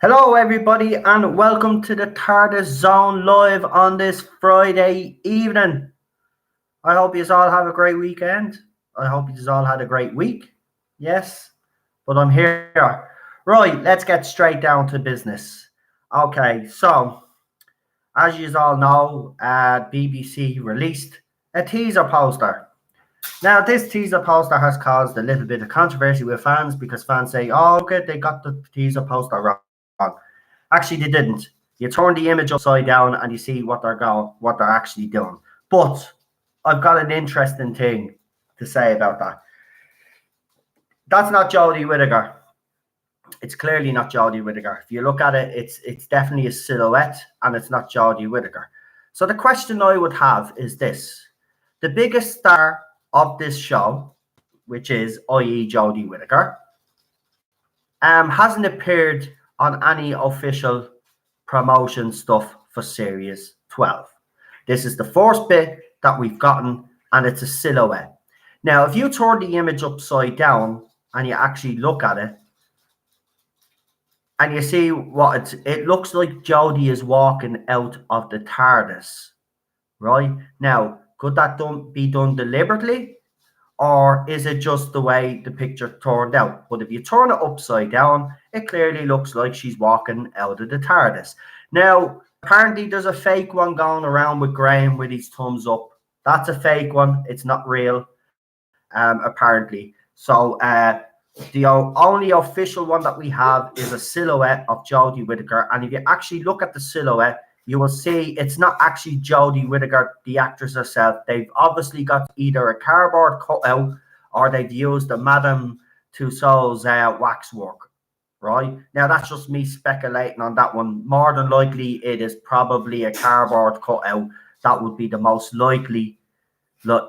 Hello, everybody, and welcome to the Tardis Zone live on this Friday evening. I hope you all have a great weekend. I hope you all had a great week. Yes, but I'm here. Right, let's get straight down to business. Okay, so as you all know, BBC released a teaser poster. Now, this teaser poster has caused a little bit of controversy with fans because fans say, "Oh, okay, they got the teaser poster wrong." Actually, they didn't. You turn the image upside down and you see what they're actually doing. But I've got an interesting thing to say about that. That's not Jodie Whittaker. It's clearly not Jodie Whittaker. If you look at it, it's definitely a silhouette, and it's not Jodie Whittaker. So the question I would have is this: the biggest star of this show, which is i.e. Jodie Whittaker, hasn't appeared on any official promotion stuff for Series 12. This is the first bit that we've gotten, and it's a silhouette. Now, if you turn the image upside down and you actually look at it, and you see what it looks like Jodie is walking out of the Tardis, right? Now, could that be done deliberately? Or is it just the way the picture turned out? But if you turn it upside down, it clearly looks like she's walking out of the TARDIS. Now, apparently there's a fake one going around with Graham with his thumbs up. That's a fake one. It's not real, apparently. So the only official one that we have is a silhouette of Jodie Whittaker. And if you actually look at the silhouette, you will see it's not actually Jodie Whittaker, the actress herself. They've obviously got either a cardboard cutout or they've used a Madame Tussauds waxwork, right? Now, that's just me speculating on that one. More than likely, it is probably a cardboard cutout. That would be the most likely, but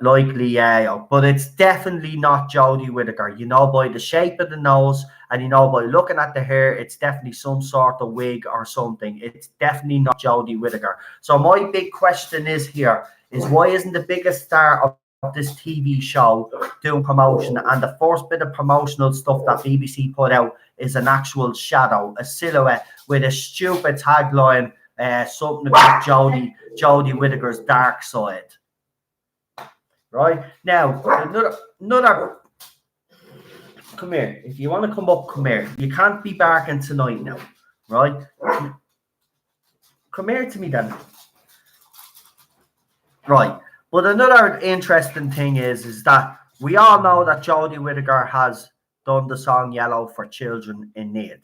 it's definitely not Jodie Whittaker. You know, by the shape of the nose, and you know, by looking at the hair, it's definitely some sort of wig or something. It's definitely not Jodie Whittaker. So my big question is why isn't the biggest star of this TV show doing promotion? And the first bit of promotional stuff that BBC put out is an actual shadow, a silhouette with a stupid tagline, something about Jodie Whittaker's dark side. Right now, another. Come here. If you want to come up, come here. You can't be barking tonight now, right? Come here to me then. Right. But another interesting thing is that we all know that Jodie Whittaker has done the song Yellow for Children in Need,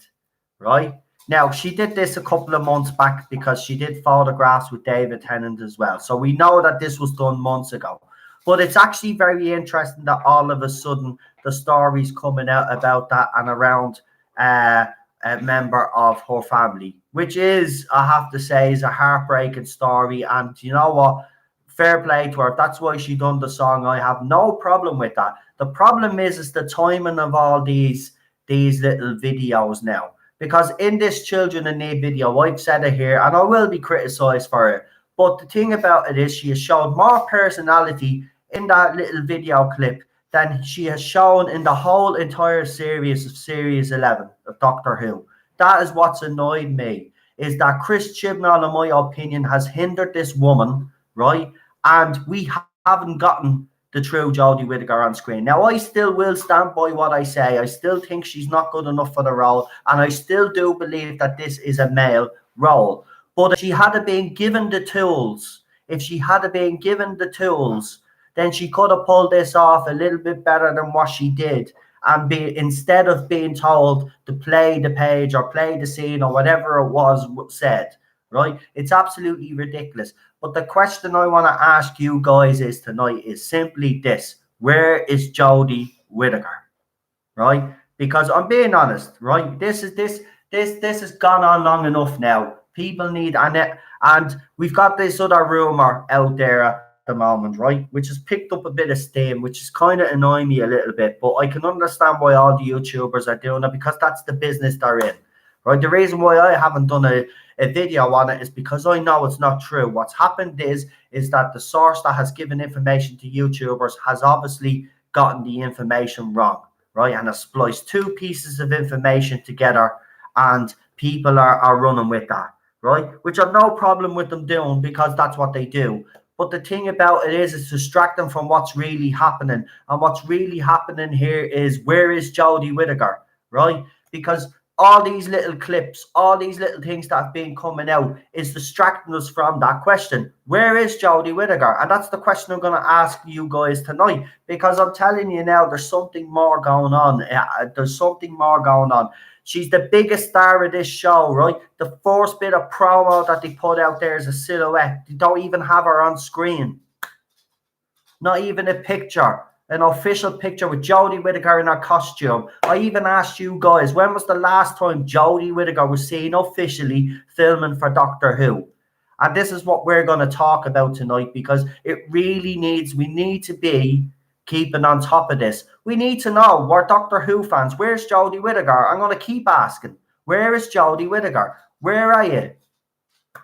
right? Now, she did this a couple of months back because she did photographs with David Tennant as well. So we know that this was done months ago. But it's actually very interesting that all of a sudden the story's coming out about that and around a member of her family, which is, I have to say, is a heartbreaking story. And you know what? Fair play to her. That's why she done the song. I have no problem with that. The problem is the timing of all these little videos now. Because in this Children in Need video, I've said it here, and I will be criticised for it. But the thing about it is she has showed more personality in that little video clip than she has shown in the whole entire series of Series 11 of Doctor Who. That is what's annoyed me, is that Chris Chibnall, in my opinion, has hindered this woman, right? And we haven't gotten the true Jodie Whittaker on screen. Now, I still will stand by what I say. I still think she's not good enough for the role, and I still do believe that this is a male role. But if she had been given the tools, then she could have pulled this off a little bit better than what she did. And instead of being told to play the page or play the scene or whatever it was said, right? It's absolutely ridiculous. But the question I want to ask you guys is tonight is simply this: where is Jodie Whittaker? Right? Because I'm being honest, right? This has gone on long enough now. People need, and we've got this other rumor out there at the moment, right, which has picked up a bit of steam, which is kind of annoying me a little bit, but I can understand why all the YouTubers are doing it, because that's the business they're in, right? The reason why I haven't done a video on it is because I know it's not true. What's happened is that the source that has given information to YouTubers has obviously gotten the information wrong, right, and has spliced two pieces of information together, and people are running with that, right? Which I've no problem with them doing because that's what they do. But the thing about it is, it's distracting from what's really happening. And what's really happening here is, where is Jodie Whittaker, right? Because all these little clips, all these little things that have been coming out is distracting us from that question. Where is Jodie Whittaker? And that's the question I'm going to ask you guys tonight, because I'm telling you now, there's something more going on. There's something more going on. She's the biggest star of this show, right? The first bit of promo that they put out there is a silhouette. They don't even have her on screen. Not even a picture. An official picture with Jodie Whittaker in her costume. I even asked you guys, when was the last time Jodie Whittaker was seen officially filming for Doctor Who? And this is what we're going to talk about tonight, because it really needs, we need to be keeping on top of this. We need to know, we're Doctor Who fans, where's Jodie Whittaker? I'm going to keep asking, where is Jodie Whittaker? Where are you?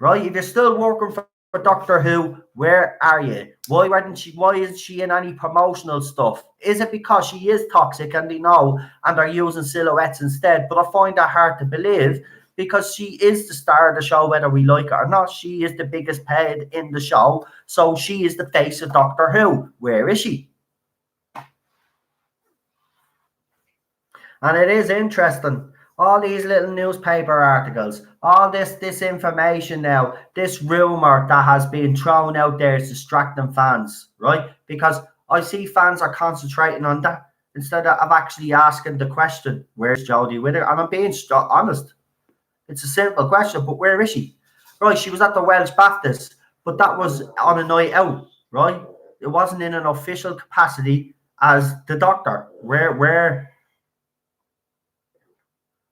Right? If you're still working for Doctor Who, where are you? Why isn't she in any promotional stuff? Is it because she is toxic and they know and are using silhouettes instead? But I find that hard to believe, because she is the star of the show, whether we like it or not. She is the biggest paid in the show, so she is the face of Doctor Who. Where is she? And it is interesting, all these little newspaper articles, all this information now, this rumor that has been thrown out there is distracting fans, right? Because I see fans are concentrating on that instead of actually asking the question, where's Jodie Whittaker? And I'm being honest. It's a simple question, but where is she? Right, she was at the Welsh Baptist, but that was on a night out, right? It wasn't in an official capacity as the Doctor. Where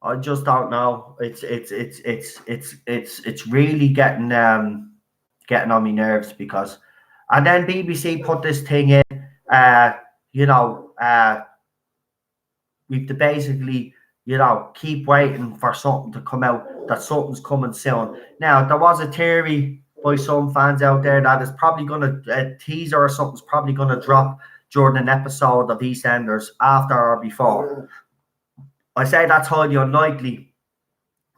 I just don't know. It's really getting on my nerves, because, and then BBC put this thing in, we've to basically, keep waiting for something to come out, that something's coming soon. Now, there was a theory by some fans out there that it's probably going to, a teaser or something's probably going to drop during an episode of EastEnders, after or before. I say that's highly unlikely.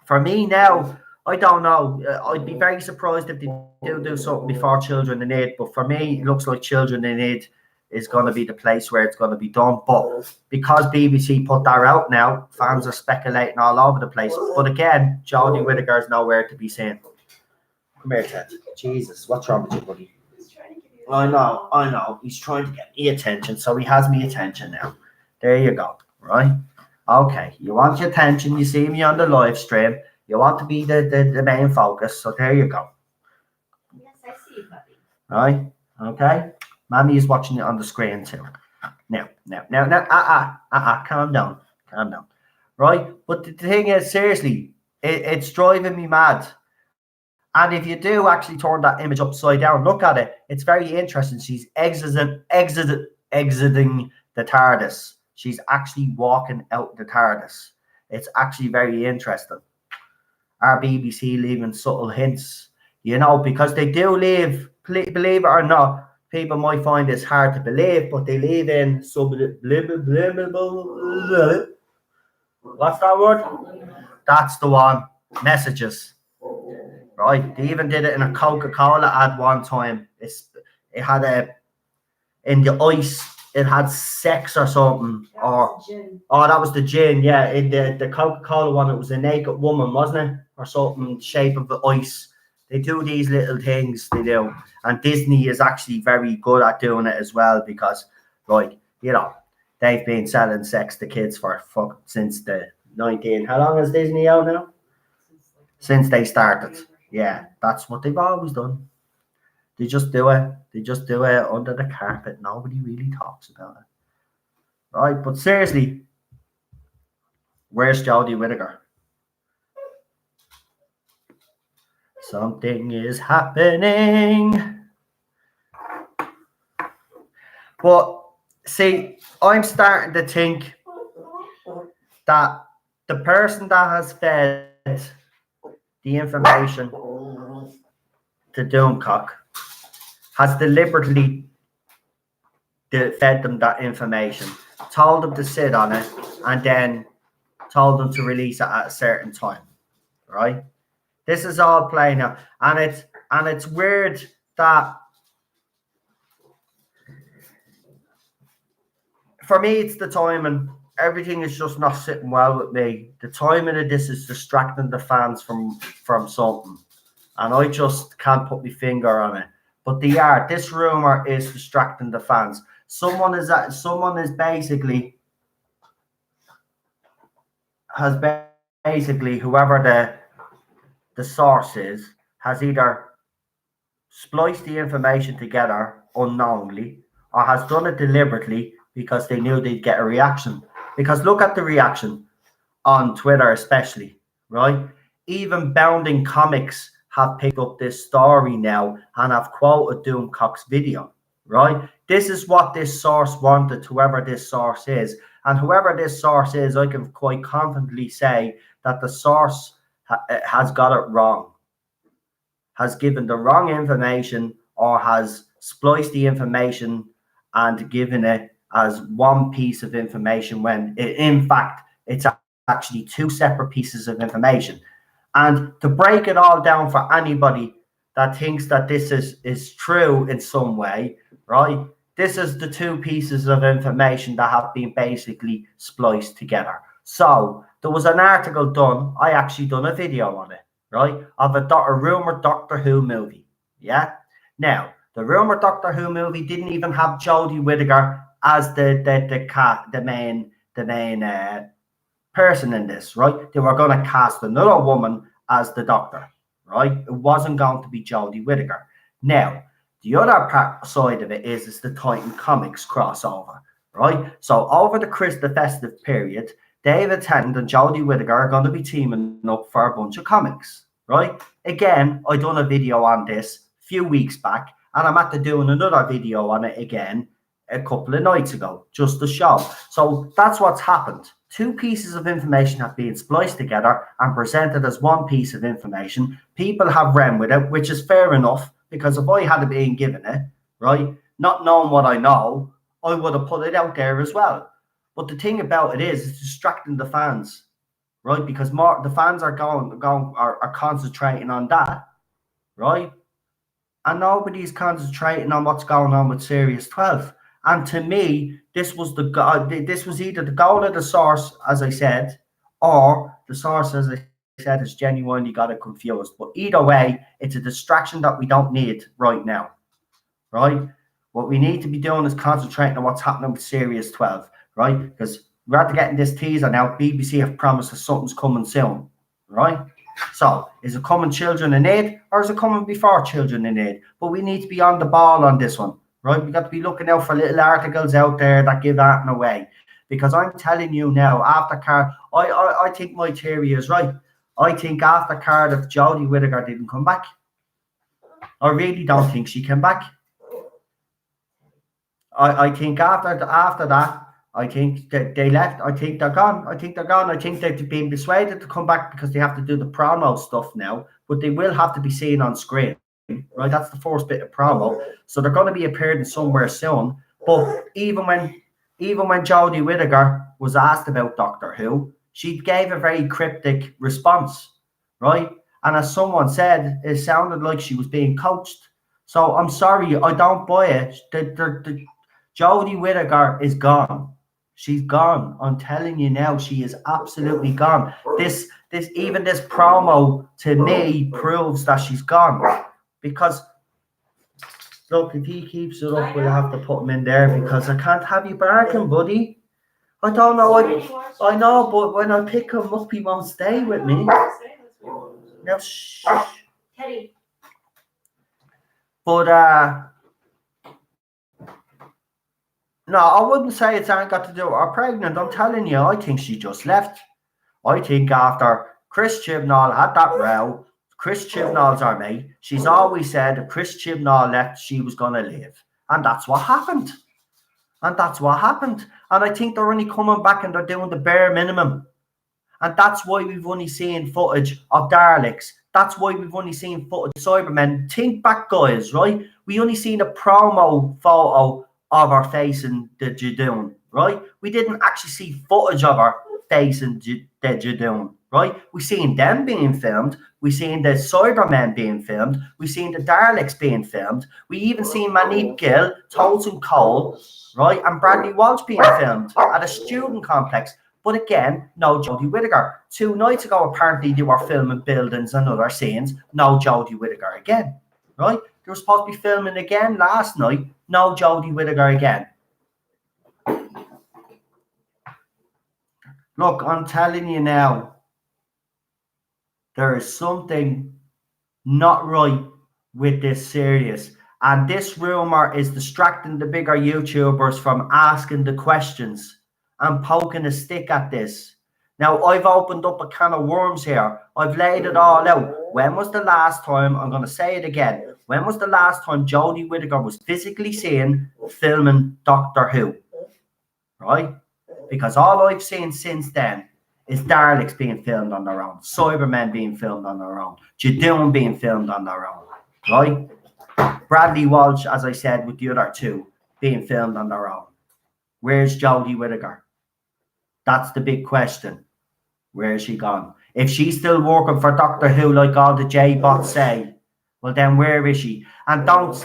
For me now, I don't know. I'd be very surprised if they do something before Children in Need. But for me, it looks like Children in Need is going to be the place where it's going to be done. But because BBC put that out now, fans are speculating all over the place. But again, Jodie Whittaker is nowhere to be seen. Come here, Ted. Jesus, what's wrong with you, buddy? I know. He's trying to get me attention, so he has me attention now. There you go, right? Okay, you want your attention, you see me on the live stream, you want to be the main focus, so there you go. Yes, I see you, puppy. Right, okay? Mommy is watching it on the screen too. Now, calm down. Right, but the thing is, seriously, it's driving me mad. And if you do actually turn that image upside down, look at it, it's very interesting. She's exiting the Tardis. She's actually walking out the TARDIS. It's actually very interesting. Our BBC leaving subtle hints, because they do leave, believe it or not, people might find this hard to believe, but they leave in what's that word? That's the one. Messages. Right? They even did it in a Coca-Cola ad one time. It had in the ice, it had sex or something, that was the gin. Yeah, in the Coca-Cola one, it was a naked woman, wasn't it, or something shape of the ice. They do these little things, they do, and Disney is actually very good at doing it as well, because, they've been selling sex to kids since the 19. How long is Disney out now? Since they started. Yeah, that's what they've always done. They just do it. Under the carpet. Nobody really talks about it. Right? But seriously, where's Jodie Whittaker? Something is happening. But see, I'm starting to think that the person that has fed the information to Doomcock has deliberately fed them that information, told them to sit on it, and then told them to release it at a certain time. right? This is all playing out, and it's weird that for me it's the timing. Everything is just not sitting well with me. The timing of this is distracting the fans from something, and I just can't put my finger on it. But this rumor is distracting the fans. Someone is basically whoever the source is has either spliced the information together unknowingly or has done it deliberately because they knew they'd get a reaction. Because look at the reaction on Twitter, especially, right? Even Bounding Comics have picked up this story now and have quoted Doomcock's video, right? This is what this source wanted, whoever this source is. And whoever this source is, I can quite confidently say that the source has got it wrong, has given the wrong information, or has spliced the information and given it as one piece of information when in fact it's actually two separate pieces of information. And to break it all down for anybody that thinks that this is true in some way, right? This is the two pieces of information that have been basically spliced together. So there was an article done, I actually done a video on it, right? Of a rumored Doctor Who movie. Yeah. Now, the rumored Doctor Who movie didn't even have Jodie Whittaker as the main person in this, right? They were going to cast another woman as the Doctor, right? It wasn't going to be Jodie Whittaker. Now, the other side of it is the Titan Comics crossover, right? So over the festive period, David Tennant and Jodie Whittaker are going to be teaming up for a bunch of comics, right? Again, I done a video on this a few weeks back, and I'm after doing another video on it again a couple of nights ago, just to show. So that's what's happened. Two pieces of information have been spliced together and presented as one piece of information. People have ran with it, which is fair enough, because if I had been given it, right, not knowing what I know, I would have put it out there as well. But the thing about it is, it's distracting the fans, right? Because the fans are are concentrating on that, right? And nobody's concentrating on what's going on with Series 12. And to me, this was either the goal of the source, as I said, or the source, as I said, has genuinely got it confused. But either way, it's a distraction that we don't need right now, right? What we need to be doing is concentrating on what's happening with Series 12, right? Because we're after getting this teaser now. BBC have promised that something's coming soon, right? So, is it coming Children in Need, or is it coming before Children in Need? But we need to be on the ball on this one, right? We got to be looking out for little articles out there that give that away. Because I'm telling you now, after I think my theory is right. I think after Cardiff, Jodie Whittaker didn't come back. I really don't think she came back. I think after that, I think that they left. I think they're gone. I think they've been persuaded to come back because they have to do the promo stuff now, but they will have to be seen on screen, right? That's the first bit of promo. So they're going to be appearing somewhere soon. But even when Jodie Whittaker was asked about Doctor Who, she gave a very cryptic response, right? And as someone said, it sounded like she was being coached. So I'm sorry, I don't buy it. Jodie Whittaker is gone. She's gone. I'm telling you now, she is absolutely gone. This promo to me proves that she's gone. Because look, if he keeps it up, we'll have to put him in there because I can't have you barking, buddy. I don't know. I know, but when I pick him up, he won't stay with me. Now, shh. Teddy. But no, I wouldn't say it's ain't got to do with her pregnant. I'm telling you, I think she just left. I think after Chris Chibnall had that row, Chris Chibnall's our mate. She's always said if Chris Chibnall left, she was going to leave. And that's what happened. And I think they're only coming back and they're doing the bare minimum. And that's why we've only seen footage of Daleks. That's why we've only seen footage of Cybermen. Think back, guys, right? We only seen a promo photo of her facing the Judoon, right? We didn't actually see footage of her facing the Jodie, right? We seen them being filmed. We seen the Cybermen being filmed. We seen the Daleks being filmed. We even seen Manip Gill, Tosin Cole, right, and Bradley Walsh being filmed at a student complex. But again, no Jodie Whittaker. 2 nights ago, apparently they were filming buildings and other scenes. No Jodie Whittaker again, right? They were supposed to be filming again last night. No Jodie Whittaker again. Look, I'm telling you now, there is something not right with this series. And this rumor is distracting the bigger YouTubers from asking the questions and poking a stick at this. Now, I've opened up a can of worms here. I've laid it all out. When was the last time, I'm going to say it again, when was the last time Jodie Whittaker was physically seen filming Doctor Who? Right? Because all I've seen since then is Daleks being filmed on their own, Cybermen being filmed on their own, Jodie being filmed on their own, right? Bradley Walsh, as I said, with the other 2 being filmed on their own. Where's Jodie Whittaker? That's the big question. Where is she gone? If she's still working for Doctor Who, like all the J-bots say, well then where is she? And don't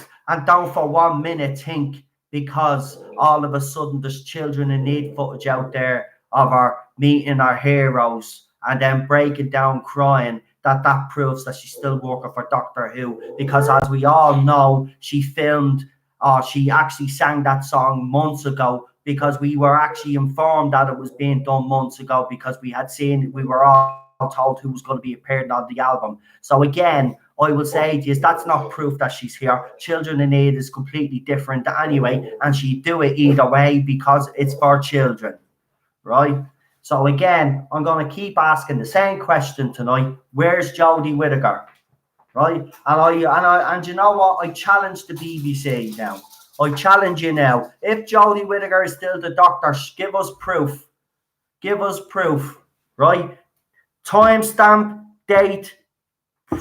for 1 minute think because all of a sudden there's children in need footage out there of her meeting our heroes and then breaking down crying, that proves that she's still working for Doctor Who, because as we all know, she filmed or she actually sang that song months ago, because we were actually informed that it was being done months ago, because we were all told who was going to be appearing on the album. So again, I will say to you, that's not proof that she's here. Children in Need is completely different anyway, and she'd do it either way because it's for children, right? So again, I'm going to keep asking the same question tonight. Where's Jodie Whittaker? Right? And you know what? I challenge the BBC now. I challenge you now. If Jodie Whittaker is still the Doctor, give us proof. Give us proof, right? Timestamp, date,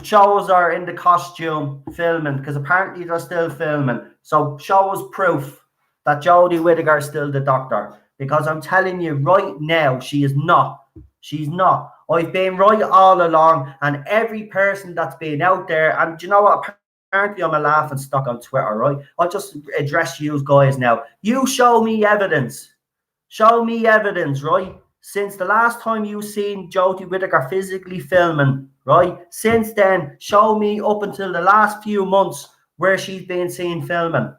shows her in the costume filming, because apparently they're still filming. So show us proof that Jodie Whittaker is still the Doctor, because I'm telling you right now, she is not. She's not. I've been right all along, and every person that's been out there, and you know what? Apparently I'm a laughing stock on Twitter, right? I'll just address you guys now. You show me evidence. Show me evidence, right? Since the last time you've seen Jodie Whittaker physically filming, right? Since then, show me up until the last few months where she's been seen filming.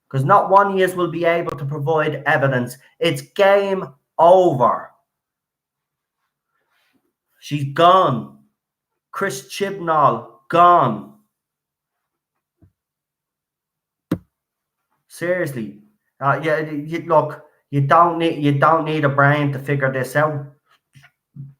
Because not one of you will be able to provide evidence. It's game over. She's gone. Chris Chibnall, gone. Seriously. Look, you don't need a brain to figure this out.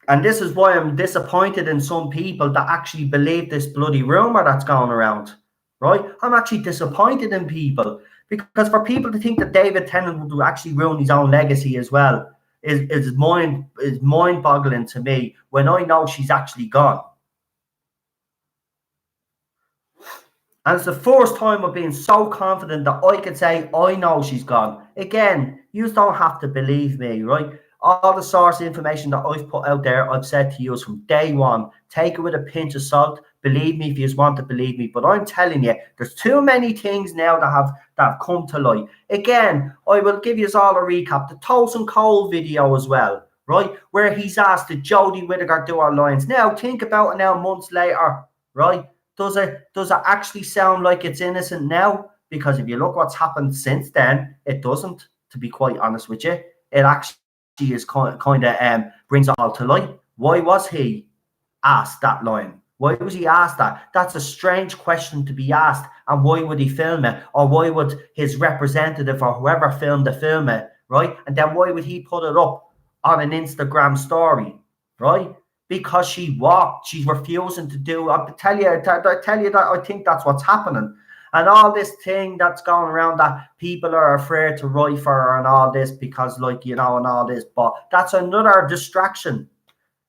And this is why I'm disappointed in some people that actually believe this bloody rumor that's going around, right? I'm actually disappointed in people, because for people to think that David Tennant would actually ruin his own legacy as well is mind-boggling to me, when I know she's actually gone. And it's the first time I've been so confident that I could say I know she's gone. Again, you don't have to believe me, right? All the source information that I've put out there, I've said to you from day one. Take it with a pinch of salt. Believe me if you want to believe me. But I'm telling you, there's too many things now that have come to light. Again, I will give you all a recap. The Tosin Cole video as well, right? Where he's asked, did Jodie Whittaker do her lines? Now, think about it now, months later, right? Does it actually sound like it's innocent now? Because if you look what's happened since then, it doesn't, to be quite honest with you. It actually is kind of brings it all to light. Why was he asked that line? Why was he asked that? That's a strange question to be asked. And why would he film it? Or why would his representative or whoever filmed the film it, right? And then why would he put it up on an Instagram story, right? Because she's refusing to do. I tell you that I think that's what's happening. And all this thing that's going around that people are afraid to write for her and all this because, like, and all this. But that's another distraction.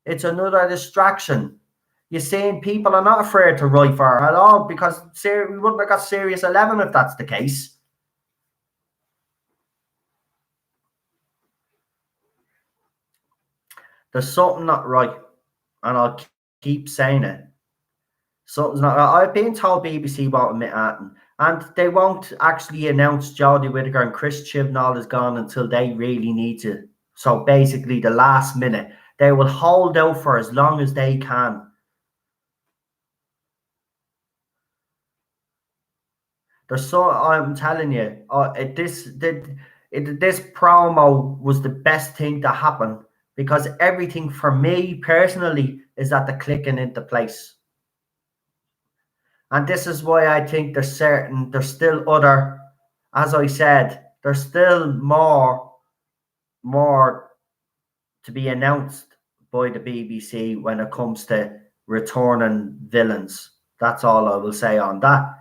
It's another distraction. You're saying people are not afraid to write for her at all, because we wouldn't have got Series 11 if that's the case. There's something not right, and I'll keep saying it. Something's not right. I've been told BBC won't admit that, and they won't actually announce Jodie Whittaker and Chris Chibnall is gone until they really need to. So basically, the last minute, they will hold out for as long as they can. There's so I'm telling you, this promo was the best thing to happen because everything for me personally is at the clicking into place. And this is why I think there's still other, as I said, there's still more to be announced by the BBC when it comes to returning villains. That's all I will say on that.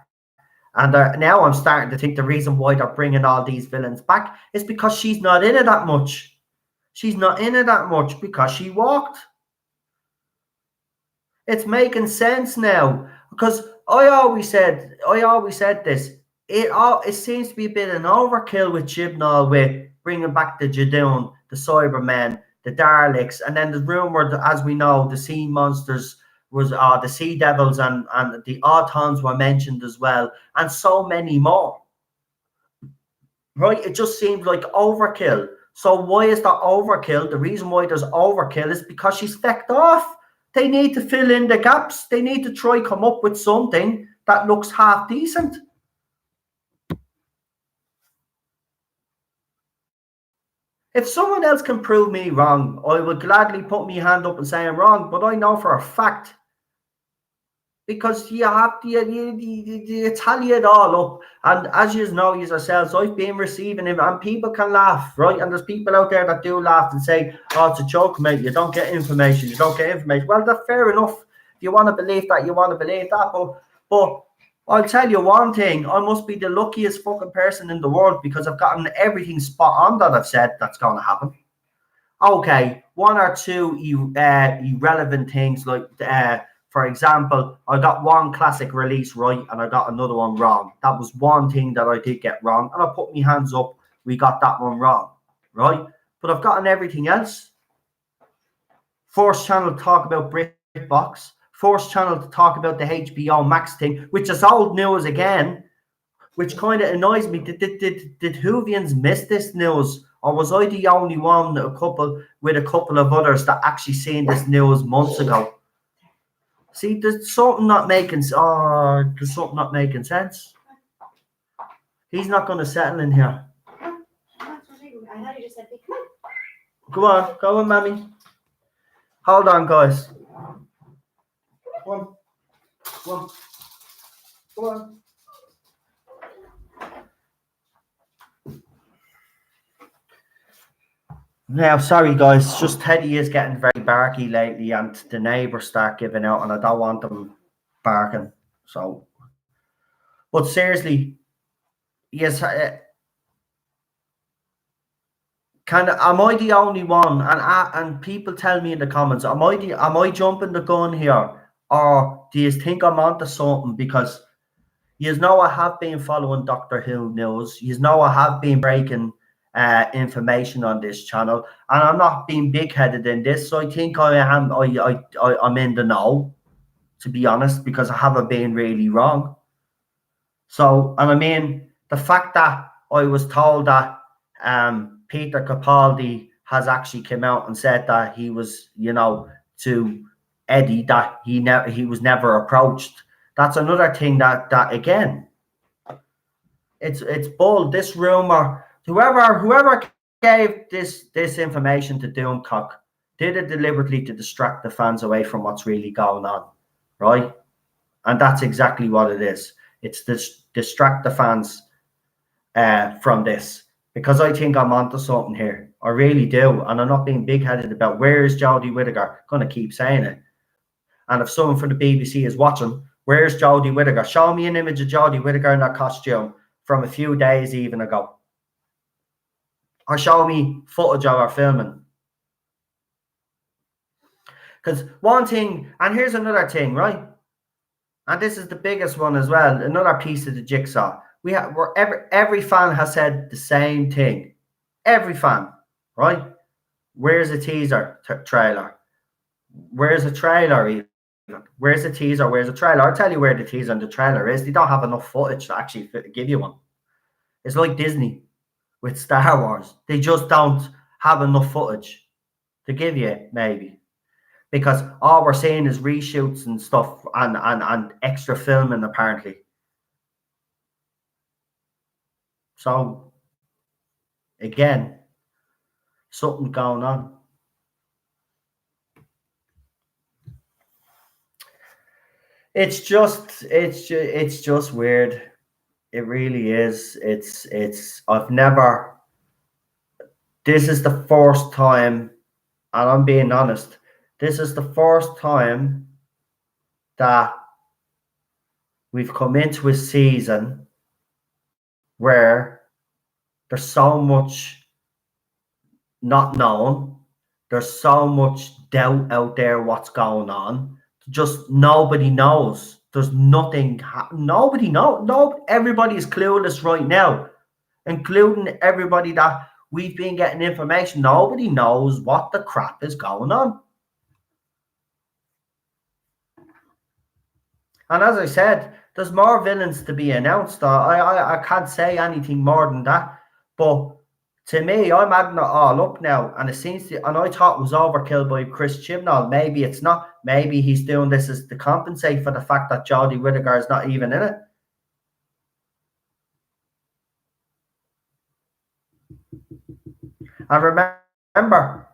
And now I'm starting to think the reason why they're bringing all these villains back is because she's not in it that much. She's not in it that much because she walked. It's making sense now because I always said this. It seems to be a bit of an overkill with Chibnall with bringing back the Jodie, the Cybermen, the Daleks, and then the rumor that, as we know, the sea monsters was the sea devils and the Autons were mentioned as well, and so many more. Right? It just seems like overkill. So why is there overkill? The reason why there's overkill is because she's fecked off. They need to fill in the gaps. They need to try come up with something that looks half decent. If someone else can prove me wrong, I will gladly put my hand up and say I'm wrong. But I know for a fact, because you have to, you tally it all up. And as you know yourselves, I've been receiving him, and people can laugh, right? And there's people out there that do laugh and say, oh, it's a joke, mate. You don't get information. Well, that's fair enough. If you want to believe that, you want to believe that. But I'll tell you one thing. I must be the luckiest fucking person in the world because I've gotten everything spot on that I've said that's going to happen. Okay, one or two irrelevant things like... for example, I got one classic release right and I got another one wrong. That was one thing that I did get wrong. And I put my hands up. We got that one wrong, right? But I've gotten everything else. Force Channel to talk about BritBox. Force Channel to talk about the HBO Max thing, which is old news again, which kind of annoys me. Did Whovians miss this news? Or was I the only one, with a couple of others that actually seen this news months ago? See, there's something not making sense. He's not going to settle in here. Go on, Mammy. Hold on, guys. Come on. Now, sorry, guys. Just Teddy is getting very barky lately, and the neighbours start giving out, and I don't want them barking. So, but seriously, yes. Am I the only one? And people tell me in the comments, am I jumping the gun here, or do you think I'm onto something? Because you know I have been following Doctor Who news. You know I have been breaking information on this channel, and I'm not being big-headed in this. So I think I'm in the know, to be honest, because I haven't been really wrong. So, and I mean the fact that I was told that Peter Capaldi has actually come out and said that he was, to Eddie, that he was never approached. That's another thing that again, it's bull. This rumor, whoever gave this information to Doomcock did it deliberately to distract the fans away from what's really going on, right? And that's exactly what it is. It's distract the fans from this. Because I think I'm onto something here. I really do. And I'm not being big-headed about where is Jodie Whittaker. I'm going to keep saying it. And if someone from the BBC is watching, where's Jodie Whittaker? Show me an image of Jodie Whittaker in that costume from a few days even ago. Or show me footage of her filming. Because one thing, and here's another thing, right? And this is the biggest one as well. Another piece of the jigsaw. Every fan has said the same thing. Every fan, right? Where's a teaser trailer? Where's a trailer even? Where's a teaser? Where's a trailer? I'll tell you where the teaser and the trailer is. They don't have enough footage to actually give you one. It's like Disney with Star Wars. They just don't have enough footage to give you, maybe. Because all we're seeing is reshoots and stuff and extra filming, apparently. So, again, something going on. It's just weird. It really is. I've never. This is the first time, and I'm being honest. This is the first time that we've come into a season where there's so much not known. There's so much doubt out there what's going on. Just nobody knows. There's nothing. Nobody knows. No, everybody is clueless right now, including everybody that we've been getting information. Nobody knows what the crap is going on. And as I said, there's more villains to be announced. I can't say anything more than that. But to me, I'm adding it all up now, and it seems to. And I thought it was Overkill by Chris Chibnall. Maybe it's not. Maybe he's doing this as to compensate for the fact that Jodie Whittaker is not even in it. And remember,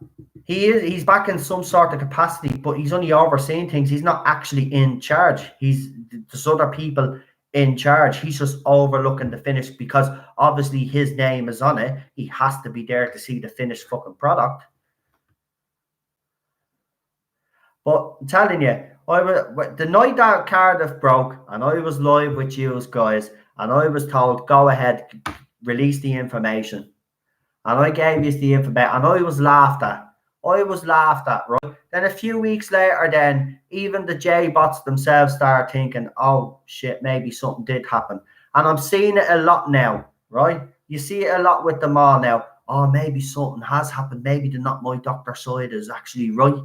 he's back in some sort of capacity, but he's only overseeing things. He's not actually in charge. There's other people in charge. He's just overlooking the finish because obviously his name is on it. He has to be there to see the finished fucking product. But I'm telling you, the night that Cardiff broke, and I was live with you guys, and I was told, go ahead, release the information. And I gave you the information, and I was laughed at. Right? Then a few weeks later, then even the J-bots themselves start thinking, oh shit, maybe something did happen. And I'm seeing it a lot now, right? You see it a lot with them all now. Oh, maybe something has happened. Maybe the Not My Doctor side is actually right.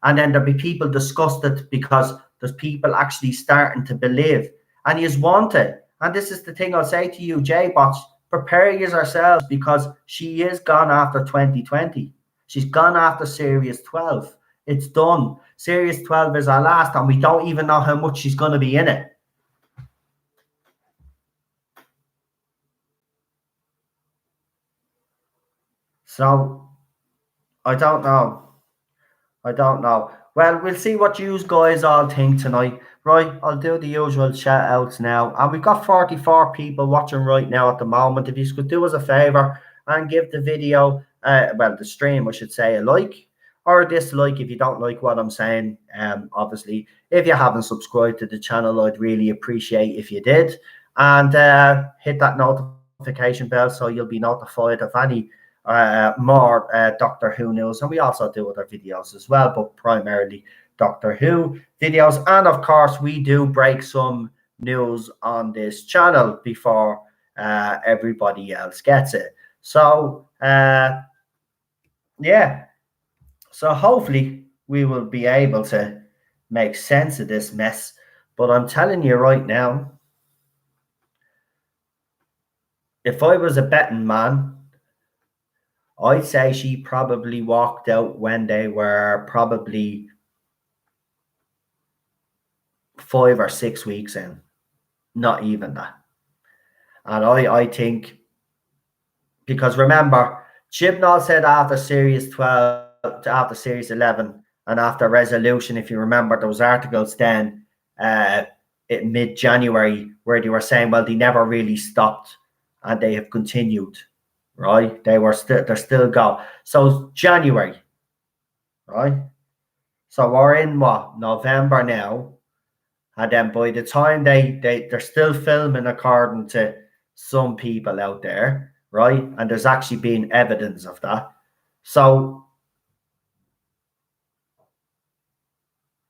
And then there'll be people disgusted because there's people actually starting to believe. And you want it. And this is the thing I'll say to you, J-bots, prepare yourselves because she is gone after 2020. She's gone after Series 12. It's done. Series 12 is our last, and we don't even know how much she's going to be in it. So, I don't know. Well, we'll see what you guys all think tonight. Right, I'll do the usual shout outs now. And we've got 44 people watching right now at the moment. If you could do us a favor and give the video, the stream, I should say, a like or a dislike if you don't like what I'm saying. Obviously, if you haven't subscribed to the channel, I'd really appreciate if you did. And hit that notification bell so you'll be notified of any more Doctor Who news. And we also do other videos as well, but primarily Doctor Who videos. And of course, we do break some news on this channel before everybody else gets it. So, yeah. So hopefully we will be able to make sense of this mess. But I'm telling you right now, if I was a betting man, I'd say she probably walked out when they were probably 5 or 6 weeks in. Not even that. And I think, because remember, Chibnall said after Series 12, after Series 11, and after Resolution, if you remember those articles then in mid-January where they were saying, well, they never really stopped and they have continued. Right, they're still go. So January, right? So we're in what, November now, and then by the time they're still filming according to some people out there, right? And there's actually been evidence of that. So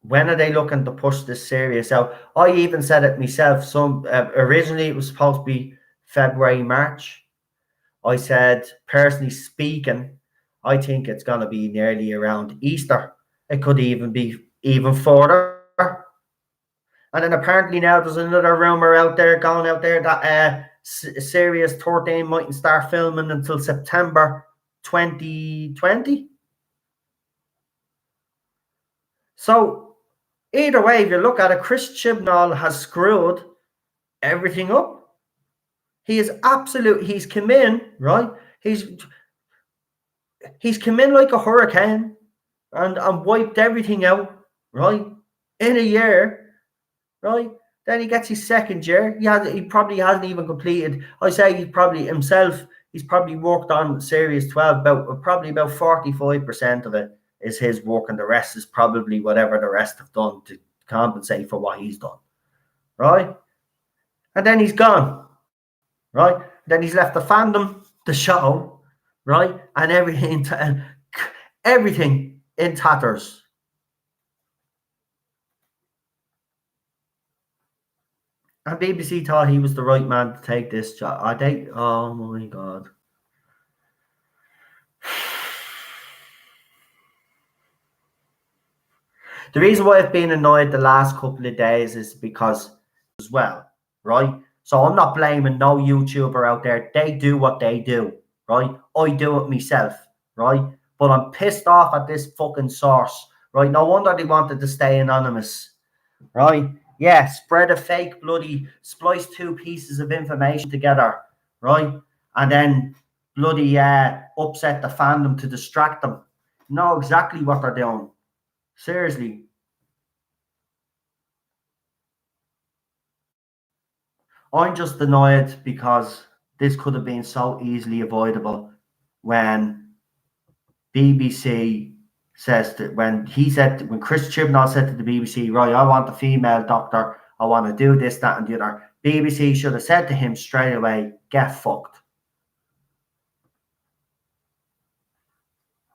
when are they looking to push this series out? I even said it myself. Originally it was supposed to be February, March. I said, personally speaking, I think it's going to be nearly around Easter. It could even be even further. And then apparently now there's another rumor going out there that Series 13 mightn't start filming until September 2020. So either way, if you look at it, Chris Chibnall has screwed everything up. He is he's come in, right? He's come in like a hurricane and wiped everything out, right? In a year, right? Then he gets his second year. He probably hasn't even completed. I say he's probably worked on Series 12 probably about 45% of it is his work, and the rest is probably whatever the rest have done to compensate for what he's done, right? And then he's gone, right? Then he's left the fandom, the show, right, and everything in tatters. And BBC thought he was the right man to take this job. Oh my God. The reason why I've been annoyed the last couple of days is because as well, right? So I'm not blaming no YouTuber out there. They do what they do, right? I do it myself, right? But I'm pissed off at this fucking source, right? No wonder they wanted to stay anonymous, right? Yeah, spread a fake bloody, splice two pieces of information together, right? And then bloody upset the fandom to distract them. Know exactly what they're doing. Seriously. I'm just annoyed because this could have been so easily avoidable when BBC says that when Chris Chibnall said to the BBC, right, I want a female doctor, I want to do this, that, and the other. BBC should have said to him straight away, get fucked.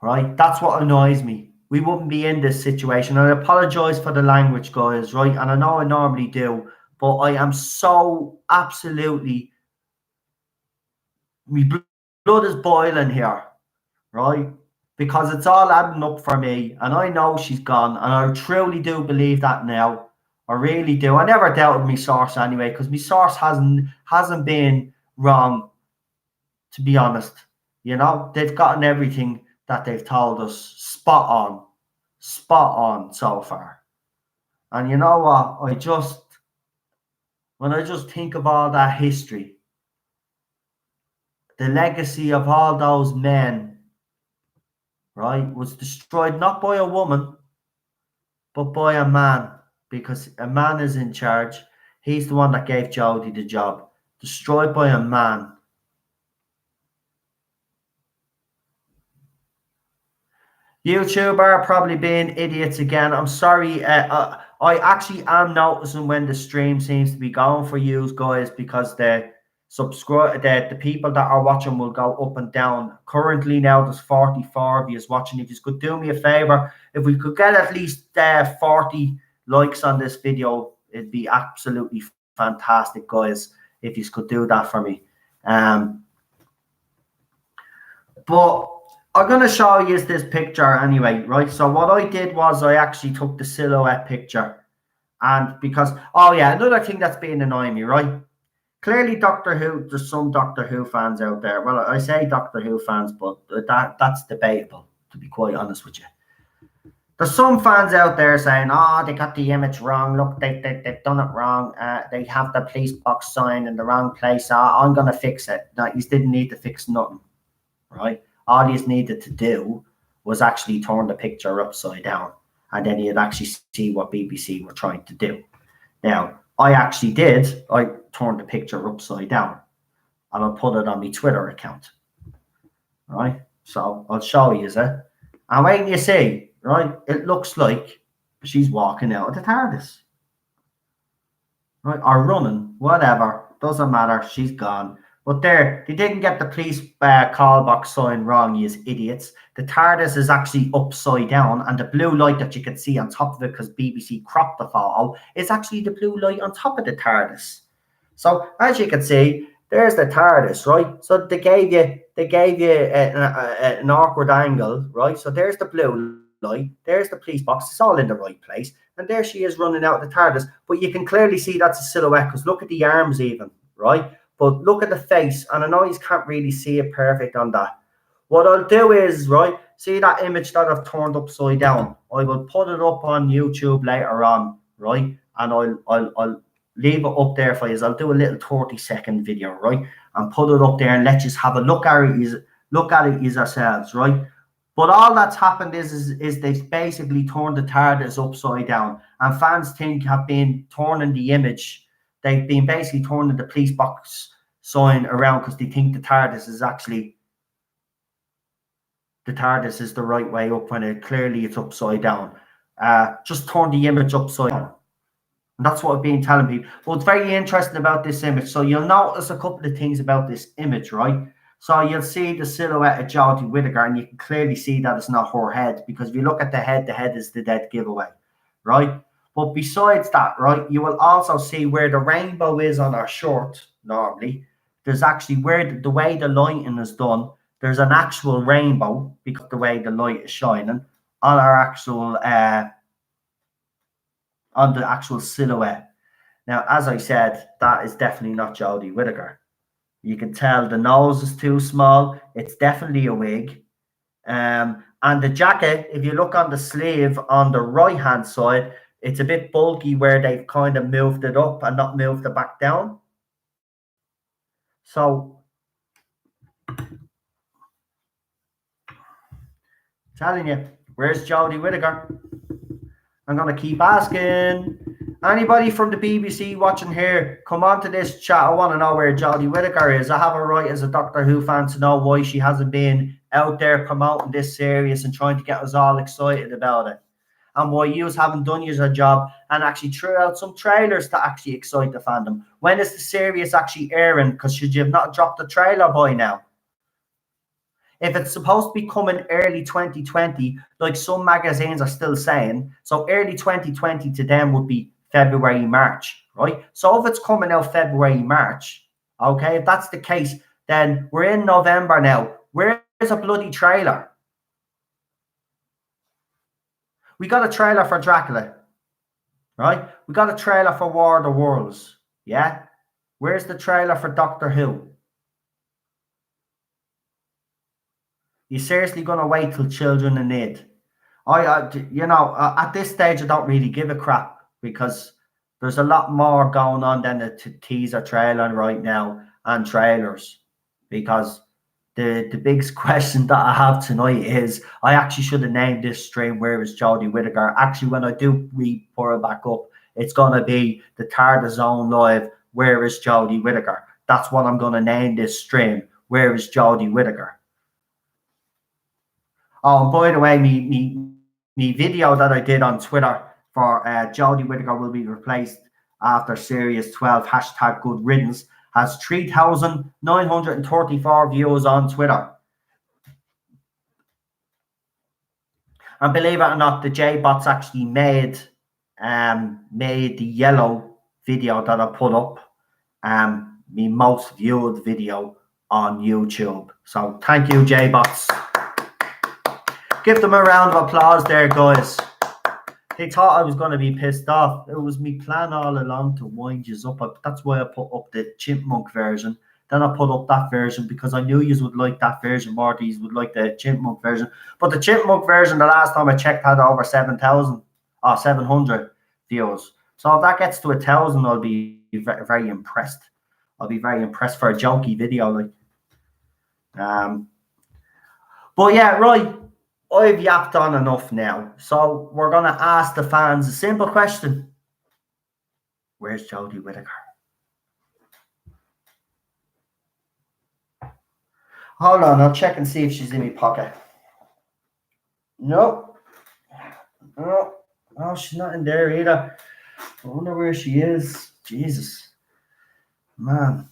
Right? That's what annoys me. We wouldn't be in this situation. I apologize for the language, guys, right? And I know I normally do, but I am so absolutely, my blood is boiling here, right? Because it's all adding up for me, and I know she's gone, and I truly do believe that now. I really do. I never doubted my source anyway, because my source hasn't been wrong, to be honest. You know, they've gotten everything that they've told us spot on so far. And you know what? When I just think of all that history, the legacy of all those men, right, was destroyed not by a woman, but by a man, because a man is in charge. He's the one that gave Jodie the job. Destroyed by a man. YouTuber are probably being idiots again. I'm sorry. I actually am noticing when the stream seems to be going for you guys, because the people that are watching will go up and down. Currently now there's 44 of you watching. If you could do me a favor, if we could get at least 40 likes on this video, it'd be absolutely fantastic, guys, if you could do that for me. But I'm going to show you this picture anyway, right? So what I did was I actually took the silhouette picture. And because, oh yeah, another thing that's been annoying me, right? Clearly Doctor Who, there's some Doctor Who fans out there. Well, I say Doctor Who fans, but that's debatable, to be quite honest with you. There's some fans out there saying, oh, they got the image wrong. Look, they've done it wrong. They have the police box sign in the wrong place. I'm going to fix it. No, you didn't need to fix nothing, right? All you needed to do was actually turn the picture upside down, and then you'd actually see what BBC were trying to do. Now, I actually did. I turned the picture upside down, and I'll put it on my Twitter account. Right? So I'll show you it. And when you see, right, it looks like she's walking out of the TARDIS. Right? Or running, whatever. Doesn't matter. She's gone. But there, they didn't get the police call box sign wrong, you idiots. The TARDIS is actually upside down, and the blue light that you can see on top of it, because BBC cropped the photo, is actually the blue light on top of the TARDIS. So as you can see, there's the TARDIS, right? So they gave they gave you an awkward angle, right? So there's the blue light, there's the police box, it's all in the right place, and there she is running out of the TARDIS. But you can clearly see that's a silhouette because look at the arms, even, right? But look at the face, and I know you can't really see it perfect on that. What I'll do is, right, see that image that I've turned upside down? I will put it up on YouTube later on, right? And I'll leave it up there for you. I'll do a little 30-second video, right? And put it up there and let you have a look at it yourselves, right? But all that's happened is they've basically turned the TARDIS upside down, and fans think have been turning the image. They've been basically turning the police box sign around because they think the TARDIS is the right way up when it's upside down. Just turn the image upside down. And that's what I've been telling people. But it's very interesting about this image. So you'll notice a couple of things about this image, right? So you'll see the silhouette of Jodie Whittaker, and you can clearly see that it's not her head, because if you look at the head is the dead giveaway, right? But besides that, right, you will also see where the rainbow is on our shirt normally. There's actually where the way the lighting is done, there's an actual rainbow because of the way the light is shining on our actual on the actual silhouette. Now, as I said, that is definitely not Jodie Whittaker. You can tell the nose is too small. It's definitely a wig. And the jacket, if you look on the sleeve on the right-hand side, it's a bit bulky where they've kind of moved it up and not moved it back down. So, telling you, where's Jodie Whittaker? I'm going to keep asking. Anybody from the BBC watching here, come on to this chat. I want to know where Jodie Whittaker is. I have a right as a Doctor Who fan to know why she hasn't been out there promoting this series and trying to get us all excited about it. And why you haven't done your job and actually threw out some trailers to actually excite the fandom. When is the series actually airing? Because should you have not dropped the trailer by now? If it's supposed to be coming early 2020, like some magazines are still saying, so early 2020 to them would be February, March, right? So if it's coming out February, March, okay, if that's the case, then we're in November now. Where's a bloody trailer? We got a trailer for Dracula, right? We got a trailer for War of the Worlds, yeah? Where's the trailer for Doctor Who? You seriously going to wait till Children in Need? At this stage, I don't really give a crap because there's a lot more going on than a teaser trailer right now and trailers. Because the biggest question that I have tonight is, I actually should have named this stream "Where is Jodie Whittaker?" Actually, when I do pour it back up, it's going to be the Tardis Zone Live. Where is Jodie Whittaker? That's what I'm going to name this stream. Where is Jodie Whittaker? Oh, and by the way, me video that I did on Twitter for Jodie Whittaker will be replaced after Series 12, hashtag good riddance, has 3,934 views on Twitter. And believe it or not, the J-Bots actually made the yellow video that I put up the most viewed video on YouTube. So thank you, J-Bots. Give them a round of applause there, guys. They thought I was going to be pissed off. It was me plan all along to wind you up. That's why I put up the chipmunk version. Then I put up that version because I knew you would like that version more. These would like the chipmunk version. But the chipmunk version, the last time I checked, had over 700 views. So if that gets to 1,000, I'll be very, very impressed. I'll be very impressed for a jokey video. But yeah, right. I've yapped on enough now. So we're going to ask the fans a simple question. Where's Jodie Whittaker? Hold on, I'll check and see if she's in my pocket. Nope. No, she's not in there either. I wonder where she is. Jesus. Man.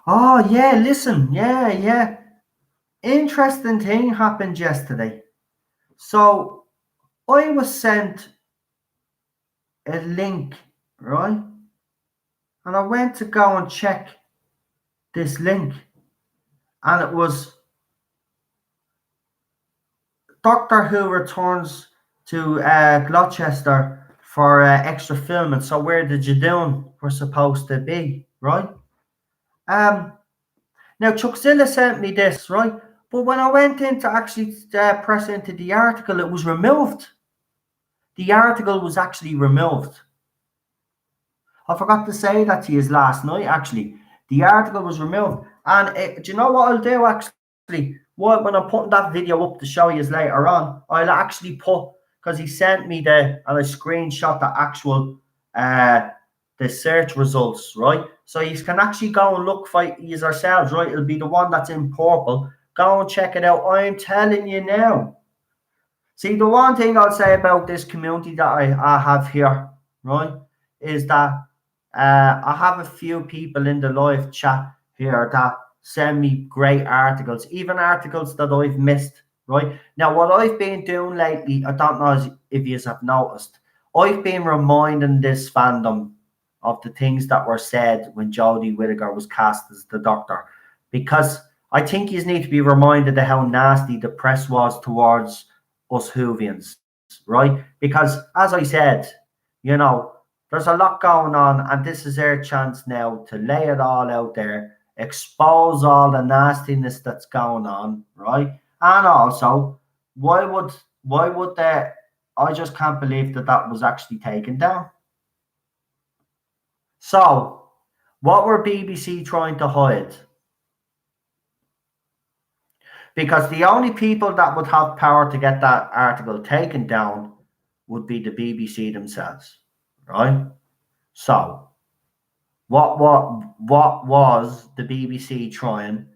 Oh, yeah, listen. Yeah. Interesting thing happened yesterday. So I was sent a link, right? And I went to go and check this link. And it was Doctor Who returns to Gloucester for extra filming. So where the Jodie were supposed to be, right? Um, Now Chuckzilla sent me this, right? But when I went in to actually press into the article, it was removed. The article was actually removed. I forgot to say that to you last night, actually. The article was removed. And do you know what I'll do, actually? When I'm putting that video up to show you later on, I'll actually put, because he sent me and I screenshot the actual, the search results, right? So you can actually go and look for these yourselves, right? It'll be the one that's in purple. Go and check it out. I'm telling you now. See, the one thing I'll say about this community that I have here, right, is that I have a few people in the live chat here that send me great articles, even articles that I've missed, right? Now, what I've been doing lately, I don't know if you have noticed, I've been reminding this fandom of the things that were said when Jodie Whittaker was cast as the Doctor, because I think you need to be reminded of how nasty the press was towards us Whovians, right? Because as I said, you know, there's a lot going on, and this is their chance now to lay it all out there, expose all the nastiness that's going on, right? And also, why would they? I just can't believe that was actually taken down. So, what were BBC trying to hide? Because the only people that would have power to get that article taken down would be the BBC themselves, right? So, what was the BBC trying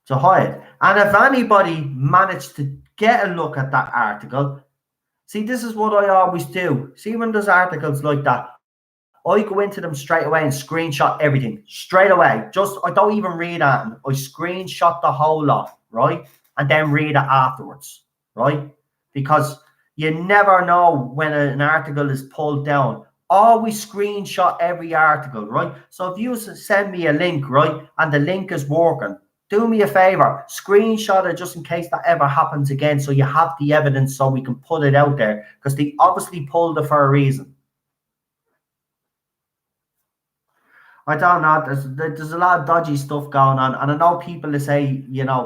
to hide? And if anybody managed to get a look at that article, see, this is what I always do. See, when there's articles like that, I go into them straight away and screenshot everything straight away. Just I don't even read it. I screenshot the whole lot, right? And then read it afterwards, right? Because you never know when an article is pulled down. Always screenshot every article, right? So if you send me a link, right, and the link is working, do me a favor, screenshot it just in case that ever happens again, so you have the evidence so we can put it out there, because they obviously pulled it for a reason. I don't know. There's a lot of dodgy stuff going on, and I know people that say,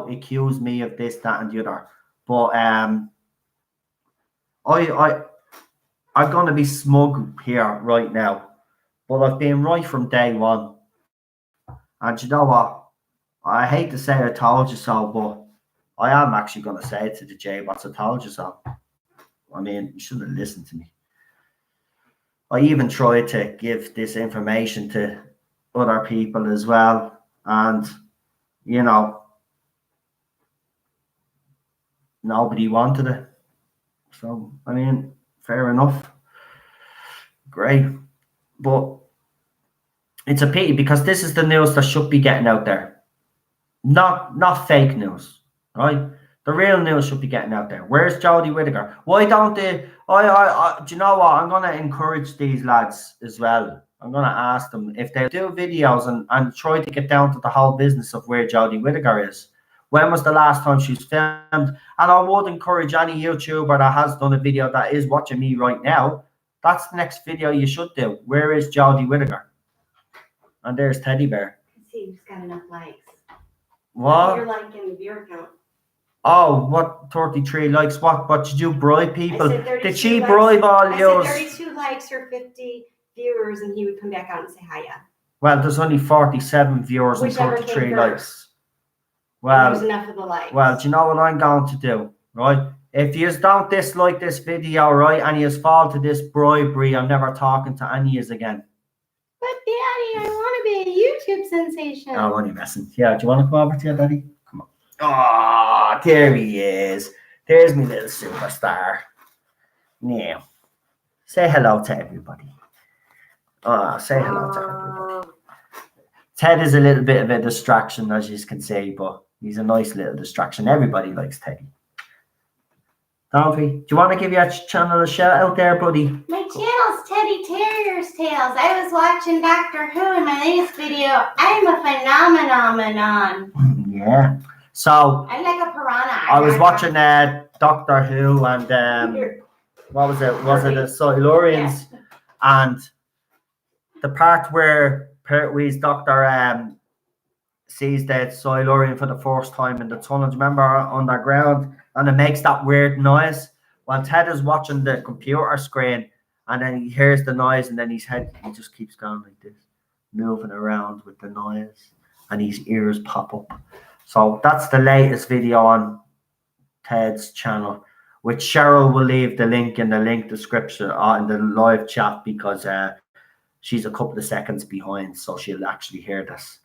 accuse me of this, that, and the other. But I I'm gonna be smug here right now. But I've been right from day one, and you know what? I hate to say I told you so, but I am actually gonna say it to the J-Bots. I told you so. I mean, you should have listened to me. I even tried to give this information to other people as well, and you know. Nobody wanted it. So, I mean, fair enough. Great. But it's a pity because this is the news that should be getting out there. Not fake news, right? The real news should be getting out there. Where's Jodie Whittaker? Why don't they? Do you know what? I'm going to encourage these lads as well. I'm going to ask them if they do videos and try to get down to the whole business of where Jodie Whittaker is. When was the last time she's filmed? And I would encourage any YouTuber that has done a video that is watching me right now. That's the next video you should do. Where is Jodie Whittaker? And there's Teddy Bear. See who's got enough likes. What? You're liking the viewer count. Oh, what 33 likes? What did you bribe people? Did she likes. bribe all yours? I said 32 likes or 50 viewers, and he would come back out and say hiya. Well, there's only 47 viewers Whichever and 33 came likes. first. Well, there's enough of the likes. Well, do you know what I'm going to do, right? If you don't dislike this video, right, and you fall to this bribery, I'm never talking to any of you again. But Daddy, I want to be a YouTube sensation. Oh, I'm only messing. Yeah, do you want to come over to your daddy? Come on. Oh, there he is. There's my little superstar. Now, say hello to everybody. Say hello to everybody. Ted is a little bit of a distraction, as you can see, but he's a nice little distraction. Everybody likes Teddy. Don't we? Do you want to give your channel a shout out there, buddy? My channel's Teddy Terrier's Tales. I was watching Doctor Who in my latest video. I'm a phenomenon. Yeah. So I'm like a piranha. I was watching Doctor Who and what was it? Was it the Silurians? Yeah. And the part where Pertwee's doctor sees that Silurian for the first time in the tunnel, do you remember, underground, and it makes that weird noise. While Ted is watching the computer screen, and then he hears the noise, and then his head, he just keeps going like this, moving around with the noise, and his ears pop up. So that's the latest video on Ted's channel, which Cheryl will leave the link in the link description in the live chat, because she's a couple of seconds behind, so she'll actually hear this.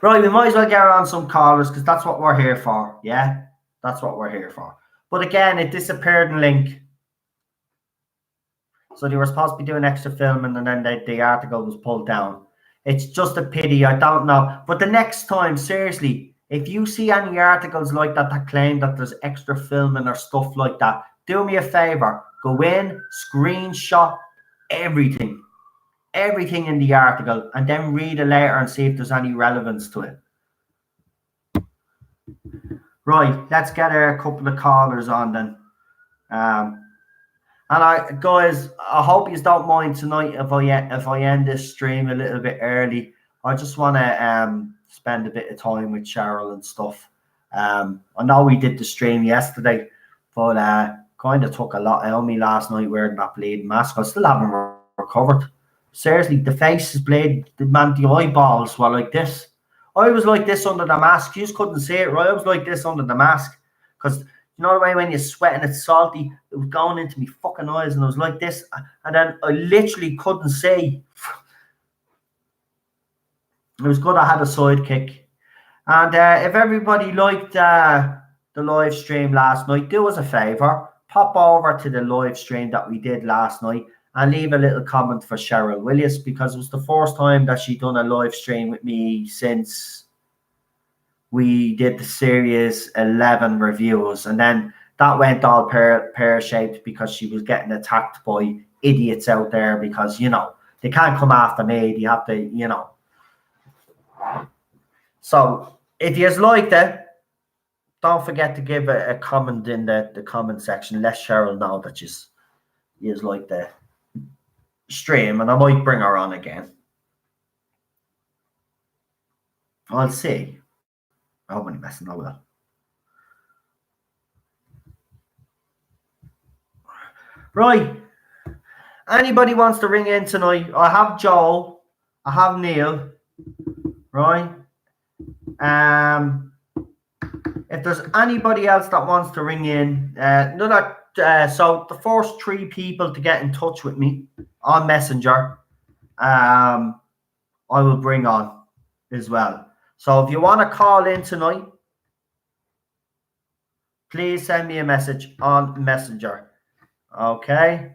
Right, we might as well get on some callers, because that's what we're here for. Yeah, that's what we're here for. But again, it disappeared in link. So they were supposed to be doing extra filming, and then the article was pulled down. It's just a pity. I don't know. But the next time, seriously, if you see any articles like that that claim that there's extra filming or stuff like that, do me a favor. Go in, screenshot everything in the article, and then read it later and see if there's any relevance to it. Right, let's get a couple of callers on then. And guys, I hope you don't mind tonight if I end this stream a little bit early. I just want to spend a bit of time with Cheryl and stuff. I know we did the stream yesterday, but kind of took a lot out of me last night wearing that bleeding mask. I still haven't recovered. Seriously, the face is bleeding. The eyeballs were like this. I was like this under the mask. You just couldn't see it, right? I was like this under the mask, because you know the way when you're sweating, it's salty. It was going into me fucking eyes, and I was like this, and then I literally couldn't see. It was good I had a sidekick. And if everybody liked the live stream last night, do us a favor, pop over to the live stream that we did last night and leave a little comment for Cheryl Williams, because it was the first time that she done a live stream with me since we did the Series 11 reviews. And then that went all pear-shaped because she was getting attacked by idiots out there, because, you know, they can't come after me. They have to, you know. So if you liked it, don't forget to give a comment in the comment section. Let Cheryl know that you like the stream, and I might bring her on again. I'll see. I hope I'm messing. I will. Right. Anybody wants to ring in tonight? I have Joel. I have Neil. Right. If there's anybody else that wants to ring in, so the first 3 people to get in touch with me on Messenger, I will bring on as well. So if you want to call in tonight, please send me a message on Messenger. Okay.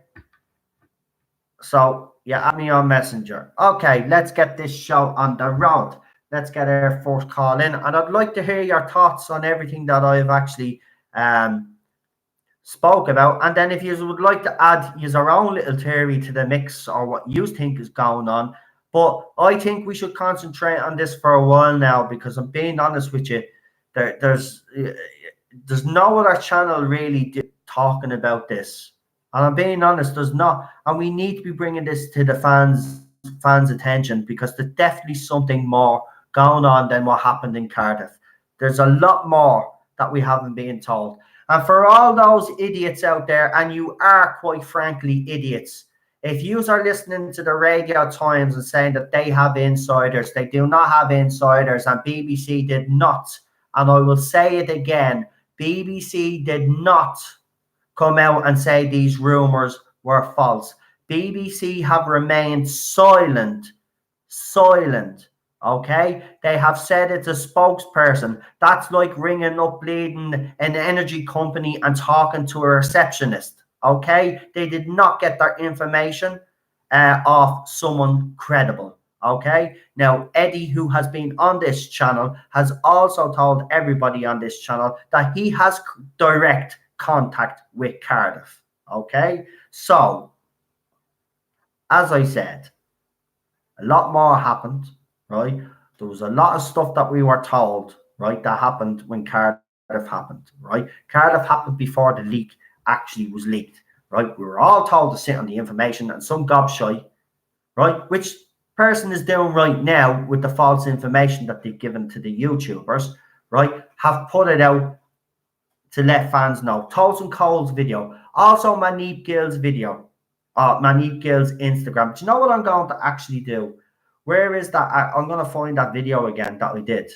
So yeah, add me on Messenger. Okay, let's get this show on the road. Let's get our first call in, and I'd like to hear your thoughts on everything that I've actually spoke about. And then if you would like to add your own little theory to the mix, or what you think is going on. But I think we should concentrate on this for a while now, because I'm being honest with you, there's no other channel really talking about this. And I'm being honest, there's not. And we need to be bringing this to the fans' attention, because there's definitely something more going on than what happened in Cardiff. There's a lot more that we haven't been told. And for all those idiots out there, and you are quite frankly idiots, if you are listening to the Radio Times and saying that they have insiders, they do not have insiders, and BBC did not. And I will say it again, BBC did not come out and say these rumors were false. BBC have remained silent. Okay, they have said it's a spokesperson. That's like ringing up bleeding an energy company and talking to a receptionist. Okay, they did not get their information of someone credible. Okay, now Eddie, who has been on this channel, has also told everybody on this channel that he has direct contact with Cardiff. Okay, so as I said, a lot more happened, right? There was a lot of stuff that we were told, right, that happened when Cardiff happened, right? Cardiff happened before the leak actually was leaked, right? We were all told to sit on the information, and some gobshite, right, which person is doing right now with the false information that they've given to the YouTubers, right, have put it out to let fans know. Tosin Cole's video, also Manip Gill's video, Manip Gill's Instagram. Do you know what I'm going to actually do? Where is that? I'm going to find that video again that we did,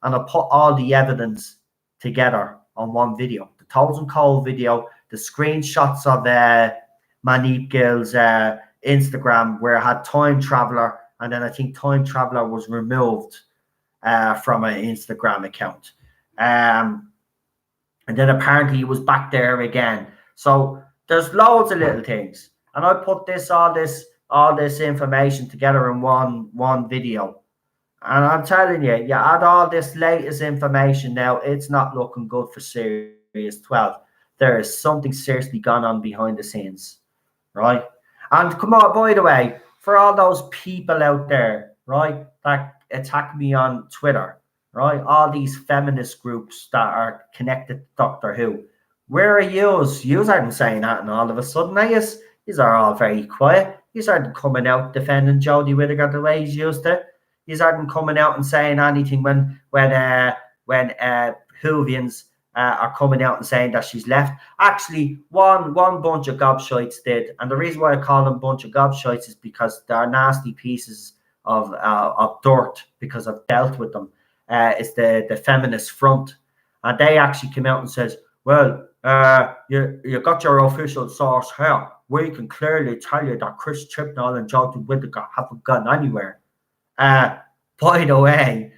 and I'll put all the evidence together on one video. The Tosin Cole video, the screenshots of Manip Gill's Instagram, where it had Time Traveler, and then I think Time Traveler was removed from an Instagram account. And then apparently he was back there again. So there's loads of little things. And I put all this information together in one video. And I'm telling you, you add all this latest information now, it's not looking good for Series 12. There is something seriously gone on behind the scenes, right? And come on, by the way, for all those people out there, right, that attack me on Twitter, right, all these feminist groups that are connected to Doctor Who, where are yous? Yous aren't saying that, and all of a sudden, yous are all very quiet. Yous aren't coming out defending Jodie Whittaker the way he's used to. Yous aren't coming out and saying anything when Whovians are coming out and saying that she's left. Actually, one bunch of gobshites did, and the reason why I call them bunch of gobshites is because they're nasty pieces of dirt, because I've dealt with them. It's the feminist front, and they actually came out and says, well, you got your official source here. We can clearly tell you that Chris Chibnall and Jodie Whittaker haven't gone anywhere. By the way,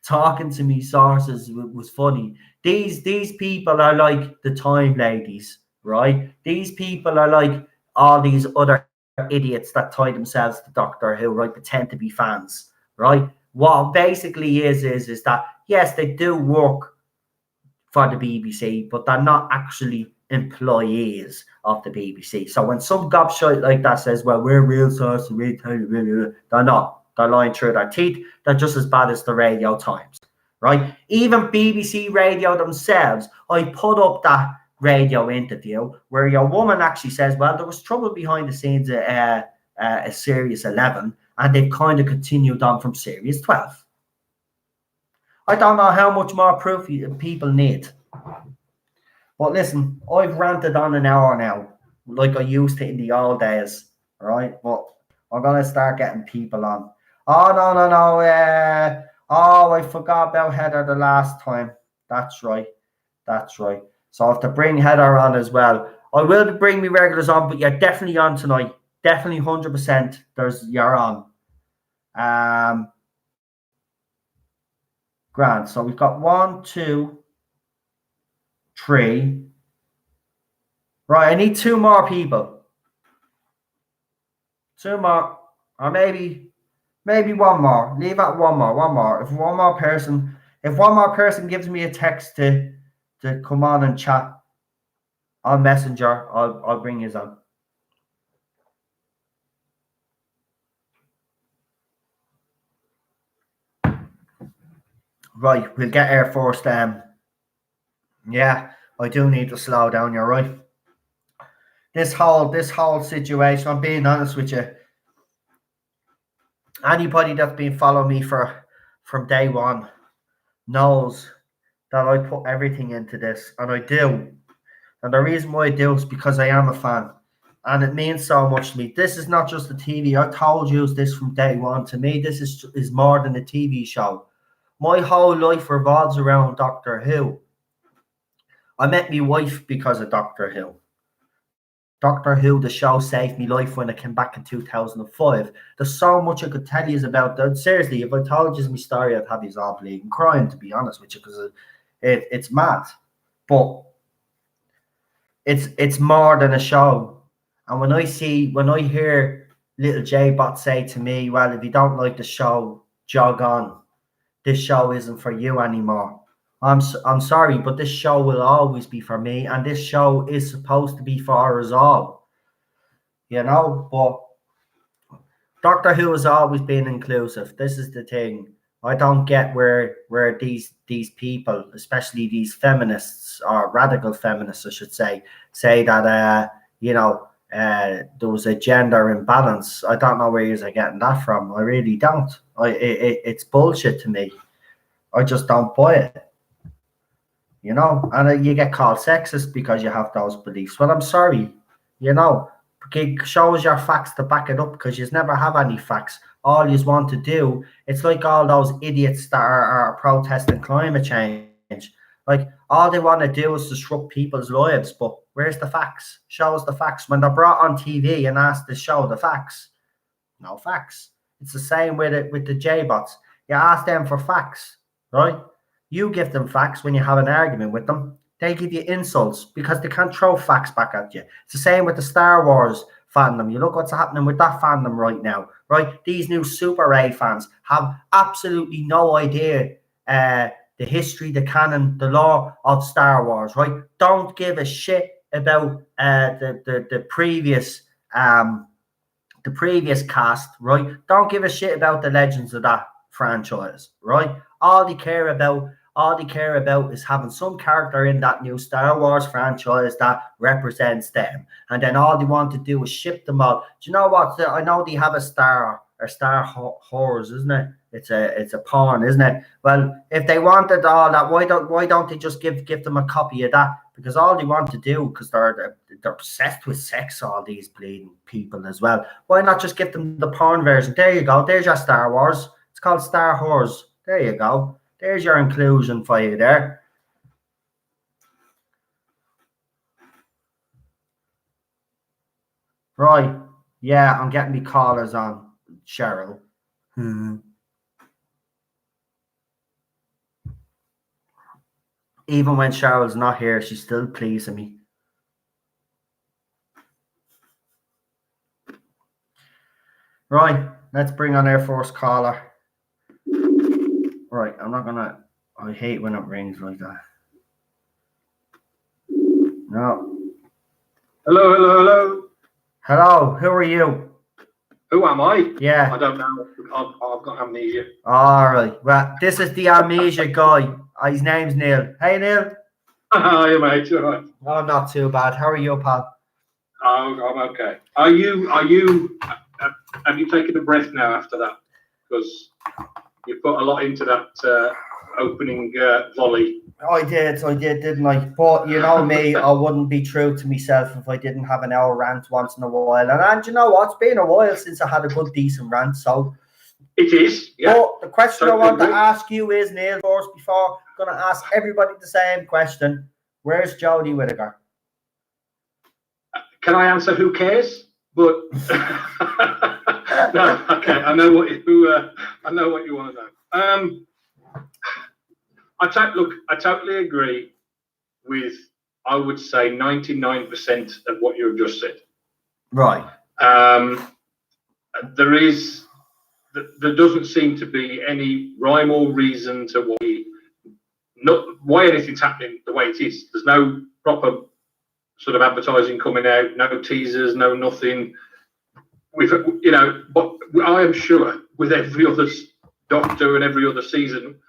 talking to me sources was funny. These people are like the Time ladies, right? These people are like all these other idiots that tie themselves to Doctor Who, right? Pretend to be fans, right? What basically is that, yes, they do work for the BBC, but they're not actually employees of the BBC. So when some gobshite like that says, well, we're real sources, we tell you, they're not. They're lying through their teeth. They're just as bad as the Radio Times, right? Even BBC Radio themselves, I put up that radio interview where your woman actually says, well, there was trouble behind the scenes at Series 11, and they've kind of continued on from Series 12. I don't know how much more proof people need. But listen, I've ranted on an hour now, like I used to in the old days, right? But I'm going to start getting people on. Oh, no. I forgot about Heather the last time. That's right. So I have to bring Heather on as well. I will bring me regulars on, but you're definitely on tonight. Definitely 100%. You're on. Grand. So we've got 1, 2, 3. Right, I need 2 more people. 2 more. Or maybe 1 more. Leave at 1 more. If one more person gives me a text to come on and chat on Messenger, I'll bring you on. Right, we'll get there first. Yeah, I do need to slow down, you're right. This whole situation, I'm being honest with you. Anybody that's been following me from day one knows that I put everything into this, and I do. And the reason why I do is because I am a fan, and it means so much to me. This is not just a TV. I told you this from day one. To me, this is more than a TV show. My whole life revolves around Doctor Who. I met my wife because of Doctor Who. Doctor Who, the show, saved me life when I came back in 2005. There's so much I could tell you about that. Seriously, if I told you my story, I'd have you all bleeding crying, to be honest with you, because it's mad. But it's more than a show. And when I hear little J-bot say to me, well, if you don't like the show, jog on. This show isn't for you anymore. I'm sorry, but this show will always be for me, and this show is supposed to be for us all. You know, but Doctor Who has always been inclusive. This is the thing. I don't get where these people, especially these feminists or radical feminists, I should say that there was a gender imbalance. I don't know where you're getting that from. I really don't. It's bullshit to me. I just don't buy it. You know, and you get called sexist because you have those beliefs. Well, I'm sorry. You know, show us your facts to back it up, because you never have any facts. All you want to do, it's like all those idiots that are protesting climate change. Like, all they want to do is disrupt people's lives. But where's the facts? Show us the facts. When they're brought on TV and asked to show the facts, no facts. It's the same with the J-bots. You ask them for facts, right? You give them facts when you have an argument with them. They give you insults because they can't throw facts back at you. It's the same with the Star Wars fandom. You look what's happening with that fandom right now, right? These new Super A fans have absolutely no idea the history, the canon, the lore of Star Wars, right? Don't give a shit about the previous cast, right? Don't give a shit about the legends of that franchise, right? All they care about is having some character in that new Star Wars franchise that represents them. And then all they want to do is ship them all. Do you know what? I know they have a Star Whores, isn't it? It's a porn, isn't it? Well, if they wanted all that, why don't they just give them a copy of that? Because all they want to do, because they're obsessed with sex, all these bleeding people as well. Why not just give them the porn version? There you go. There's your Star Wars. It's called Star Whores. There you go. There's your inclusion for you there. Right. Yeah, I'm getting me callers on, Cheryl. Even when Cheryl's not here, she's still pleasing me. Right, let's bring on our first caller. Right, I hate when it rings like that. No. Hello. Hello, who are you? Who am I? Yeah. I don't know. I've got amnesia. All right. Well, this is the amnesia guy. His name's Neil. Hey, Neil. Hi, mate. All right. Oh, not too bad. How are you, pal? Oh, I'm okay. Have you taken a breath now after that? Because you put a lot into that opening volley. I did, didn't I? But you know me, I wouldn't be true to myself if I didn't have an hour rant once in a while. And you know what? It's been a while since I had a good, decent rant. So it is. Yeah. But the question I want to ask you is, Neil, first, before I'm going to ask everybody the same question. Where's Jodie Whittaker? Can I answer? Who cares? But no. Okay. I know what you want to know. I totally agree with, I would say, 99% of what you have just said. Right. There doesn't seem to be any rhyme or reason to why anything's happening the way it is. There's no proper sort of advertising coming out, no teasers, no nothing. But I am sure with every other Doctor and every other season,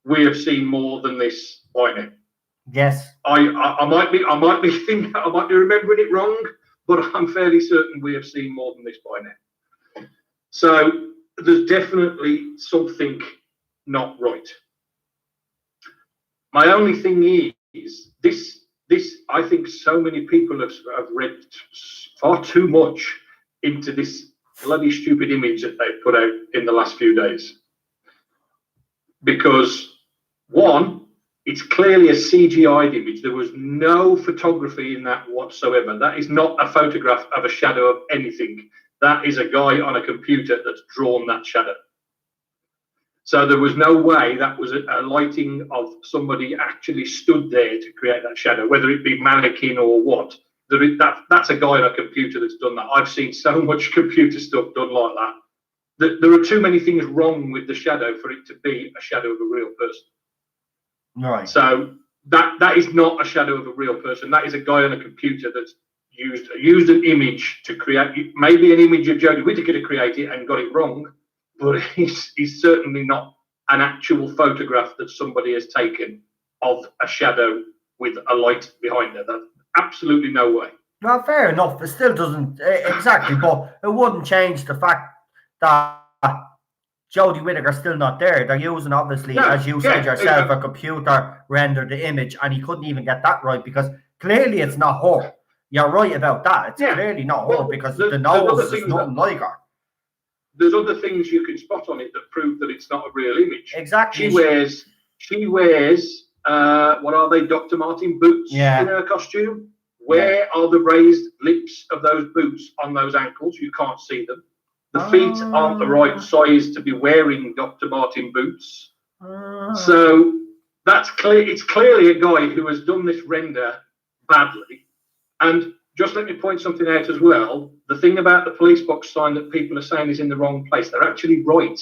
we have seen more than this by now. Yes. I might be remembering it wrong, but I'm fairly certain we have seen more than this by now. So there's definitely something not right. My only thing is this. I think so many people have read far too much into this bloody stupid image that they've put out in the last few days. Because one, it's clearly a CGI'd image. There was no photography in that whatsoever. That is not a photograph of a shadow of anything. That is a guy on a computer that's drawn that shadow. So there was no way that was a lighting of somebody actually stood there to create that shadow, whether it be mannequin or what. That's a guy on a computer that's done that. I've seen so much computer stuff done like that. There are too many things wrong with the shadow for it to be a shadow of a real person. Right. So that is not a shadow of a real person. That is a guy on a computer that's used an image to create, maybe an image of Jodie Whittaker to create it and got it wrong, but he's certainly not an actual photograph that somebody has taken of a shadow with a light behind it. That's absolutely no way. Well, fair enough. It still doesn't exactly, but it wouldn't change the fact that Jodie Whittaker's still not there. They're using, obviously, as you said yourself, a computer rendered the image, and he couldn't even get that right because clearly it's not her. You're right about that. It's clearly not her because the nose is nothing like her. There's other things you can spot on it that prove that it's not a real image. Exactly. She wears what are they, Dr. Martin boots in her costume? Where are the raised lips of those boots on those ankles? You can't see them. The feet aren't the right size to be wearing Dr. Martin boots. So that's clear. It's clearly a guy who has done this render badly. And just let me point something out as well. The thing about the police box sign that people are saying is in the wrong place, they're actually right.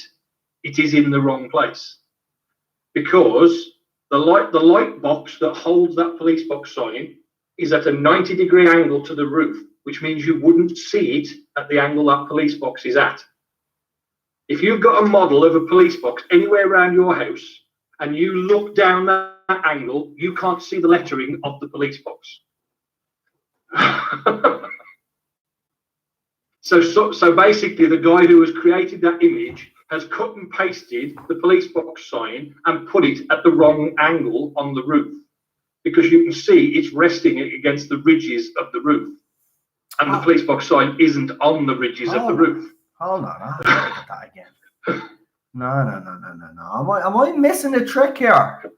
It is in the wrong place. Because the light box that holds that police box sign is at a 90-degree angle to the roof, which means you wouldn't see it at the angle that police box is at. If you've got a model of a police box anywhere around your house and you look down that angle, you can't see the lettering of the police box. So basically, the guy who has created that image has cut and pasted the police box sign and put it at the wrong angle on the roof, because you can see it's resting against the ridges of the roof, and the police box sign isn't on the ridges of the roof. Hold on, I'll look at that again. No. Am I missing a trick here?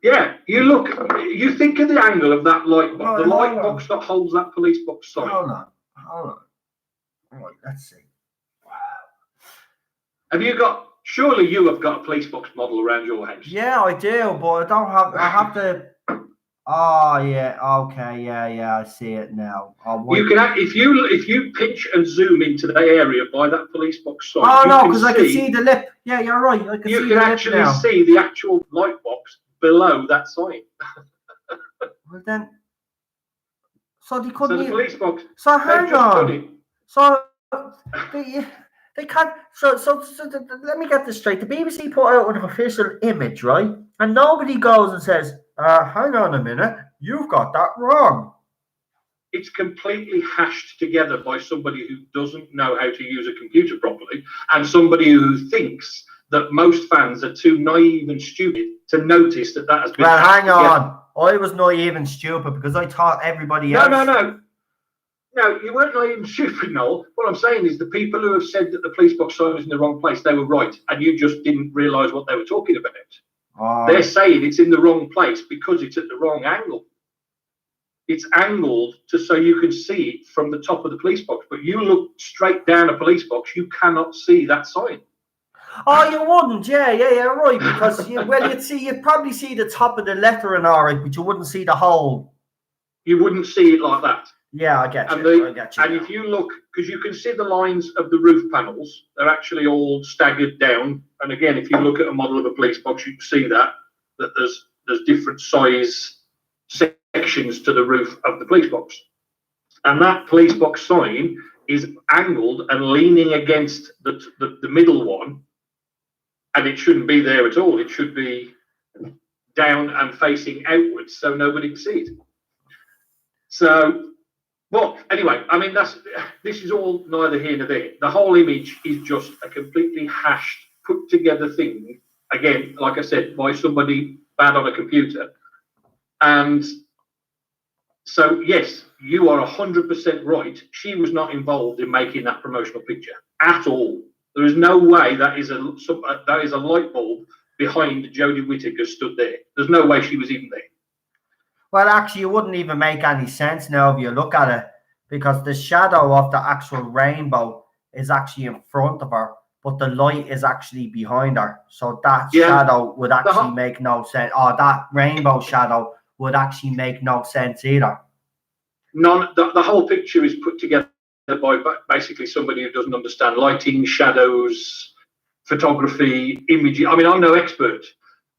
Yeah, you think of the angle of that light box, the light box that holds that police box sign. Hold on. Right, let's see. Wow. Surely you have got a police box model around your house. Yeah, I do, but I have to. Oh yeah, okay, yeah, I see it now. You can, if you pinch and zoom into the area by that police box sign. Oh no, because I can see the lip. Yeah, you're right. You can actually see the actual light box below that sign. Well then, so they couldn't. So the police box. So hang on. So they can't. So let me get this straight. The BBC put out an official image, right? And nobody goes and says, "Hang on a minute, you've got that wrong." It's completely hashed together by somebody who doesn't know how to use a computer properly, and somebody who thinks that most fans are too naive and stupid to notice that has been. Well, hang on. I was naive and stupid because I thought everybody else. No, you weren't naive and stupid, Noel. What I'm saying is the people who have said that the police box sign is in the wrong place, they were right, and you just didn't realise what they were talking about. They're saying it's in the wrong place because it's at the wrong angle. It's angled so you can see it from the top of the police box, but you look straight down a police box, you cannot see that sign. Oh, you wouldn't, yeah, right. Because you'd probably see the top of the letter and all right, but you wouldn't see the whole. You wouldn't see it like that. Yeah, I get you. And if you look, because you can see the lines of the roof panels, they're actually all staggered down. And again, if you look at a model of a police box, you can see that there's different size sections to the roof of the police box. And that police box sign is angled and leaning against the middle one. And it shouldn't be there at all. It should be down and facing outwards so nobody can see it. So, well, anyway, I mean, this is all neither here nor there. The whole image is just a completely hashed, put together thing. Again, like I said, by somebody bad on a computer. And so, yes, you are 100% right. She was not involved in making that promotional picture at all. There is no way that is a light bulb behind Jodie Whittaker stood there. There's no way she was even there. Well, actually, it wouldn't even make any sense now if you look at it, because the shadow of the actual rainbow is actually in front of her, but the light is actually behind her. So that shadow would actually make no sense. Or that rainbow shadow would actually make no sense either. the whole picture is put together by basically somebody who doesn't understand lighting, shadows, photography, imaging. I mean, I'm no expert,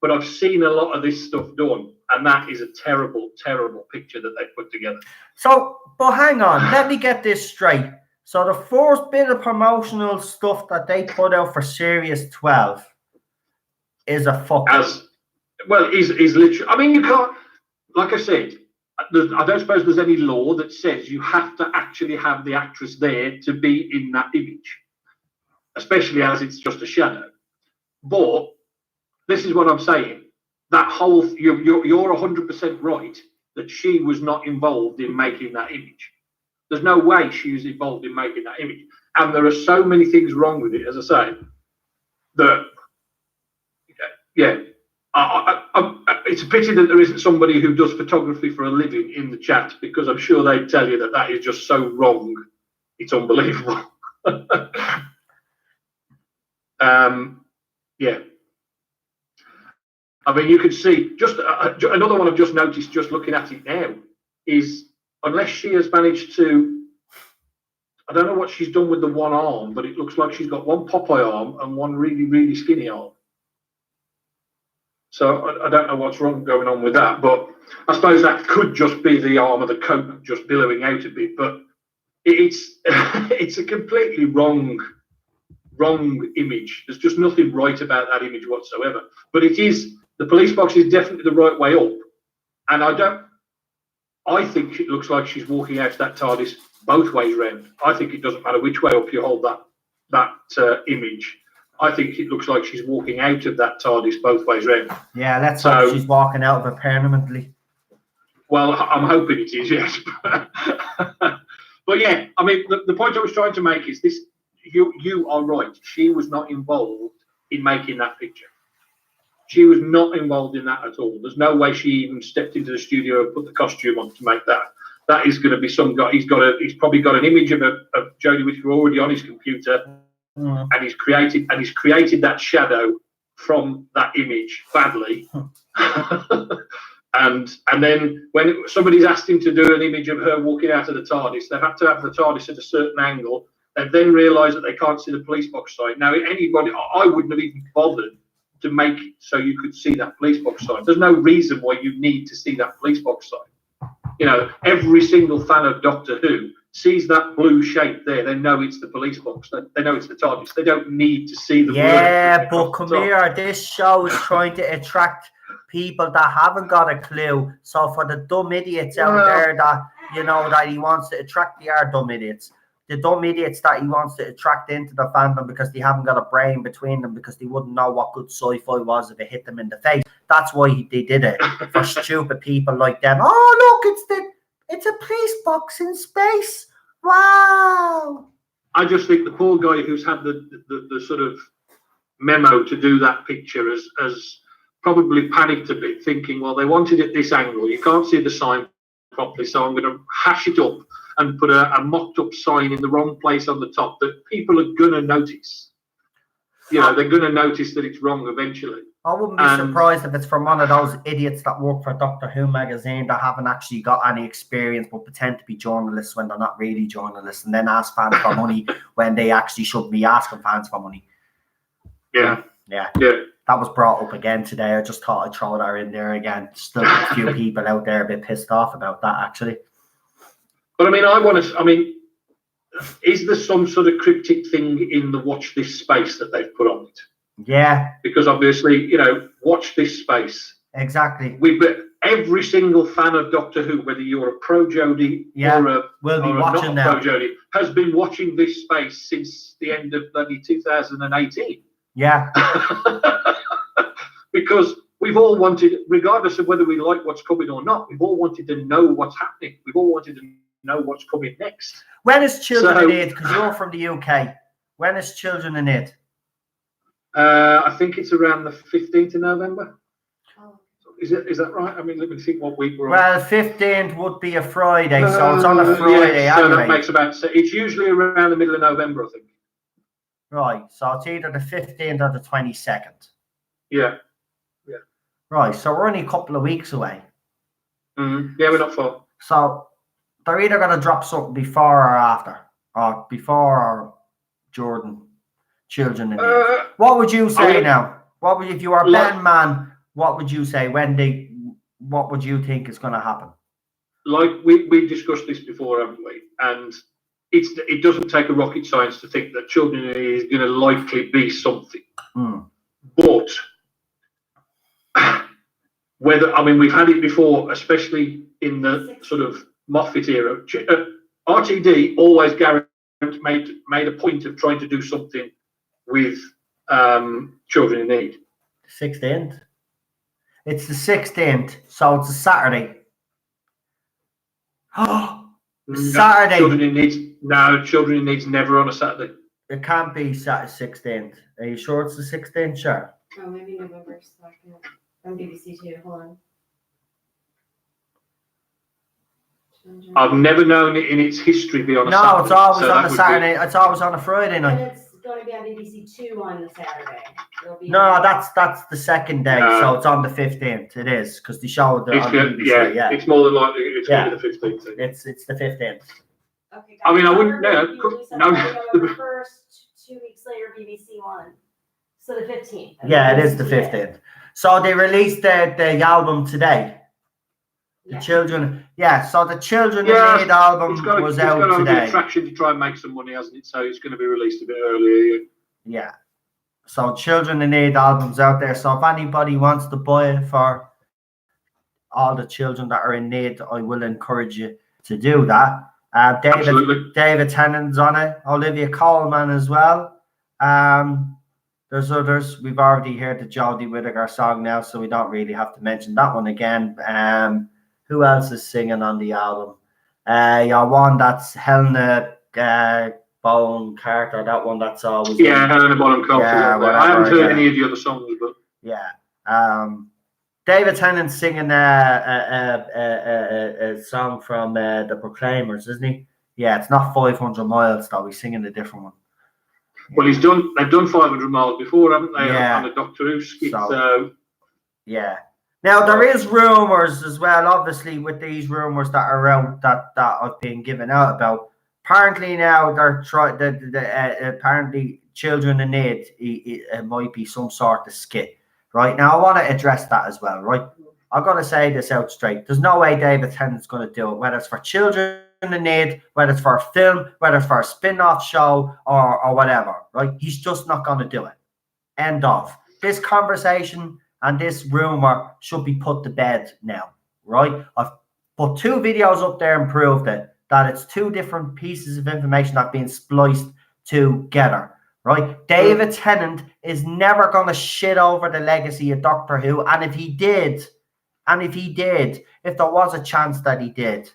but I've seen a lot of this stuff done, and that is a terrible, terrible picture that they put together. So, but hang on, let me get this straight. So the first bit of promotional stuff that they put out for Series 12 is a fuck. As well, is literally. I mean, you can't. Like I said, I don't suppose there's any law that says you have to actually have the actress there to be in that image, especially as it's just a shadow. But this is what I'm saying. That whole you're 100% right that she was not involved in making that image. There's no way she was involved in making that image, and there are so many things wrong with it. As I say, that yeah. It's a pity that there isn't somebody who does photography for a living in the chat, because I'm sure they'd tell you that that is just so wrong. It's unbelievable. Yeah. I mean, you can see just another one I've just noticed just looking at it now is, unless she has managed to, I don't know what she's done with the one arm, but it looks like she's got one Popeye arm and one really, really skinny arm. So I don't know what's going on with that, but I suppose that could just be the arm of the coat just billowing out a bit. But it's it's a completely wrong image. There's just nothing right about that image whatsoever. But it is, the police box is definitely the right way up, and I think it looks like she's walking out of that TARDIS both ways round. I think it doesn't matter which way up you hold that image. I think it looks like she's walking out of that TARDIS both ways round. Yeah, let's hope she's walking out of it permanently. Well, I'm hoping it is, yes. But yeah, I mean, the point I was trying to make is this: you are right. She was not involved in making that picture. She was not involved in that at all. There's no way she even stepped into the studio and put the costume on to make that. That is going to be some guy. He's probably got an image of Jodie Whittaker already on his computer. And he's created that shadow from that image badly, and then when somebody's asked him to do an image of her walking out of the TARDIS, they've had to have the TARDIS at a certain angle. They've then realised that they can't see the police box side. Now, anybody, I wouldn't have even bothered to make it so you could see that police box side. There's no reason why you need to see that police box side. You know, every single fan of Doctor Who sees that blue shape there, they know it's the police box. They know it's the TARDIS. They don't need to see the yeah, but come here. This show is trying to attract people that haven't got a clue. So for the dumb idiots out there that, you know, that he wants to attract, they are dumb idiots. The dumb idiots that he wants to attract into the fandom because they haven't got a brain between them, because they wouldn't know what good sci-fi was if it hit them in the face. That's why they did it. For stupid people like them. Oh, look, it's a police box in space. Wow. I just think the poor guy who's had the sort of memo to do that picture has probably panicked a bit, thinking, well, they wanted it this angle. You can't see the sign properly, so I'm going to hash it up and put a mocked up sign in the wrong place on the top that people are going to notice. You know, they're going to notice that it's wrong eventually. I wouldn't be surprised if it's from one of those idiots that work for Doctor Who magazine that haven't actually got any experience but pretend to be journalists when they're not really journalists, and then ask fans for money when they actually shouldn't be asking fans for money. Yeah. That was brought up again today. I just thought I'd throw that in there again. Still a few people out there a bit pissed off about that, actually. But I mean, is there some sort of cryptic thing in the watch this space that they've put on it? Yeah. Because obviously, you know, watch this space. Exactly. Every single fan of Doctor Who, whether you're a pro Jodie will be watching not pro Jodie, has been watching this space since the end of bloody 2018. Yeah. Because we've all wanted, regardless of whether we like what's coming or not, we've all wanted to know what's happening. We've all wanted to know what's coming next. When is Children in Aid? Because you're from the UK. When is Children in Aid? I think it's around the 15th of November. Oh. Is that right? I mean, let me think what week we're on. Well, 15th would be a Friday, so it's on a Friday. Yeah, so anyway. that makes it's usually around the middle of November, I think. Right, so it's either the 15th or the 22nd. Yeah. Right, so we're only a couple of weeks away. Mm-hmm. Yeah, we're not far. So they're either going to drop something before or after, or before or Jordan, children in need. What would you say now? What would, if you were a betting man, what would you say what would you think is going to happen? Like we discussed this before, haven't we? And it doesn't take a rocket science to think that children in need is going to likely be something. But we've had it before, especially in the sort of Moffat era. RTD always made a point of trying to do something with children in need. 16th. It's the 16th, so it's a Saturday. Oh, Saturday. Children in needs. No, children in needs never on a Saturday. It can't be Saturday 16th. Are you sure it's the 16th? Sure. Oh, maybe November 2nd on BBC Two. Hold on. I've never known it in its history be on a Saturday. No, it's always on a Saturday. It's always on a Friday night. And it's going to be on BBC Two on the Saturday. No, that's the second day, so it's on the 15th. It is, because they showed it on BBC. Yeah, it's more than likely it's going to be the 15th. It's the 15th. Okay, guys, I mean, I wouldn't. No. November 1st, 2 weeks later, BBC One. So the 15th. Yeah, it is the 15th. So they released the album today. The children, so the Children in Need album was out today. It's got a bit of traction to try and make some money, hasn't it? So it's going to be released a bit earlier. Yeah. So Children in Need album's out there. So if anybody wants to buy it for all the children that are in need, I will encourage you to do that. David Tennant's on it. Olivia Colman as well. There's others. We've already heard the Jodie Whittaker song now, so we don't really have to mention that one again. Who else is singing on the album? One that's Helena Bonham Carter. That one that's always Helena Bonham Carter. I haven't heard any of the other songs, but David Tennant's singing a song from the Proclaimers, isn't he? Yeah, it's not 500 Miles though. He's singing a different one. Well, they've done 500 Miles before, haven't they? On the Doctor Who skit. Yeah. Now there is rumours as well, obviously, with these rumours that are out that I've been given out about. Apparently now they're trying. Apparently, Children in Need it might be some sort of skit. Right now, I want to address that as well. Right, I've got to say this out straight. There's no way David Tennant's going to do it, whether it's for Children in Need, whether it's for a film, whether it's for a spin-off show or whatever. Right, he's just not going to do it. End of. This conversation and this rumor should be put to bed now, right? I've put 2 videos up there and proved it, that it's 2 different pieces of information that have been spliced together, right? David Tennant is never going to shit over the legacy of Doctor Who, and if he did, if there was a chance that he did,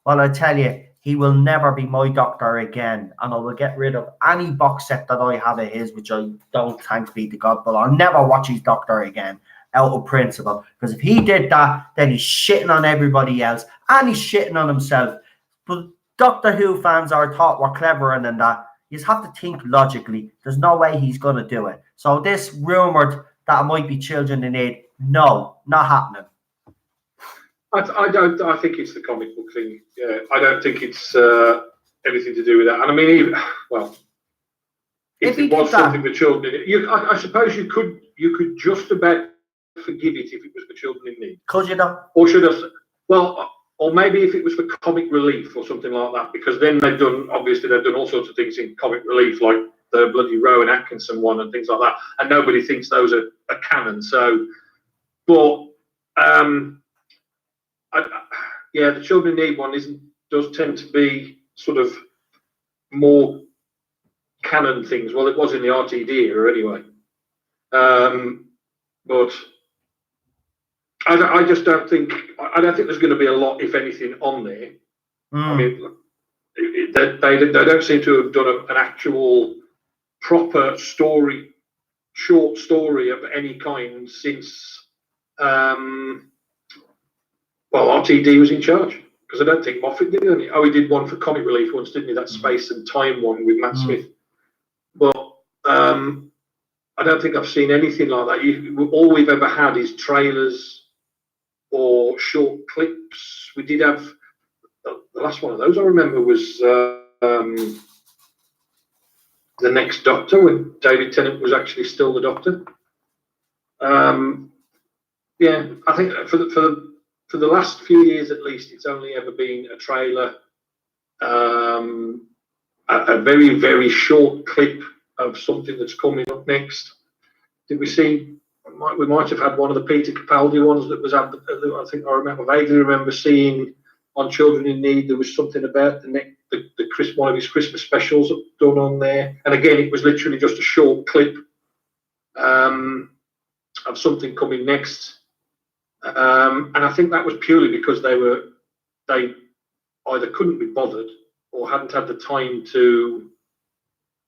well, I tell you, he will never be my Doctor again, and I will get rid of any box set that I have of his, which I don't, thanks be to God, but I'll never watch his Doctor again, out of principle. Because if he did that, then he's shitting on everybody else, and he's shitting on himself. But Doctor Who fans are thought we're cleverer than that. You just have to think logically. There's no way he's going to do it. So this rumoured that it might be Children in Need, no, not happening. I think it's the comic book thing. Yeah, I don't think it's anything to do with that. And I mean, if it was something for children, I suppose you could just about forgive it if it was for children in need. Could you not? Or should I? Well, or maybe if it was for comic relief or something like that, because then they've done all sorts of things in comic relief, like the bloody Rowan Atkinson one and things like that, and nobody thinks those are canon. So, but the Children in Need one does tend to be sort of more canon things. Well, it was in the RTD era anyway. But I just don't think there's going to be a lot, if anything, on there. I mean, they don't seem to have done an actual proper short story of any kind since RTD was in charge, because I don't think Moffat did any. Oh, he did one for comic relief once, didn't he? That Space and Time one with Matt Smith. But I don't think I've seen anything like that. All we've ever had is trailers or short clips. We did have the last one of those I remember was The Next Doctor, when David Tennant was actually still the Doctor. Yeah, I think for the last few years at least, it's only ever been a trailer, a very, very short clip of something that's coming up next. Did we see? We might have had one of the Peter Capaldi ones that was I think I vaguely remember seeing on Children in Need. There was something about one of his Christmas specials done on there, and again, it was literally just a short clip of something coming next. And I think that was purely because they either couldn't be bothered or hadn't had the time to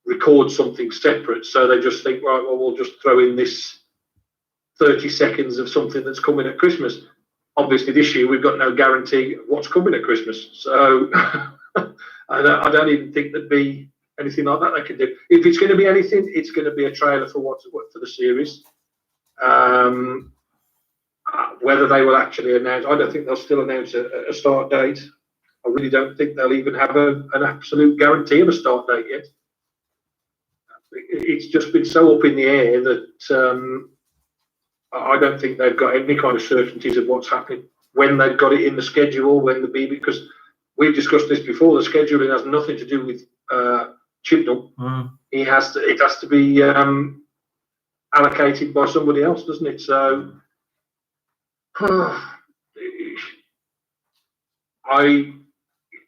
record something separate. So they just think, right, well, we'll just throw in this 30 seconds of something that's coming at Christmas. Obviously, this year we've got no guarantee of what's coming at Christmas. So I don't even think there'd be anything like that they could do. If it's going to be anything, it's going to be a trailer for the series. Whether they will actually announce, I don't think they'll still announce a start date. I really don't think they'll even have an absolute guarantee of a start date yet. It's just been so up in the air that I don't think they've got any kind of certainties of what's happening, when they've got it in the schedule, when the baby, because we've discussed this before, the scheduling has nothing to do with Chibnall. It has to be allocated by somebody else, doesn't it? So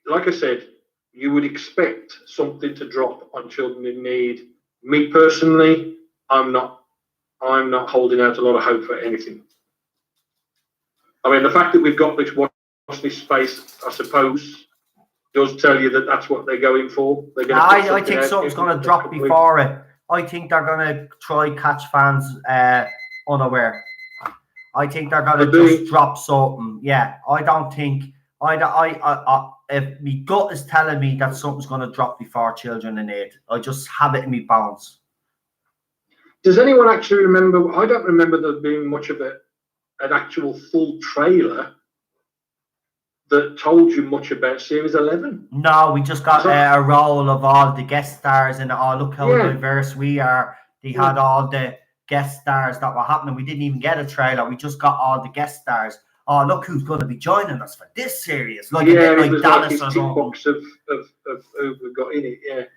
like I said, you would expect something to drop on Children in Need. Me personally, I'm not holding out a lot of hope for anything. I mean, the fact that we've got this watch this space, I suppose, does tell you that that's what they're going for. I think something's going to drop before it. I think they're going to try catch fans unaware. I think they're going to just drop something. Yeah, I don't think. If my gut is telling me that something's going to drop before Children in Need, I just have it in my bones. Does anyone actually remember? I don't remember there being much of an actual full trailer that told you much about Series 11. No, we just got a roll of all the guest stars and look how diverse we are. They had all the guest stars that were happening. We didn't even get a trailer. We just got all the guest stars. Oh, look who's going to be joining us for this series. Like it was Dallas like his box of who we got in it,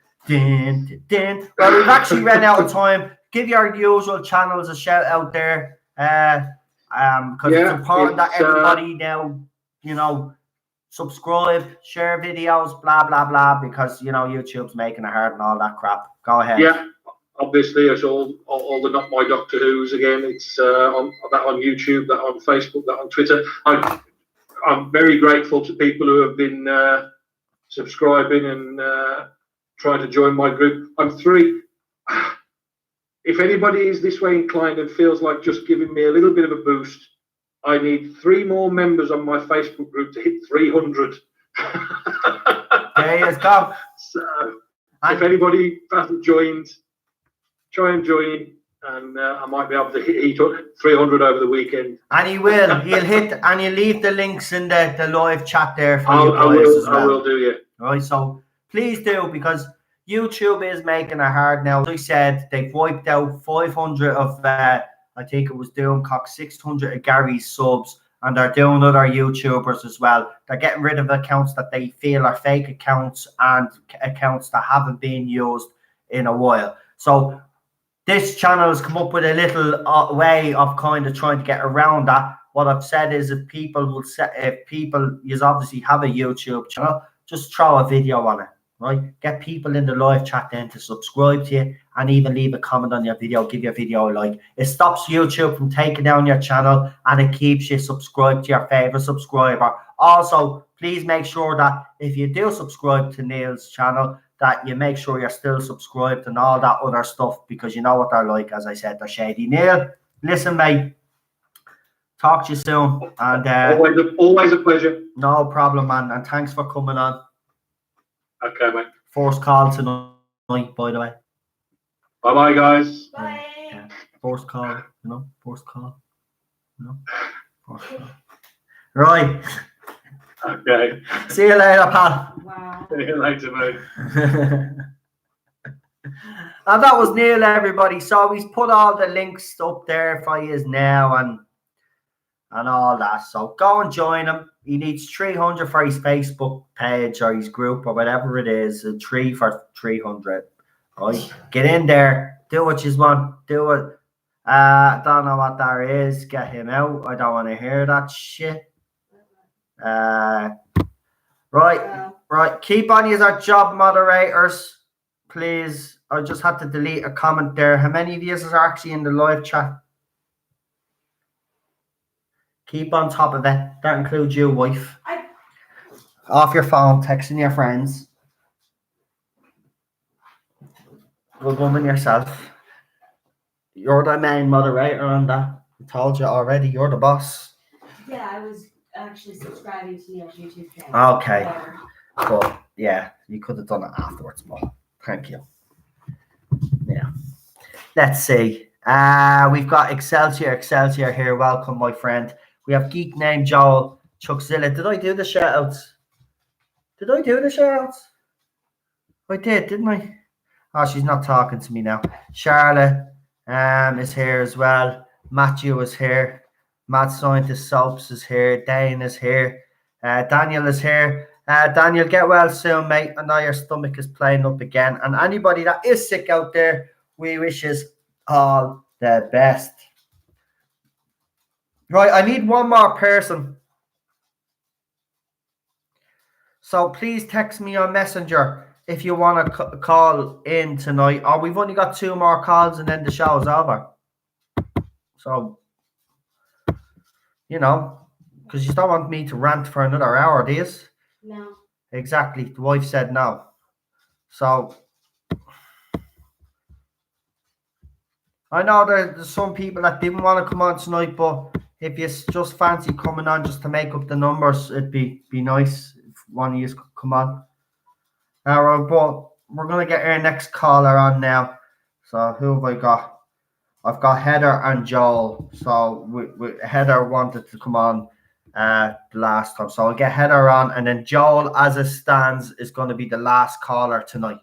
Well, we've actually ran out of time. Give your usual channels a shout out there. Because it's important that everybody now, subscribe, share videos, blah, blah, blah, because, YouTube's making it hard and all that crap. Go ahead. Yeah. Obviously, it's all the Not My Doctor Who's again. It's on YouTube, that on Facebook, that on Twitter. I'm very grateful to people who have been subscribing and trying to join my group. I'm 3. If anybody is this way inclined and feels like just giving me a little bit of a boost, I need 3 more members on my Facebook group to hit 300. There you go. So, if anybody hasn't joined, try and join, and I might be able to hit 300 over the weekend. And he will. He'll hit, and you leave the links in the live chat there for you guys as well. I will do, yeah. Right, so please do, because YouTube is making it hard now. As I said, they've wiped out 500 of, I think it was Doomcock, 600 of Gary's subs, and they're doing other YouTubers as well. They're getting rid of accounts that they feel are fake accounts and accounts that haven't been used in a while. So this channel has come up with a little way of kind of trying to get around that. What I've said is if you obviously have a YouTube channel, just throw a video on it, right? Get people in the live chat then to subscribe to you and even leave a comment on your video, give your video a like. It stops YouTube from taking down your channel and it keeps you subscribed to your favorite subscriber. Also, please make sure that if you do subscribe to Neil's channel, that you make sure you're still subscribed and all that other stuff, because you know what they're like. As I said, they're shady. Neil, listen, mate, talk to you soon. And always a pleasure. No problem, man. And thanks for coming on. Okay, mate. First call tonight, by the way. Bye-bye, guys. Bye. Yeah. First call, first call. First call. Right. Okay. See you later, pal. Wow. See you later, mate. And that was Neil, everybody. So he's put all the links up there for you now and all that. So go and join him. He needs 300 for his Facebook page or his group or whatever it is. 3 for 300. Right? Get in there. Do what you want. Do it. Don't know what that is. Get him out. I don't want to hear that shit. Right. Keep on as our job moderators, please. I just had to delete a comment there. How many of you are actually in the live chat? Keep on top of it. That includes you, wife. Off your phone, texting your friends. Good woman yourself. You're the main moderator on that. I told you already, you're the boss. Yeah, I was actually subscribing to Neil's YouTube channel. Okay. Whatever. But yeah, you could have done it afterwards, but thank you. Yeah. Let's see. We've got Excelsior here. Welcome, my friend. We have Geek Name Joel, Chuckzilla. Did I do the shout-outs? I did, didn't I? Oh, she's not talking to me now. Charlotte is here as well. Matthew is here. Mad Scientist Soaps is here. Dane is here. Daniel is here. Daniel, get well soon, mate. I know your stomach is playing up again. And anybody that is sick out there, we wishes all the best. Right, I need one more person. So please text me on Messenger if you want to call in tonight. Or we've only got 2 more calls and then the show's over. So, you know, because you don't want me to rant for another hour, do you? No. Exactly. The wife said no. So, I know there's some people that didn't want to come on tonight, but if you just fancy coming on just to make up the numbers, it'd be nice if one of you could come on. But we're going to get our next caller on now. So who have I got? I've got Heather and Joel. So Heather wanted to come on the last time. So I'll get Heather on, and then Joel, as it stands, is going to be the last caller tonight.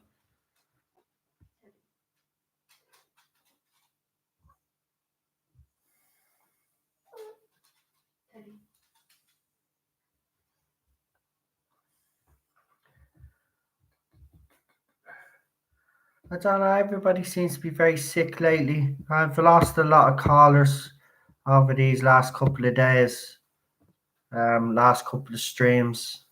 I don't know, everybody seems to be very sick lately. I've lost a lot of callers over these last couple of days, last couple of streams.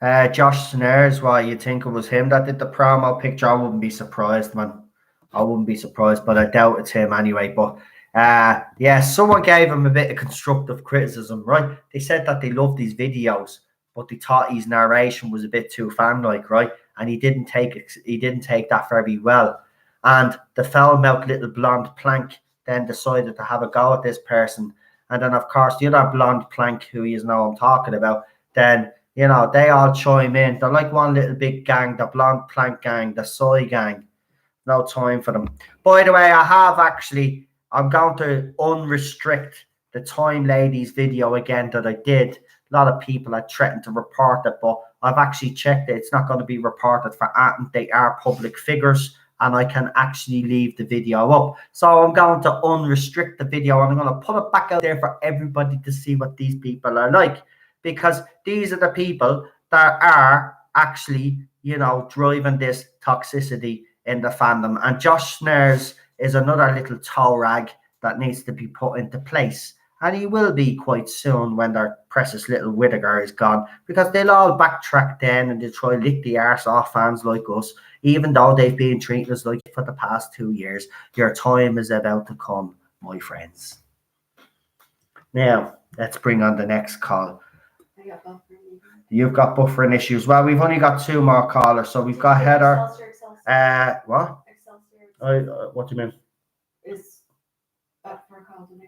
Josh Snares, why you think it was him that did the promo picture? I wouldn't be surprised, man. I wouldn't be surprised, but I doubt it's him anyway. But yeah, someone gave him a bit of constructive criticism, right? They said that they loved these videos, but they thought his narration was a bit too fan-like, right? And he didn't take that very well. And the foul-mouthed little blonde plank then decided to have a go at this person. And then, of course, the other blonde plank, who you know I'm talking about, then, you know, they all chime in. They're like one little big gang, the blonde plank gang, the soy gang. No time for them. By the way, I'm going to unrestrict the Time Ladies video again that I did. A lot of people had threatened to report it, but I've actually checked it. It's not going to be reported for art, and they are public figures, and I can actually leave the video up. So I'm going to unrestrict the video, and I'm going to put it back out there for everybody to see what these people are like, because these are the people that are actually, you know, driving this toxicity in the fandom. And Josh Snares is another little toe rag that needs to be put into place. And he will be quite soon when their precious little Whittaker is gone, because they'll all backtrack then and they'll try to lick the arse off fans like us, even though they've been treating us like for the past 2 years. Your time is about to come, my friends. Now, let's bring on the next call. I got buffering. You've got buffering issues. Well, we've only got 2 more callers, so we've got Heather. Excelsior. What? Excelsior. What do you mean? Is up for a call today.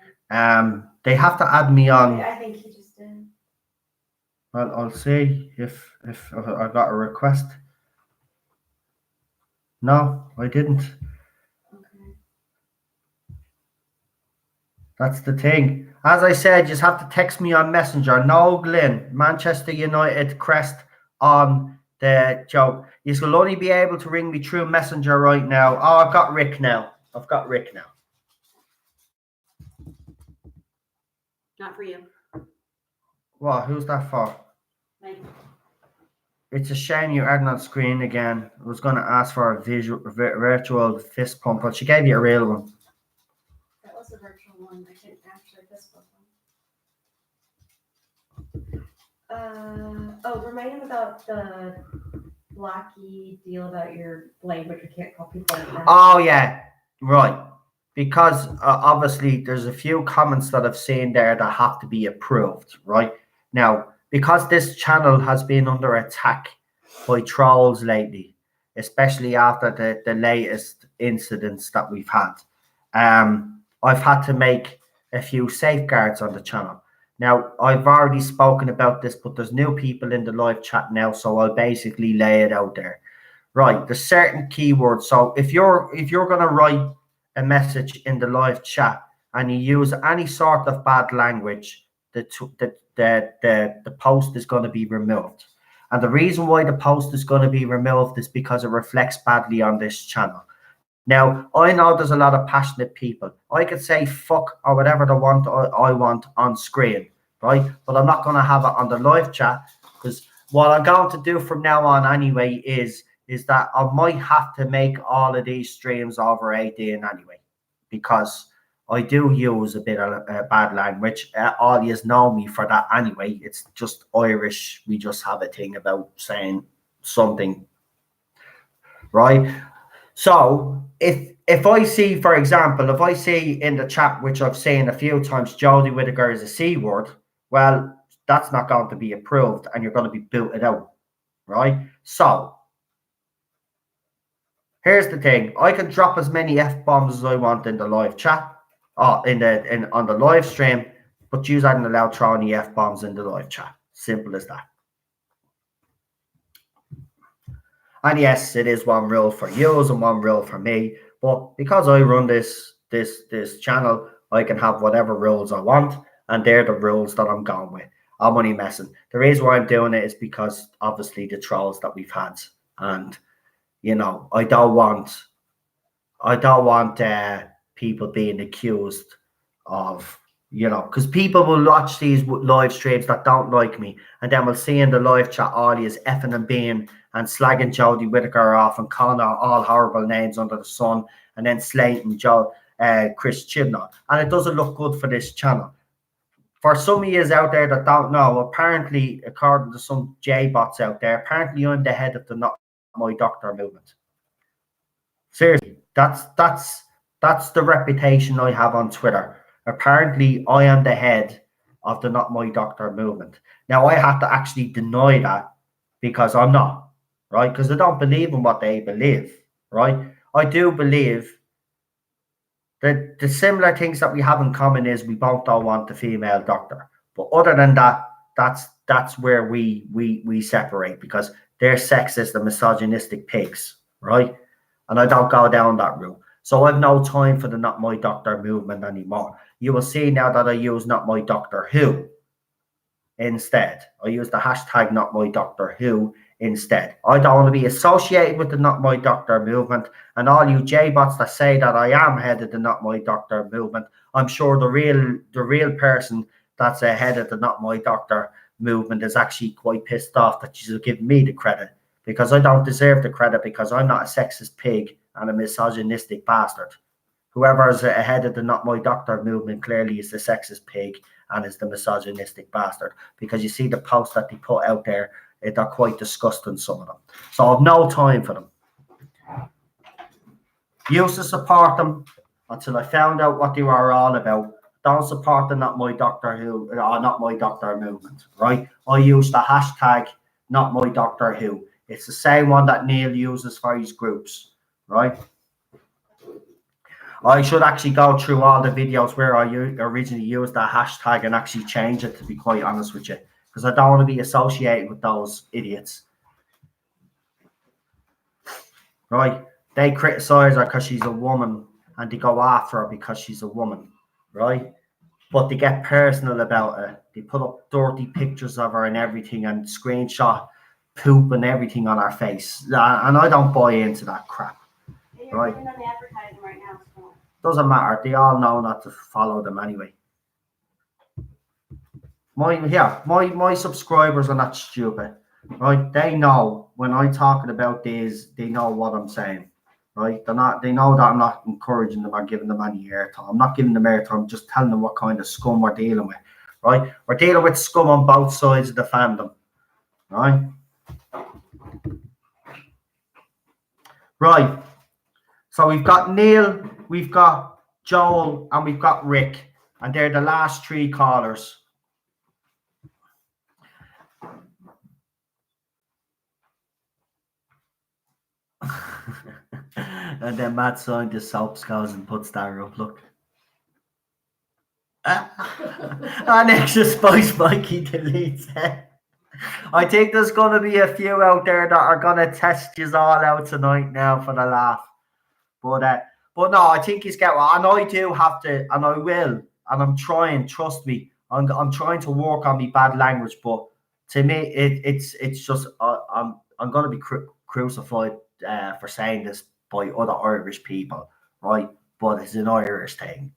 They have to add me on. I think he just did. Well, I'll see if I got a request. No, I didn't. Okay. That's the thing. As I said, you just have to text me on Messenger. No, Glyn, Manchester United crest on the joke. You will only be able to ring me through Messenger right now. Oh, I've got Rick now. Not for you. What? Who's that for? Like, It's a shame you aren't on screen again. I was going to ask for a virtual fist pump, but she gave you a real one. that was a virtual one. I couldn't actually fist bump one. Remind him about the blocky deal about your language. We can't call people like that. Oh, yeah. Right. Because obviously there's a few comments that I've seen there that have to be approved, right? Now, because this channel has been under attack by trolls lately, especially after the latest incidents that we've had, I've had to make a few safeguards on the channel. Now, I've already spoken about this, but there's new people in the live chat now, so I'll basically lay it out there. Right, there's certain keywords. So if you're going to write a message in the live chat and you use any sort of bad language, the post is going to be removed. And the reason why the post is going to be removed is because it reflects badly on this channel. Now, I know there's a lot of passionate people. I could say fuck or whatever I want on screen, right? But I'm not going to have it on the live chat, because what I'm going to do from now on anyway is that I might have to make all of these streams over 18 anyway, because I do use a bit of bad language. All you know me for that anyway. It's just Irish. We just have a thing about saying something, right? So if I see, for example, if I see in the chat, which I've seen a few times, Jodie Whittaker is a C word, well, that's not going to be approved and you're going to be booted out, right? So here's the thing. I can drop as many F-bombs as I want in the live chat, on the live stream, but you aren't allowed to throw any F-bombs in the live chat. Simple as that. And yes, it is one rule for you and one rule for me. But because I run this channel, I can have whatever rules I want, and they're the rules that I'm going with. I'm only messing. The reason why I'm doing it is because obviously the trolls that we've had, and you know, I don't want people being accused of, you know, because people will watch these live streams that don't like me, and then we'll see in the live chat all these effing and being and slagging Jodie Whittaker off and calling her all horrible names under the sun, and then slating Chris Chibnall. And it doesn't look good for this channel. For some of you out there that don't know, apparently, according to some J-bots out there, apparently I'm the head of the Not My Doctor movement. Seriously, that's the reputation I have on Twitter. Apparently, I am the head of the Not My Doctor movement. Now, I have to actually deny that because I'm not, right? Because I don't believe in what they believe, right? I do believe that the similar things that we have in common is we both don't want the female doctor. But other than that, that's where we separate, because they're sexist and misogynistic pigs, right? And I don't go down that route. So I've no time for the Not My Doctor movement anymore. You will see now that I use Not My Doctor Who instead. I use the hashtag Not My Doctor Who instead. I don't want to be associated with the Not My Doctor movement. And all you J-bots that say that I am head of the Not My Doctor movement, I'm sure the real person that's ahead of the Not My Doctor movement is actually quite pissed off that she's giving me the credit, because I don't deserve the credit, because I'm not a sexist pig and a misogynistic bastard. Whoever's ahead of the Not My Doctor movement clearly is the sexist pig and is the misogynistic bastard, because you see the posts that they put out there, they're quite disgusting, some of them. So I've no time for them. Used to support them until I found out what they were all about. Don't support the Not My Doctor Who or Not My Doctor movement, right? I use the hashtag Not My Doctor Who. It's the same one that Neil uses for his groups, right? I should actually go through all the videos where I originally used that hashtag and actually change it, to be quite honest with you, because I don't want to be associated with those idiots, right? They criticize her because she's a woman and they go after her because she's a woman, right? but they get personal about it. They put up dirty pictures of her and everything and screenshot poop and everything on her face. And I don't buy into that crap. You're Right. giving them the advertising right now. So. Doesn't matter. They all know not to follow them anyway. My subscribers are not stupid. Right? They know when I'm talking about these, they know what I'm saying. Right? They know that I'm not encouraging them or giving them any airtime. I'm not giving them airtime, I'm just telling them what kind of scum we're dealing with. Right? We're dealing with scum on both sides of the fandom. Right? Right. So we've got Neil, we've got Joel, and we've got Rick. And they're the last three callers. And then Matt signed the soaps goes and puts that up. Look. And extra spice Mikey deletes it. I think there's going to be a few out there that are going to test you all out tonight now for the laugh. But no, I think he's getting, and I do have to, and I will, and I'm trying, trust me, I'm trying to work on my bad language, but to me, it's just, I'm going to be crucified for saying this by other Irish people, right? But it's an Irish thing,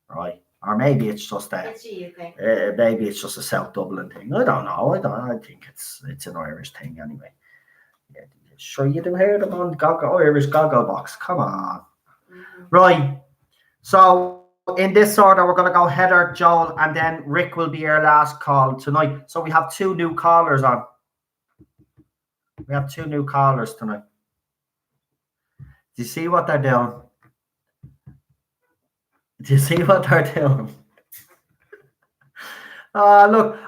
right? Or maybe it's just It's you think. maybe it's just a South Dublin thing. I don't know. I think it's an Irish thing anyway. Yeah, sure, you do hear them on Irish Goggle Box. Come on. Mm-hmm. Right. So in this order, we're going to go Heather, Joel, and then Rick will be our last call tonight. So we have two new callers on. We have two new callers tonight. Do you see what they're doing? Do you see what they're doing? Oh, look.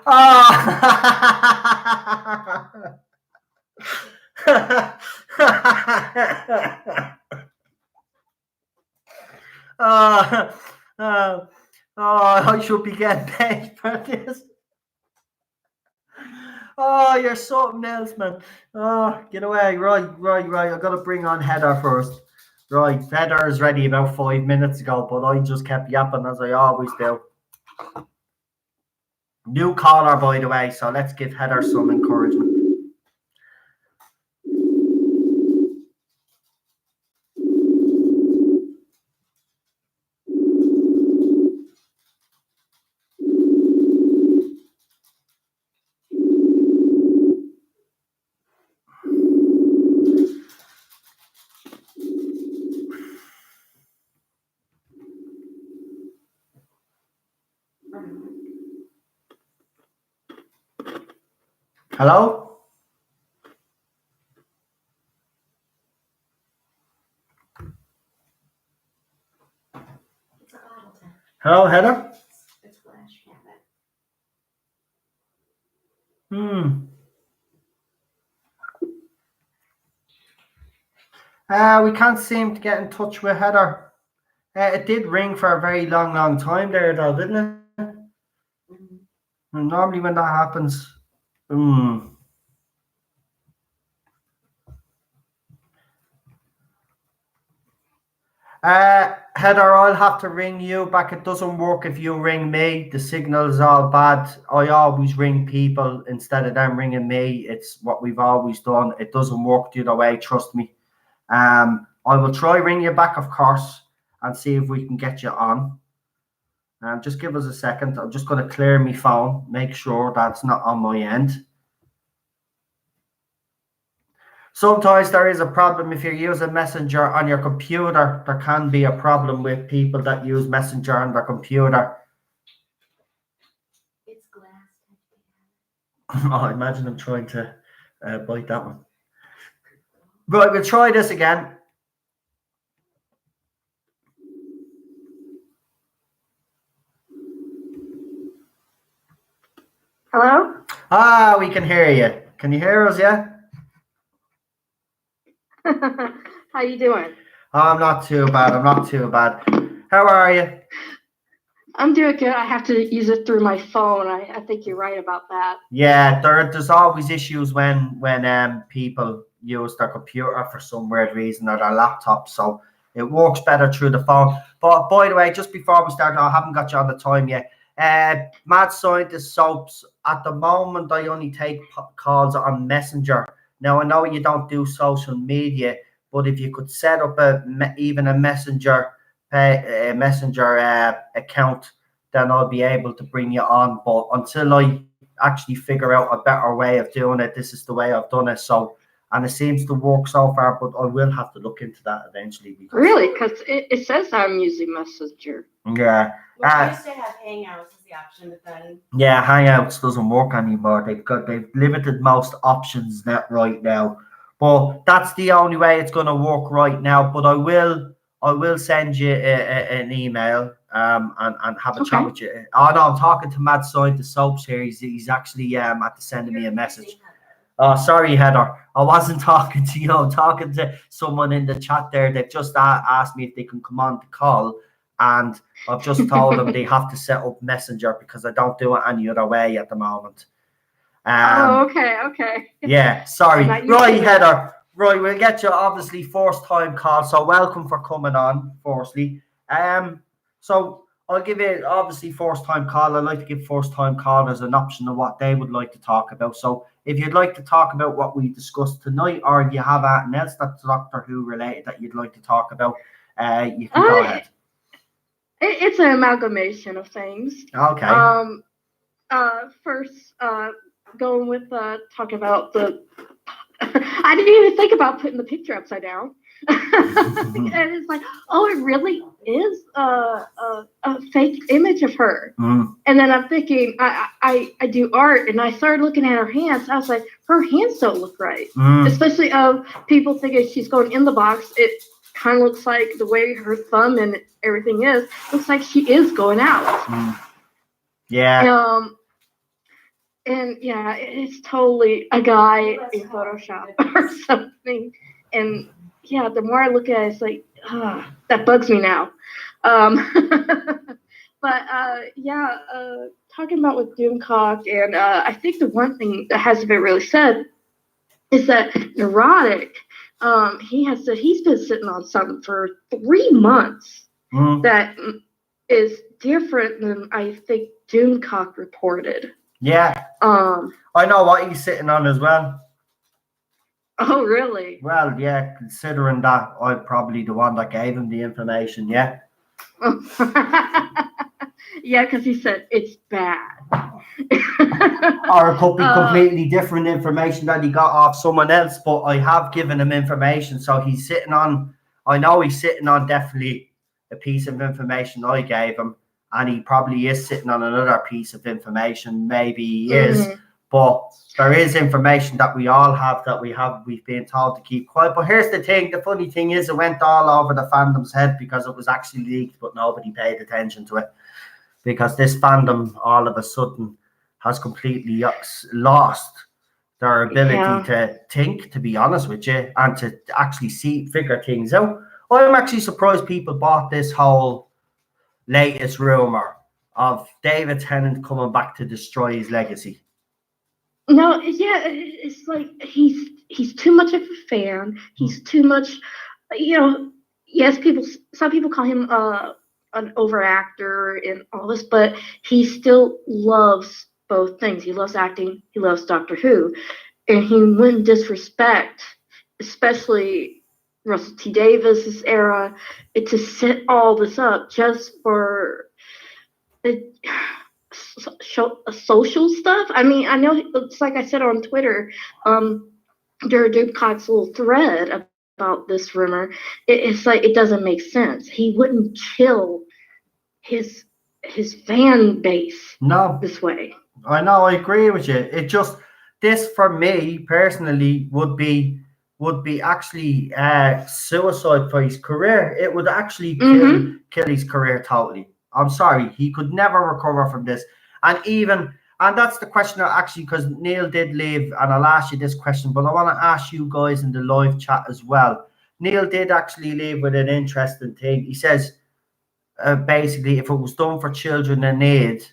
I should be getting paid for this. Oh, you're something else, man. Oh, get away. Right. I got to bring on Heather first. Right, Heather is ready about 5 minutes ago, but I just kept yapping as I always do. New caller, by the way, so let's give Heather some encouragement. Hello? It's a bottle tip. Hello, Heather? It's flash cabinet. We can't seem to get in touch with Heather. It did ring for a very long time there, though, didn't it? Mm-hmm. And normally when that happens, Heather, I'll have to ring you back. It doesn't work if you ring me. The signal's all bad. I always ring people instead of them ringing me. It's what we've always done. It doesn't work the other way, trust me. I will try ring you back, of course, and see if we can get you on. Just give us a second. I'm just going to clear my phone, make sure that's not on my end. Sometimes there is a problem if you're using Messenger on your computer. There can be a problem with people that use Messenger on their computer. It's glass. I imagine I'm trying to bite that one. Right, we'll try this again. Hello? We can hear you. Can you hear us, yeah? How you doing? I'm not too bad. How are you? I'm doing good. I have to use it through my phone. I think you're right about that. Yeah, there's always issues when people use their computer for some weird reason or their laptop. So It works better through the phone. But by the way, just before we start, I haven't got you on the time yet. Mad Scientist Soaps, at the moment, I only take calls on Messenger. Now, I know you don't do social media, but if you could set up even a Messenger account, then I'll be able to bring you on. But until I actually figure out a better way of doing it, this is the way I've done it. So, and it seems to work so far, but I will have to look into that eventually. Really? Because it says I'm using Messenger. Yeah. Well, I used to have Hangouts as the option, but then Yeah, Hangouts doesn't work anymore. They've limited most options right now. But that's the only way it's going to work right now. But I will send you an email and have a chat with you. Oh no, I'm talking to Mad Scientist Soaps here. He's actually had to send me a message. Oh, sorry, Heather. I wasn't talking to you. I'm talking to someone in the chat there that just asked me if they can come on the call. And I've just told them they have to set up Messenger because I don't do it any other way at the moment. Okay. Yeah, sorry. Right, Heather. Right, we'll get you obviously first time call. So welcome for coming on, firstly. So I'll give you obviously first time call. I like to give first time callers an option of what they would like to talk about. So if you'd like to talk about what we discussed tonight, or you have anything else that's Doctor Who related that you'd like to talk about, you can go ahead. It's an amalgamation of things. Okay. First, going with talking about the. I didn't even think about putting the picture upside down. And it's like, oh, it really is a fake image of her. Mm. And then I'm thinking, I do art, and I started looking at her hands. I was like, her hands don't look right. Especially of people thinking she's going in the box. It kind of looks like the way her thumb and everything is. Looks like she is going out. Yeah. And yeah, it's totally a guy in Photoshop or something. And yeah, the more I look at it, it's like, that bugs me now. But talking about with Doomcock, and I think the one thing that hasn't been really said is that Neurotic, he has said he's been sitting on something for 3 months that is different than I think Doomcock reported. Yeah. I know what he's sitting on as well. Oh, really? Well, yeah, considering that I'm probably the one that gave him the information, yeah. Yeah, because he said it's bad. Or it could be completely different information that he got off someone else, but I have given him information, so he's sitting on, I know he's sitting on definitely a piece of information I gave him, and he probably is sitting on another piece of information, maybe he is, but there is information that we all have that we've been told to keep quiet. But here's the thing, the funny thing is it went all over the fandom's head because it was actually leaked, but nobody paid attention to it. Because this fandom all of a sudden has completely lost their ability to think, to be honest with you, and to actually figure things out. I'm actually surprised people bought this whole latest rumor of David Tennant coming back to destroy his legacy. No, yeah, it's like he's too much of a fan. He's too much, yes, some people call him an overactor and all this, but he still loves both things. He loves acting, he loves Doctor Who, and he wouldn't disrespect, especially Russell T Davis's era, to set all this up just for social stuff. I mean, I know it's like I said on Twitter, during Doomcock's little thread about this rumor, it's like it doesn't make sense. He wouldn't kill his fan base this way. I know, I agree with you. It just, this for me personally would be actually suicide for his career. It would actually kill his career totally. I'm sorry, he could never recover from this. And that's the question actually, because Neil did leave, and I'll ask you this question, but I want to ask you guys in the live chat as well. Neil did actually leave with an interesting thing. He says, basically, if it was done for children in need,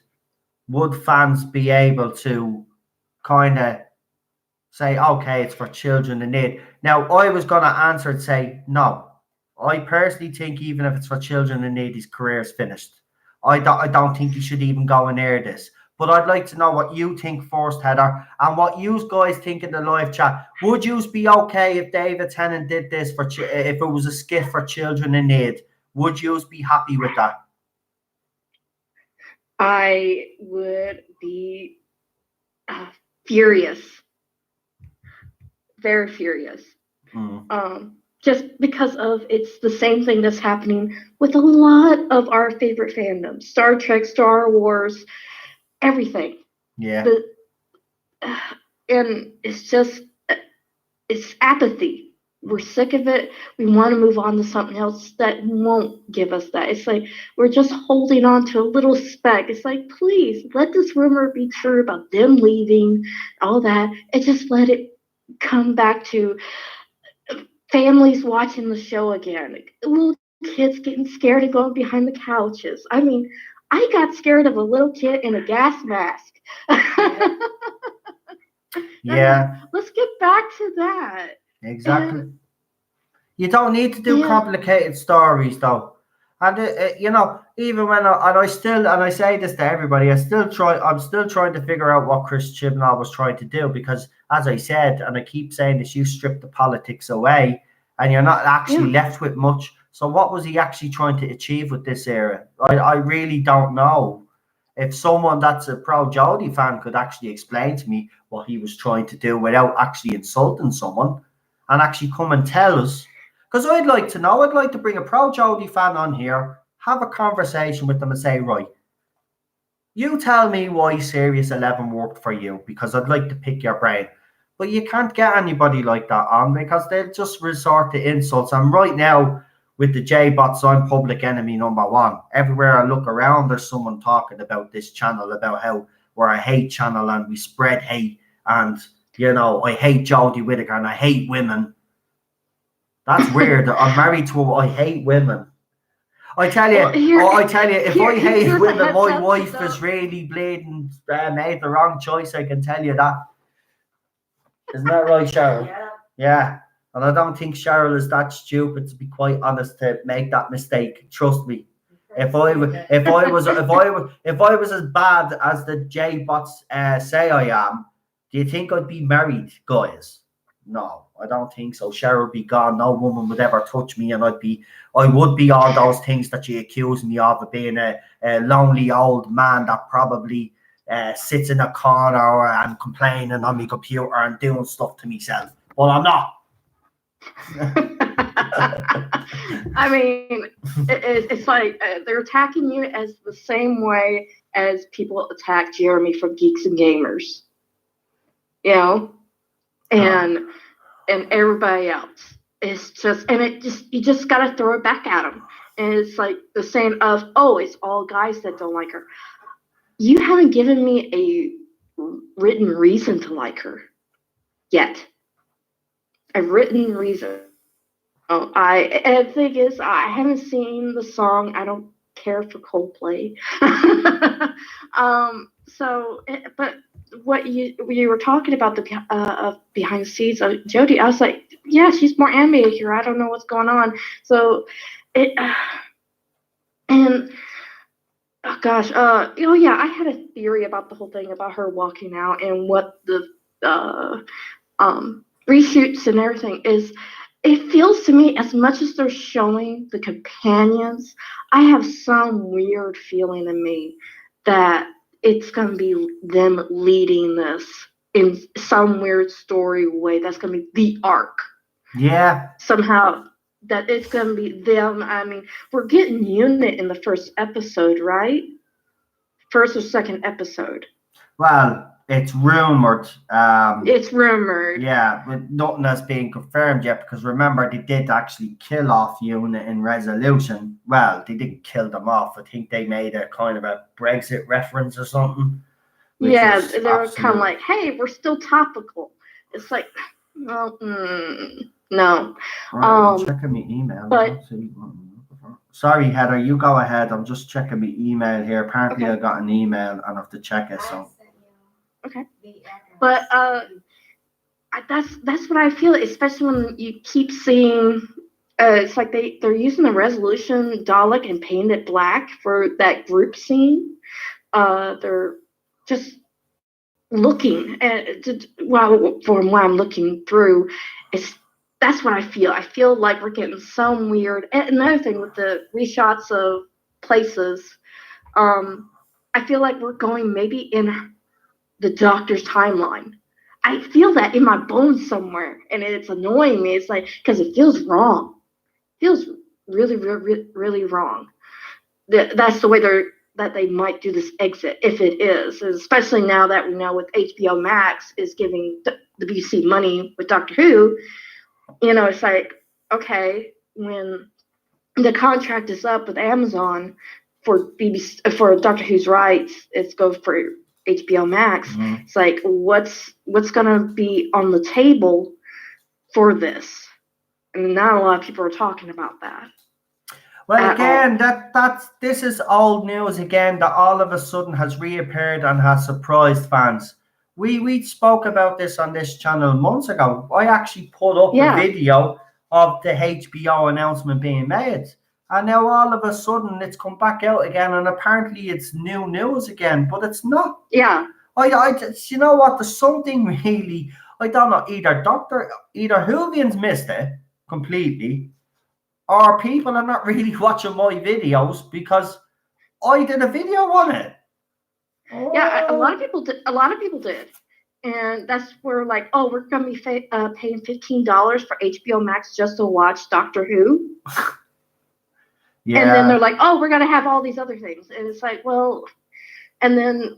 would fans be able to kind of say, okay, it's for children in need? Now, I was going to answer and say, no. I personally think even if it's for children in need, his career is finished. I don't think he should even go and air this. But I'd like to know what you think first, Heather, and what you guys think in the live chat. Would you be okay if David Tennant did this if it was a skit for children in need? Would you be happy with that? I would be furious, very furious. Just because of it's the same thing that's happening with a lot of our favorite fandoms: Star Trek, Star Wars, everything. Yeah. And it's apathy. We're sick of it. We want to move on to something else that won't give us that. It's like we're just holding on to a little speck. It's like, please let this rumor be true about them leaving, all that, and just let it come back to families watching the show again. Little kids getting scared and going behind the couches. I mean, I got scared of a little kid in a gas mask. Yeah. Let's get back to that. Exactly. You don't need to do complicated stories, though. And even when I say this to everybody, I'm still trying to figure out what Chris Chibnall was trying to do, because, as I said, and I keep saying this, you strip the politics away, and you're not actually left with much. So, what was he actually trying to achieve with this era? I really don't know. If someone that's a pro Jodie fan could actually explain to me what he was trying to do without actually insulting someone, and actually come and tell us. Because I'd like to know. I'd like to bring a pro Jodie fan on here, have a conversation with them and say, right, you tell me why Series 11 worked for you, because I'd like to pick your brain. But you can't get anybody like that on, because they'll just resort to insults. And right now, with the J-bots, I'm public enemy number one. Everywhere I look around, there's someone talking about this channel, about how we're a hate channel and we spread hate. And, I hate Jodie Whittaker and I hate women. That's weird. I'm married to I hate women. I tell you, if I hate women, my wife is really bleeding, made the wrong choice. I can tell you that. Isn't that right, Cheryl? Yeah. And I don't think Cheryl is that stupid, to be quite honest, to make that mistake. Trust me. If I was as bad as the J-bots say I am, do you think I'd be married, guys? No, I don't think so. Cheryl would be gone. No woman would ever touch me, and I would be all those things that you accuse me of being a lonely old man that probably sits in a corner and complaining on my computer and doing stuff to myself. Well, I'm not. I mean, it's like they're attacking you as the same way as people attack Jeremy from Geeks and Gamers, and everybody else. It's just, you just gotta throw it back at them. And it's like the same of, it's all guys that don't like her. You haven't given me a written reason to like her yet. A written reason. And the thing is, I haven't seen the song. I don't care for Coldplay. But what you were talking about the behind the scenes of Jodie, I was like, yeah, she's more animated here. I don't know what's going on. So and oh gosh, I had a theory about the whole thing about her walking out and what the reshoots and everything is. It feels to me, as much as they're showing the companions, I have some weird feeling in me that it's going to be them leading this in some weird story way. That's going to be the arc. Yeah. Somehow that it's going to be them. I mean, we're getting Unit in the first episode, right? First or second episode. Well, it's rumored. It's rumored. Yeah, but nothing has been confirmed yet, because remember, they did actually kill off Unit in Resolution. Well, they didn't kill them off. I think they made a kind of a Brexit reference or something. Yeah, they were kind of like, hey, we're still topical. It's like, well, no. Right, I'm checking my email. But, sorry, Heather, you go ahead. I'm just checking my email here. Apparently, I got an email and I have to check it. So. Okay. But that's what I feel, especially when you keep seeing it's like they're using the resolution Dalek and painted it black for that group scene. They're just looking at from what I'm looking through, that's what I feel. I feel like we're getting some weird. And another thing with the reshots of places, I feel like we're going maybe in the Doctor's timeline. I feel that in my bones somewhere, and it's annoying me. It's like because it feels wrong. It feels really, really, really wrong. That's the way that they might do this exit, if it is, especially now that we know with HBO Max is giving the BBC money with Doctor Who. It's like, okay, when the contract is up with Amazon for BBC for Doctor Who's rights, it's go for HBO Max. Mm-hmm. It's like, what's gonna be on the table for this? And not a lot of people are talking about that. Well, again, this is old news again that all of a sudden has reappeared and has surprised fans. We spoke about this on this channel months ago. I actually put up a video of the HBO announcement being made, and now all of a sudden it's come back out again, and apparently it's new news again, but it's not. Yeah. You know what? There's something really, I don't know. Either Whovians missed it completely, or people are not really watching my videos because I did a video on it. Yeah, a lot of people did, and that's where like, oh, we're gonna be paying $15 for HBO Max just to watch Doctor Who. Yeah. And then they're like, oh, we're gonna have all these other things, and it's like, well, and then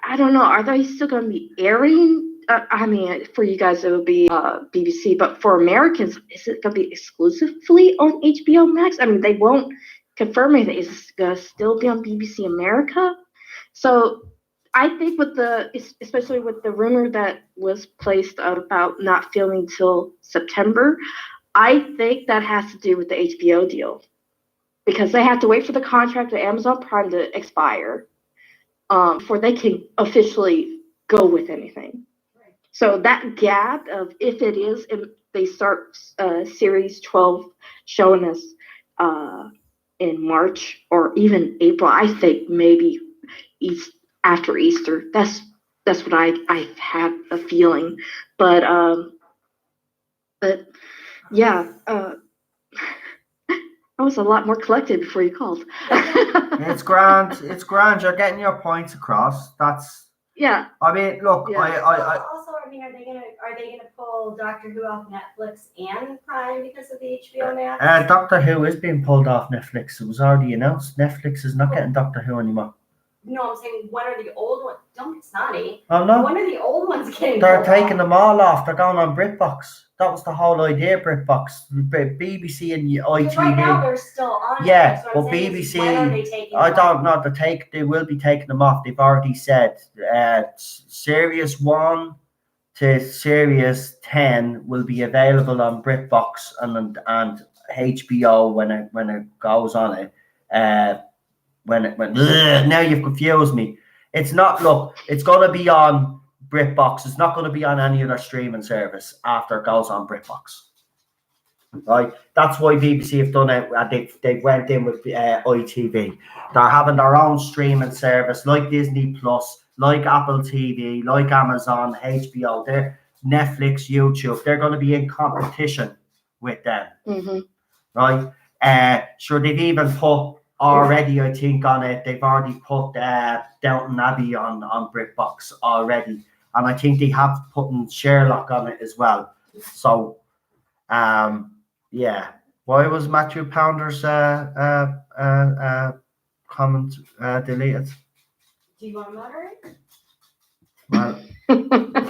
I don't know, are they still gonna be airing? I mean, for you guys it would be BBC, but for Americans, is it gonna be exclusively on HBO Max? I mean, they won't confirm anything. Is it gonna still be on BBC America? So I think especially with the rumor that was placed out about not filming till September, I think that has to do with the HBO deal, because they have to wait for the contract with Amazon Prime to expire before they can officially go with anything. So that gap of if they start series 12 showing us in March or even April, I think maybe after Easter. That's what I have a feeling. But yeah, I was a lot more collected before you called. It's grand. It's grand. You're getting your points across. That's. Yeah. I mean, look. Yeah. Also, I mean, are they gonna pull Doctor Who off Netflix and Prime because of the HBO Max? Doctor Who is being pulled off Netflix. It was already announced. Netflix is not getting Doctor Who anymore. No, I'm saying when are the old ones? Don't get snotty. Oh no. When are the old ones getting? They're taking them all off. They're going on BritBox. That was the whole idea. BritBox, BBC, and ITV. Right now they're still on. Yeah, so but BBC. When are they taking them don't know. They will be taking them off. They've already said Series 1 to Series 10 will be available on BritBox and HBO when it goes on it. Now you've confused me. It's not. Look, it's going to be on BritBox. It's not going to be on any other streaming service after it goes on BritBox. Right. That's why BBC have done it. They went in with ITV. They're having their own streaming service like Disney Plus, like Apple TV, like Amazon, HBO. They're Netflix, YouTube. They're going to be in competition with them. Mm-hmm. Right. Sure. They've even put. Already, I think on it, they've already put Downton Abbey on BritBox already, and I think they have put Sherlock on it as well. So, yeah. Why was Matthew Pounder's comment deleted? Do you want to moderate? Well,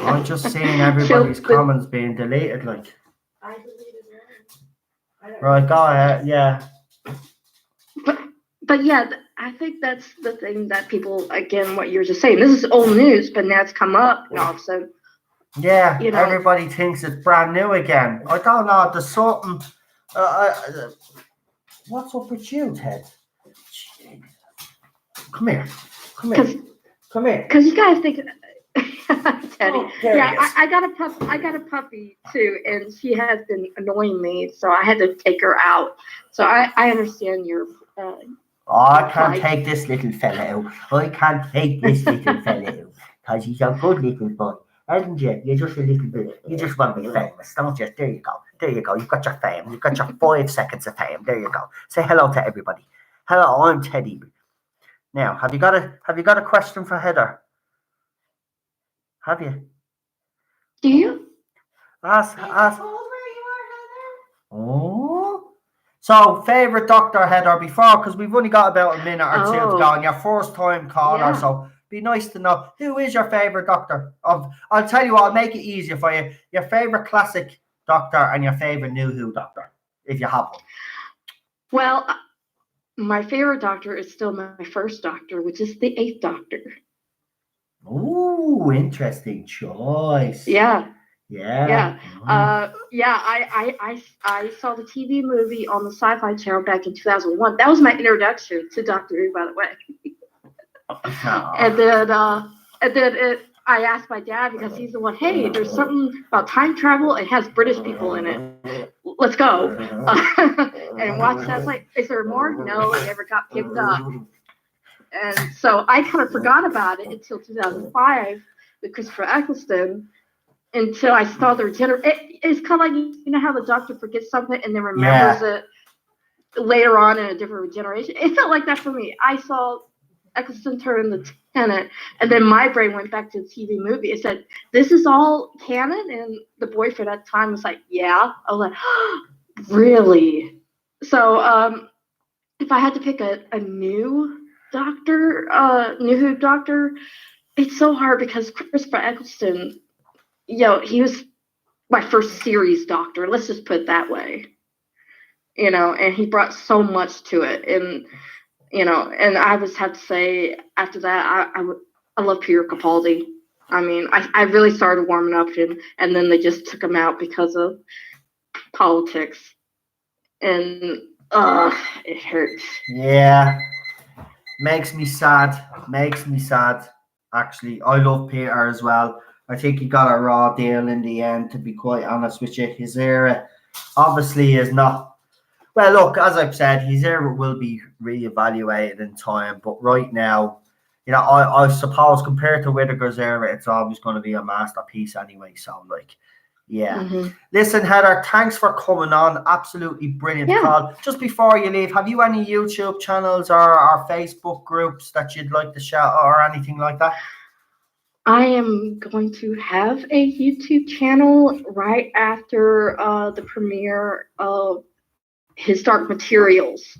I'm just seeing everybody's comments being deleted. Like, I deleted it. Right, go ahead. Yeah. But yeah, I think that's the thing that people, again, what you were just saying, this is old news, but now it's come up and all of a sudden. Yeah, everybody thinks it's brand new again. I don't know, there's something. What's up with you, Ted? Come here. Because you guys think, Teddy. Oh, there Yeah, he is. I got a pup. I got a puppy too, and she has been annoying me, so I had to take her out. So I understand your. Oh, I can't Right. take this little fella out. I can't take this little fella out. Because he's a good little boy. Isn't you? You're just a little bit. You just want to be famous, don't you? There you go. There you go. You've got your fame. You've got your 5 seconds of fame. There you go. Say hello to everybody. Hello, I'm Teddy. Now, have you got a question for Heather? Have you? Do you? Ask. Told where you are, Heather. Oh. So, favorite doctor, Heather, before, because we've only got about a minute or two to go, and your first time caller, Yeah. so be nice to know who is your favorite doctor. I'll tell you what, I'll make it easier for you. Your favorite classic doctor and your favorite new Who doctor, if you have one. Well, my favorite doctor is still my first doctor, which is the 8th Doctor. Ooh, interesting choice. Yeah. Yeah. I saw the TV movie on the Sci-Fi Channel back in 2001. That was my introduction to Doctor Who, by the way. And then I asked my dad, because he's the one. Hey, there's something about time travel. It has British people in it. Let's go. And watch that. I was like, is there more? No, it never got picked up. And so I kind of forgot about it until 2005 with Christopher Eccleston. Until I saw the it's kind of like, you know how the doctor forgets something and then remembers it later on in a different regeneration. It felt like that for me. I saw Eccleston turn the Tennant, and then my brain went back to the TV movie. It said, "This is all canon," and the boyfriend at the time was like, "Yeah." I was like, oh, "Really?" So, if I had to pick a new doctor, new Who doctor, it's so hard because Christopher Eccleston. He was my first series doctor. Let's just put it that way. And he brought so much to it. And, and I would have to say after that, I love Peter Capaldi. I mean, I really started warming up to him, and then they just took him out because of politics. And, it hurts. Yeah. Makes me sad. Actually, I love Peter as well. I think he got a raw deal in the end, to be quite honest with you. His era obviously is not. Well, look, as I've said, his era will be reevaluated in time. But right now, I suppose compared to Whittaker's era, it's always going to be a masterpiece anyway. So, yeah. Mm-hmm. Listen, Heather, thanks for coming on. Absolutely brilliant call. Just before you leave, have you any YouTube channels or Facebook groups that you'd like to shout or anything like that? I am going to have a YouTube channel right after the premiere of his Dark Materials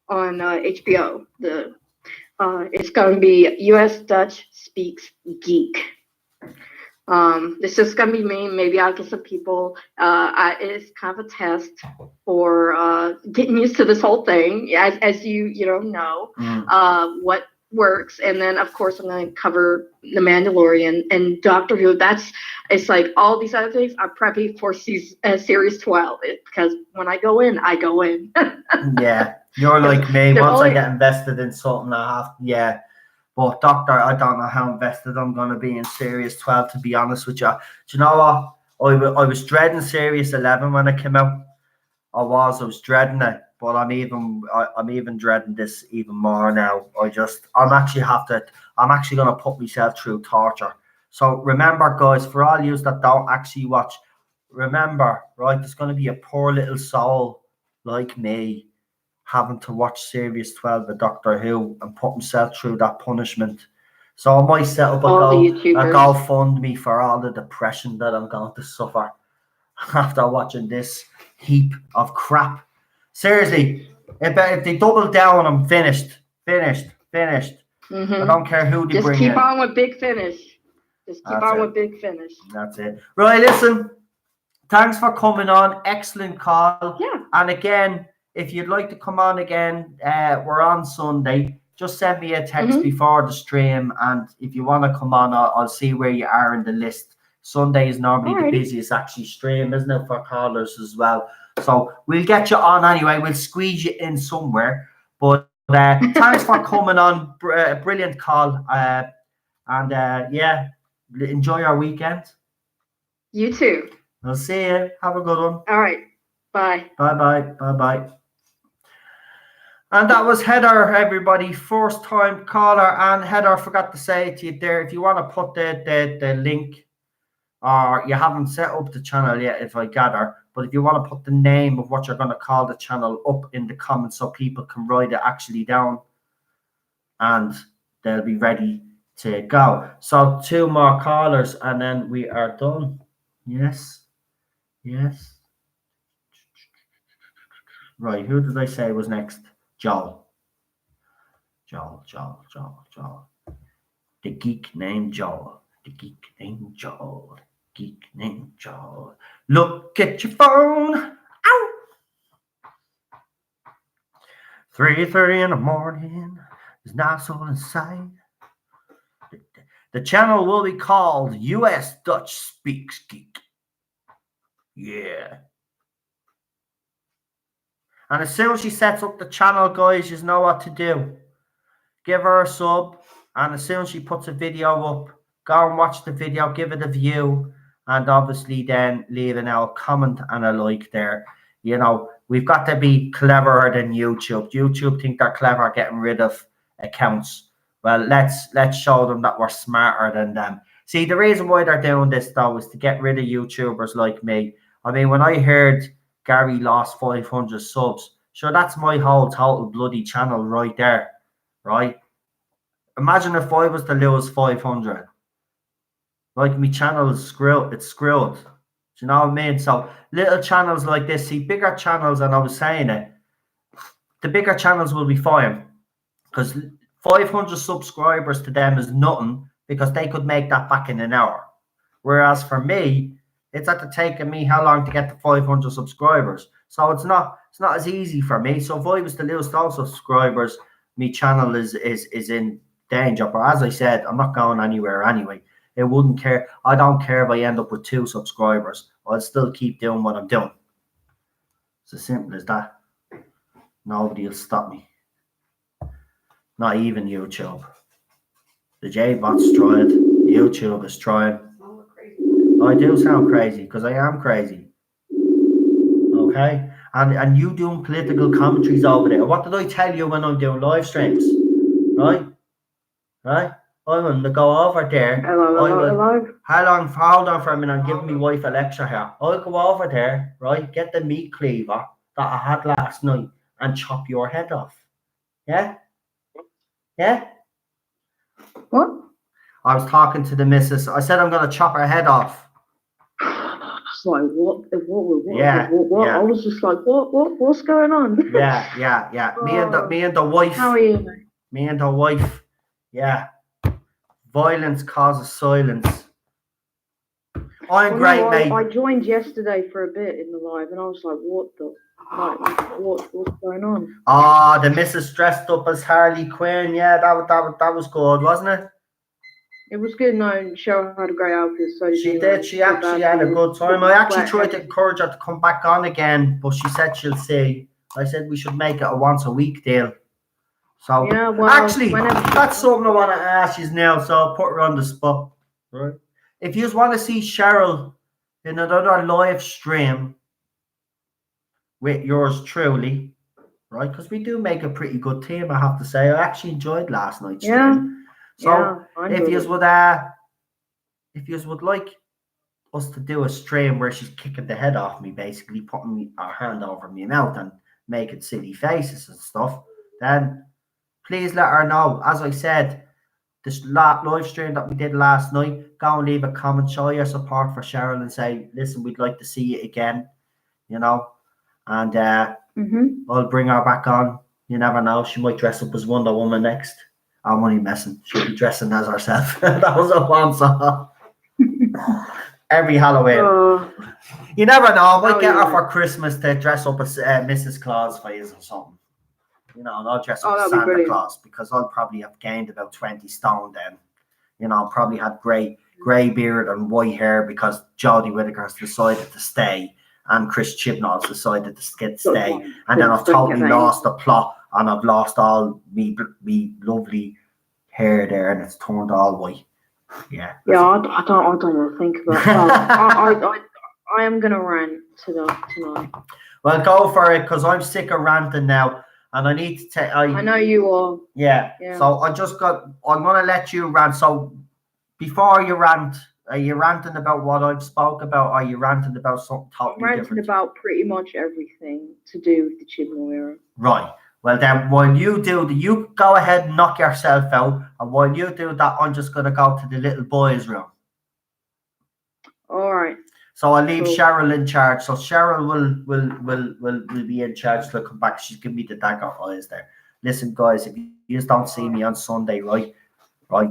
on HBO. It's going to be US Dutch Speaks Geek. This is going to be me. Maybe I'll get some people. It's kind of a test for getting used to this whole thing, as you know what works. And then of course I'm going to cover The Mandalorian and Doctor Who. It's like all these other things I'm prepping for series 12, because when I go in, I go in. Yeah, you're like me. Once I get invested in something, but Doctor, I don't know how invested I'm going to be in series 12, to be honest with you. Do you know what? I was dreading series 11 when it came out. I was dreading it. But I'm even dreading this even more now. I'm actually gonna put myself through torture. So remember, guys, for all you that don't actually watch, remember, right? There's gonna be a poor little soul like me having to watch series 12 of Doctor Who and put himself through that punishment. So I might set up a GoFundMe for all the depression that I'm going to suffer after watching this heap of crap. Seriously, if they double down, I'm finished. Mm-hmm. I don't care who they bring in. Just keep on with Big Finish. With Big Finish. That's it. Right, listen. Thanks for coming on. Excellent call. Yeah. And again, if you'd like to come on again, we're on Sunday. Just send me a text before the stream, and if you want to come on, I'll see where you are in the list. Sunday is normally the busiest actually stream, isn't it, for callers as well? So we'll get you on anyway. We'll squeeze you in somewhere. But thanks for coming on. Brilliant call. enjoy your weekend. You too. I'll see you. Have a good one. All right. Bye. Bye-bye. Bye-bye. And that was Heather, everybody. First time caller. And Heather, I forgot to say to you there, if you want to put the link, or you haven't set up the channel yet, if I gather, but if you want to put the name of what you're going to call the channel up in the comments so people can write it actually down and they'll be ready to go. So 2 more callers and then we are done. Yes. Right, who did I say was next? Joel. The geek named Joel. Look at your phone. Ow! 3:30 in the morning. There's not soul inside. The channel will be called US Dutch Speaks Geek. Yeah. And as soon as she sets up the channel, guys, you know what to do. Give her a sub. And as soon as she puts a video up, go and watch the video, give it a view. And obviously then leave an comment and a like there. You know, we've got to be cleverer than YouTube. YouTube think they're clever getting rid of accounts. Well, let's show them that we're smarter than them. See, the reason why they're doing this, though, is to get rid of YouTubers like me. I mean, when I heard Gary lost 500 subs, sure, that's my whole total bloody channel right there, right? Imagine if I was to lose 500. Like, my channel is screwed. It's screwed. Do you know what I mean? So, little channels like this, see, bigger channels, and I was saying it, the bigger channels will be fine. Because 500 subscribers to them is nothing, because they could make that back in an hour. Whereas for me, it's at the taking me how long to get to 500 subscribers. So it's not as easy for me. So if I was to lose those subscribers, my channel is in danger. But as I said, I'm not going anywhere anyway. It wouldn't care. I don't care if I end up with 2 subscribers. I'll still keep doing what I'm doing. It's as simple as that. Nobody will stop me. Not even YouTube. The J-Bot's tried. YouTube is trying. I do sound crazy because I am crazy. Okay? And you doing political commentaries over there. What did I tell you when I'm doing live streams? Right? I'm going to go over there. Hello. Hold on for a minute. I'm giving my wife a lecture here. I'll go over there, right? Get the meat cleaver that I had last night and chop your head off. Yeah? Yeah? What? I was talking to the missus. I said I'm going to chop her head off. It's like, what? Yeah. I was just like, what's going on? Yeah. Me and the wife. How are you? Me and the wife. Yeah. Violence causes silence. I'm great, mate. I joined yesterday for a bit in the live, and I was like, what's going on? Oh, the missus dressed up as Harley Quinn. Yeah, that was good, wasn't it? It was good knowing Cheryl had a great outfit. So she did. She actually had a good time. I actually tried to encourage her to come back on again, but she said she'll see. I said we should make it a once a week deal. So yeah, well, actually, that's something I want to ask you now. So I'll put her on the spot. Right? If you want to see Cheryl in another live stream with yours truly, right? Because we do make a pretty good team, I have to say. I actually enjoyed last night's stream. So if you would like us to do a stream where she's kicking the head off me, basically putting her hand over my mouth and making silly faces and stuff, then please let her know. As I said, this live stream that we did last night, go and leave a comment, show your support for Cheryl and say, listen, we'd like to see you again, you know, and I'll bring her back on. You never know, she might dress up as Wonder Woman next. I'm only messing. She'll be dressing as herself. That was a one song. Every Halloween. You never know. I might get her for Christmas to dress up as Mrs. Claus for you or something. You know, and I'll dress up as Santa Claus because I'll probably have gained about 20 stone then. You know, probably had grey beard and white hair because Jodie Whittaker's decided to stay and Chris Chibnall's decided to stay. And then I've totally lost the plot. And I've lost all me lovely hair there, and it's turned all white. Yeah. Yeah, I don't want to think about. Well, I am gonna rant tonight. Well, go for it, because I'm sick of ranting now, and I need to take. I know you are. Yeah. Yeah. So I'm gonna let you rant. So before you rant, are you ranting about what I've spoke about? Or are you ranting about something I'm totally ranting different? about pretty much everything to do with the Chibnall era. Right. Well, then, while you do you go ahead and knock yourself out, and while you do that, I'm just gonna go to the little boys' room. All right. So I'll leave Cool. Cheryl in charge. So Cheryl will be in charge. She'll come back. She's giving me the dagger eyes there. Listen, guys, if you just don't see me on Sunday, right,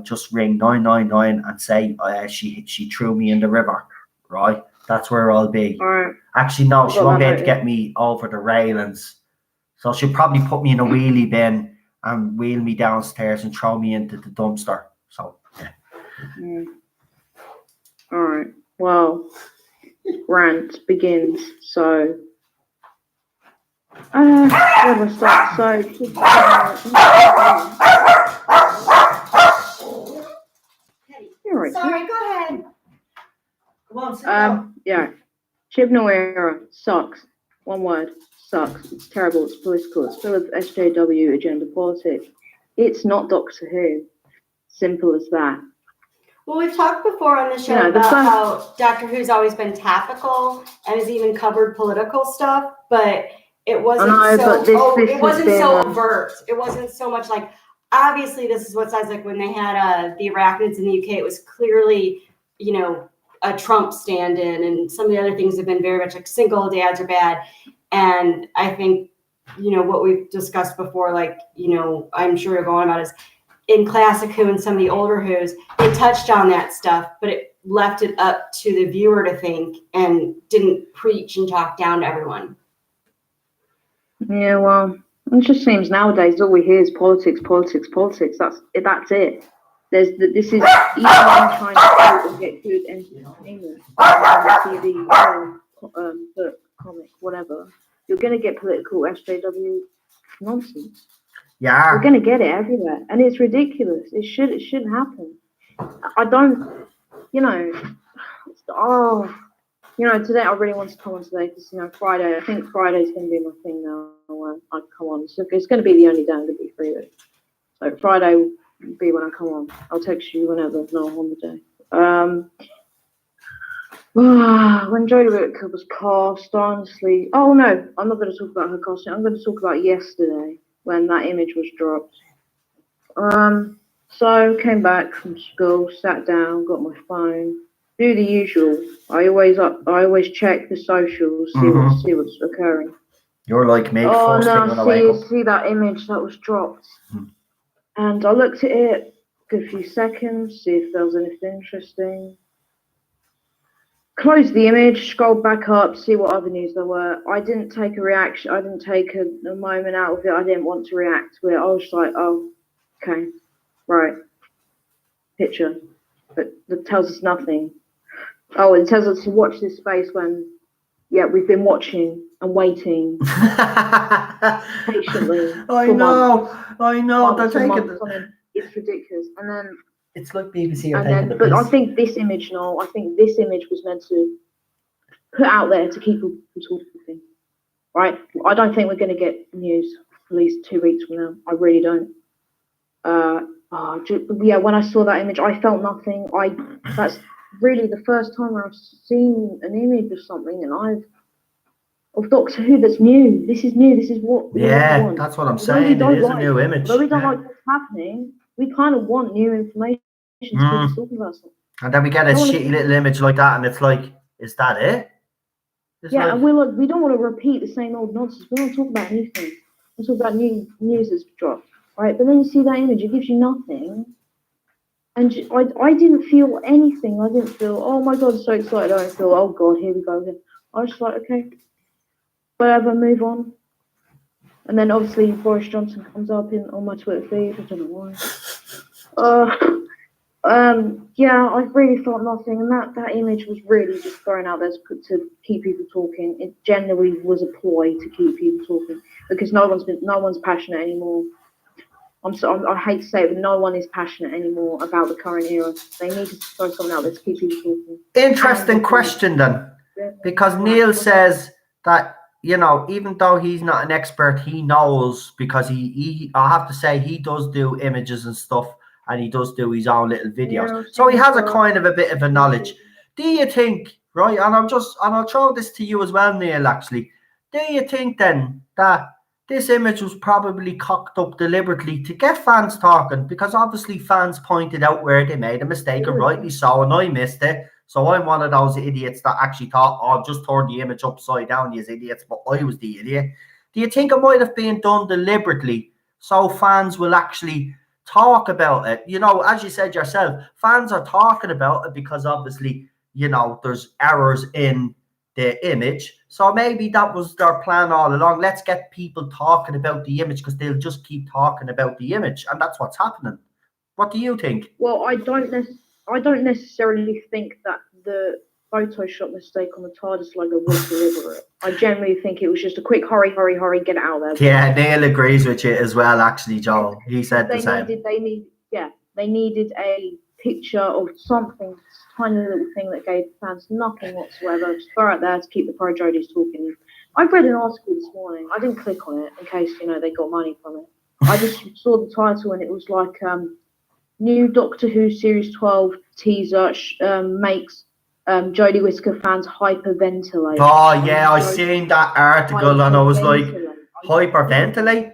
just ring 999 and say she threw me in the river, right? That's where I'll be. All right. Actually, no, she Got won't be that able to get me over the railings. So she'll probably put me in a wheelie bin and wheel me downstairs and throw me into the dumpster. So, yeah. All right. Well, rant begins. So, where do I start? You're right. Sorry, go ahead. Come on, Yeah. Chibnall era sucks. One word, sucks. It's terrible. It's political. It's full of SJW agenda politics. It's not Doctor Who. Simple as that. Well, we've talked before on the show Yeah, about how Doctor Who's always been topical and has even covered political stuff, but it wasn't it wasn't so overt. It wasn't so much like, obviously this is what Isaac, when they had the arachnids in the UK, it was clearly, a Trump stand-in, and some of the other things have been very much like single dads are bad. And I think, what we've discussed before, like, I'm sure you're going about is in Classic Who and some of the older Who's, they touched on that stuff, but it left it up to the viewer to think and didn't preach and talk down to everyone. Yeah, well, it just seems nowadays all we hear is politics. That's it. This is even trying to get good entertainment on TV, book, comic, whatever. You're going to get political SJW nonsense. Yeah. You're going to get it everywhere, and it's ridiculous. It shouldn't happen. I don't, today I really want to come on today because Friday. I think Friday's going to be my thing now. I come on. So it's going to be the only day I'm going to be free with. So Friday will be when I come on. I'll text you whenever. No, on the day. When Jodie Whittaker was cast, honestly. Oh no, I'm not going to talk about her casting. I'm going to talk about yesterday when that image was dropped. So came back from school, sat down, got my phone. Do the usual. I always check the socials, see what's occurring. You're like me. First thing when I wake up. See that image that was dropped. And I looked at it, good few seconds, see if there was anything interesting. Closed the image, scrolled back up, see what other news there were. I didn't take a reaction. I didn't take a moment out of it. I didn't want to react to it. I was like, oh, okay, right. Picture. But that tells us nothing. Oh, it tells us to watch this space when, we've been watching and waiting patiently. I know. It's ridiculous. And then it's like BBC are taking the piss. But I think this image was meant to put out there to keep people talking. Right? I don't think we're going to get news for at least 2 weeks from now. I really don't. When I saw that image, I felt nothing. That's really the first time I've seen an image of something, of Doctor Who that's new. This is new. This is what we want. That's what I'm saying. It is a new image. But we don't like what's happening. We kind of want new information to be talking about something. And then we get a shitty little image like that, and it's like, is that it? And we don't want to repeat the same old nonsense. We want to talk about new things. We talk about new news that's dropped, right? But then you see that image, it gives you nothing. And I didn't feel anything. I didn't feel, oh my God, so excited. I didn't feel, oh God, here we go again. I was just like, okay, whatever, move on. And then obviously Boris Johnson comes up on my Twitter feed. I don't know why. I really felt nothing. And that image was really just thrown out there to keep people talking. It generally was a ploy to keep people talking because no one's passionate anymore. I hate to say it, but no one is passionate anymore about the current era. They need to throw something out there to keep people talking. Interesting question then, because Neil says that, you know, even though he's not an expert, he knows, because he I have to say, he does do images and stuff, and he does do his own little videos. Yeah, so he has a kind of a bit of a knowledge. Do you think, right, and I'll throw this to you as well, Neil, actually, do you think then that this image was probably cocked up deliberately to get fans talking? Because obviously fans pointed out where they made a mistake, and rightly so, and I missed it. So I'm one of those idiots that actually thought, oh, just turn the image upside down, you idiots, but I was the idiot. Do you think it might have been done deliberately so fans will actually talk about it? You know, as you said yourself, fans are talking about it because obviously, you know, there's errors in the image. So maybe that was their plan all along. Let's get people talking about the image, because they'll just keep talking about the image, and that's what's happening. What do you think? Well, I don't necessarily think that the Photoshop mistake on the Tardis logo was deliberate. I generally think it was just a quick hurry, get it out there. Yeah, Neil agrees with you as well, actually, Joel. He said the same. They needed a picture of something, tiny little thing that gave fans nothing whatsoever. Just throw it there to keep the pro Jodies talking. I've read an article this morning. I didn't click on it in case, you know, they got money from it. I just saw the title, and it was like new Doctor Who Series 12 teaser makes Jodie Whittaker fans hyperventilate. Oh yeah, I seen that article and I was like, hyperventilate?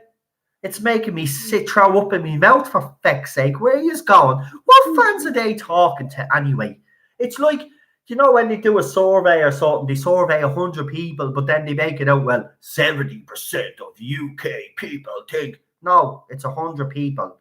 It's making me throw up in my mouth, for feck's sake. Where are you going? What fans are they talking to anyway? It's like, you know, when they do a survey or something, they survey 100 people, but then they make it out, well, 70% of UK people think. No, it's 100 people.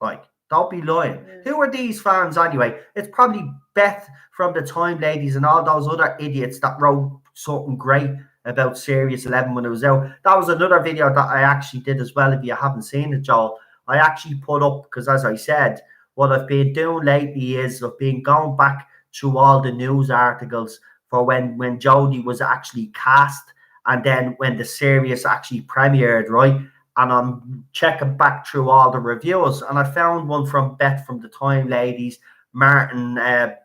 Like, don't be lying. Who are these fans anyway? It's probably Beth from the Time Ladies and all those other idiots that wrote something great about Series 11 when it was out. That was another video that I actually did as well. If you haven't seen it, Joel, I actually put up, because as I said, what I've been doing lately is I've been going back through all the news articles for when Jodie was actually cast, and then when the series actually premiered, right? And I'm checking back through all the reviews, and I found one from Beth from the Time Ladies, Martin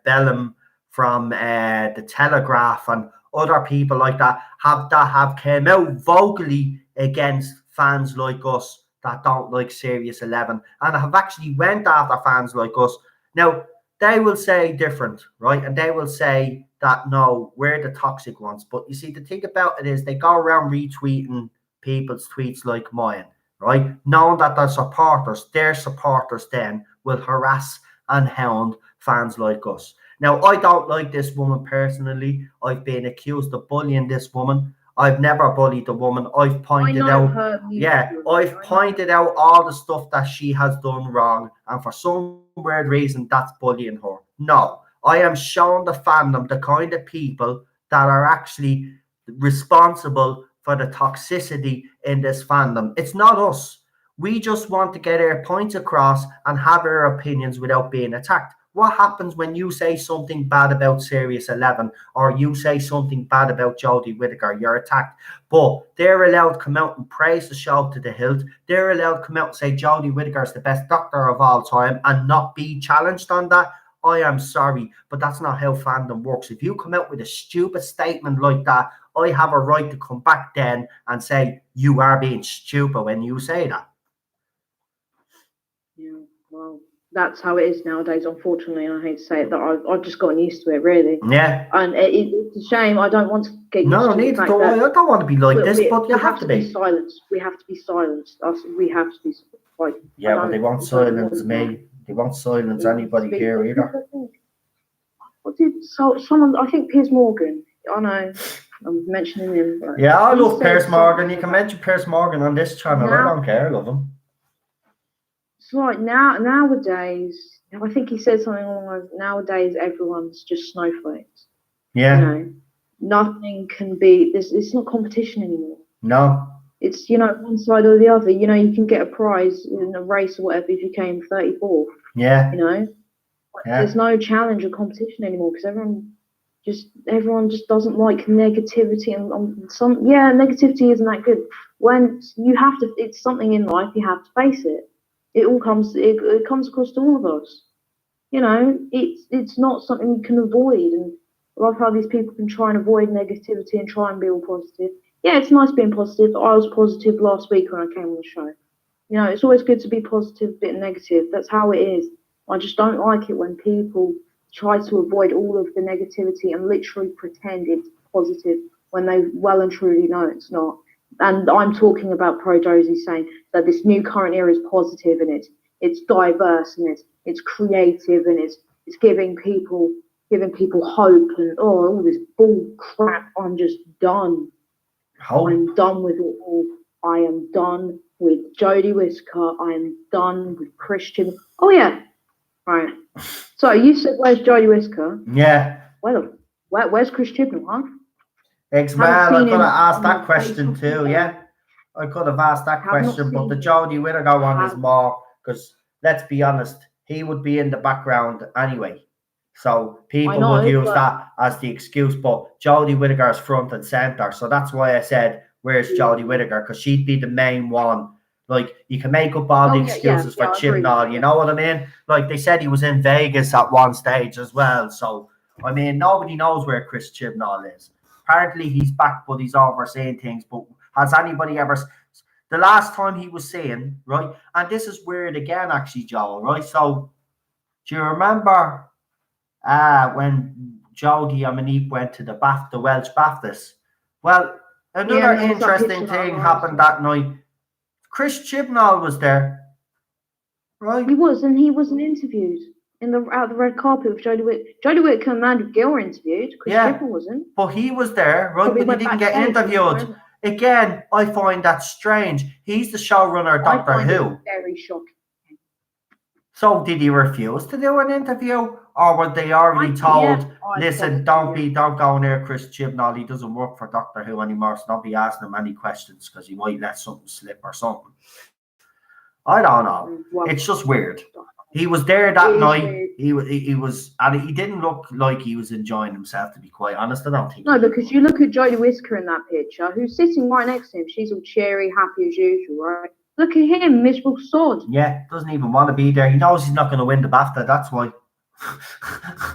Bellum from the Telegraph, and other people like that have came out vocally against fans like us that don't like Series 11, and have actually went after fans like us. Now, they will say different, right? And they will say that, no, we're the toxic ones. But you see, the thing about it is they go around retweeting people's tweets like mine, right? Knowing that their supporters then will harass and hound fans like us. Now, I don't like this woman personally. I've been accused of bullying this woman. I've never bullied the woman. I've pointed out all the stuff that she has done wrong, and for some weird reason, that's bullying her. No, I am showing the fandom the kind of people that are actually responsible for the toxicity in this fandom. It's not us. We just want to get our points across and have our opinions without being attacked. What happens when you say something bad about Series 11, or you say something bad about Jodie Whittaker? You're attacked. But they're allowed to come out and praise the show to the hilt. They're allowed to come out and say Jodie Whittaker is the best Doctor of all time and not be challenged on that. I am sorry, but that's not how fandom works. If you come out with a stupid statement like that, I have a right to come back then and say you are being stupid when you say that. Yeah, well, that's how it is nowadays, unfortunately. And I hate to say it, that I've just gotten used to it, really. Yeah. And it's a shame. I don't want to get used to the fact that I don't want to be like this, but you have to be. Silenced. We have to be silenced. We have to be like. Yeah, but they won't silence me. They won't silence anybody here either. What did someone? I think Piers Morgan. I know. I'm mentioning him. Yeah, I love Piers Morgan. You can mention Piers Morgan on this channel. I don't care. I love him. It's like nowadays, I think he said something along those lines. Nowadays, everyone's just snowflakes. Yeah. You know, nothing can be. It's not competition anymore. No. It's, you know, one side or the other. You know, you can get a prize in a race or whatever if you came 34th. Yeah. You know, there's no challenge or competition anymore because everyone just doesn't like negativity and negativity isn't that good. When you have to, it's something in life, you have to face it. It all comes. It comes across to all of us. It's not something we can avoid. And I love how these people can try and avoid negativity and try and be all positive. Yeah, it's nice being positive. I was positive last week when I came on the show. It's always good to be positive, a bit negative. That's how it is. I just don't like it when people try to avoid all of the negativity and literally pretend it's positive when they well and truly know it's not. And I'm talking about Pro Josie saying that this new current era is positive and it's diverse and it's creative and it's giving people hope and all this bull crap. I'm just done. I'm done with it all. I am done with Jodie Whittaker. I am done with Christian. Oh yeah, right. So you said where's Jodie Whittaker? Yeah. Well, where's Chris Chibnall, huh? Well, I could have asked that question too, yeah. I could have asked that question, but the Jodie Whittaker one is more, because let's be honest, he would be in the background anyway. So people would use that as the excuse, but Jodie Whittaker is front and center. So that's why I said, where's Jodie Whittaker? Because she'd be the main one. Like, you can make up all the excuses for Chibnall, you know what I mean? Like, they said he was in Vegas at one stage as well. So, I mean, nobody knows where Chris Chibnall is. Apparently, he's back, but he's over saying things. But has anybody ever... The last time he was saying, right? And this is weird again, actually, Joel, right? So, do you remember when Jodie and Monique went to the Welsh Baptist? Well, another interesting thing happened that night. Chris Chibnall was there, right? He was, and he wasn't interviewed out the red carpet with Jodie Whittaker. Jodie Whittaker and Mandy Gill were interviewed. Chris Chibnall wasn't. But he was there, right? But he didn't get interviewed. Again, I find that strange. He's the showrunner, Doctor Who. Very shocking. So did he refuse to do an interview, or were they already told, listen, don't go near Chris Chibnall, he doesn't work for Doctor Who anymore, so don't be asking him any questions because he might let something slip or something. I don't know. It's just weird. He was there that night. He was, and he didn't look like he was enjoying himself, to be quite honest. I don't think. No, because you look at Jodie Whittaker in that picture, who's sitting right next to him. She's all cheery, happy as usual, right? Look at him, miserable sod. Yeah, doesn't even want to be there. He knows he's not going to win the BAFTA, that's why.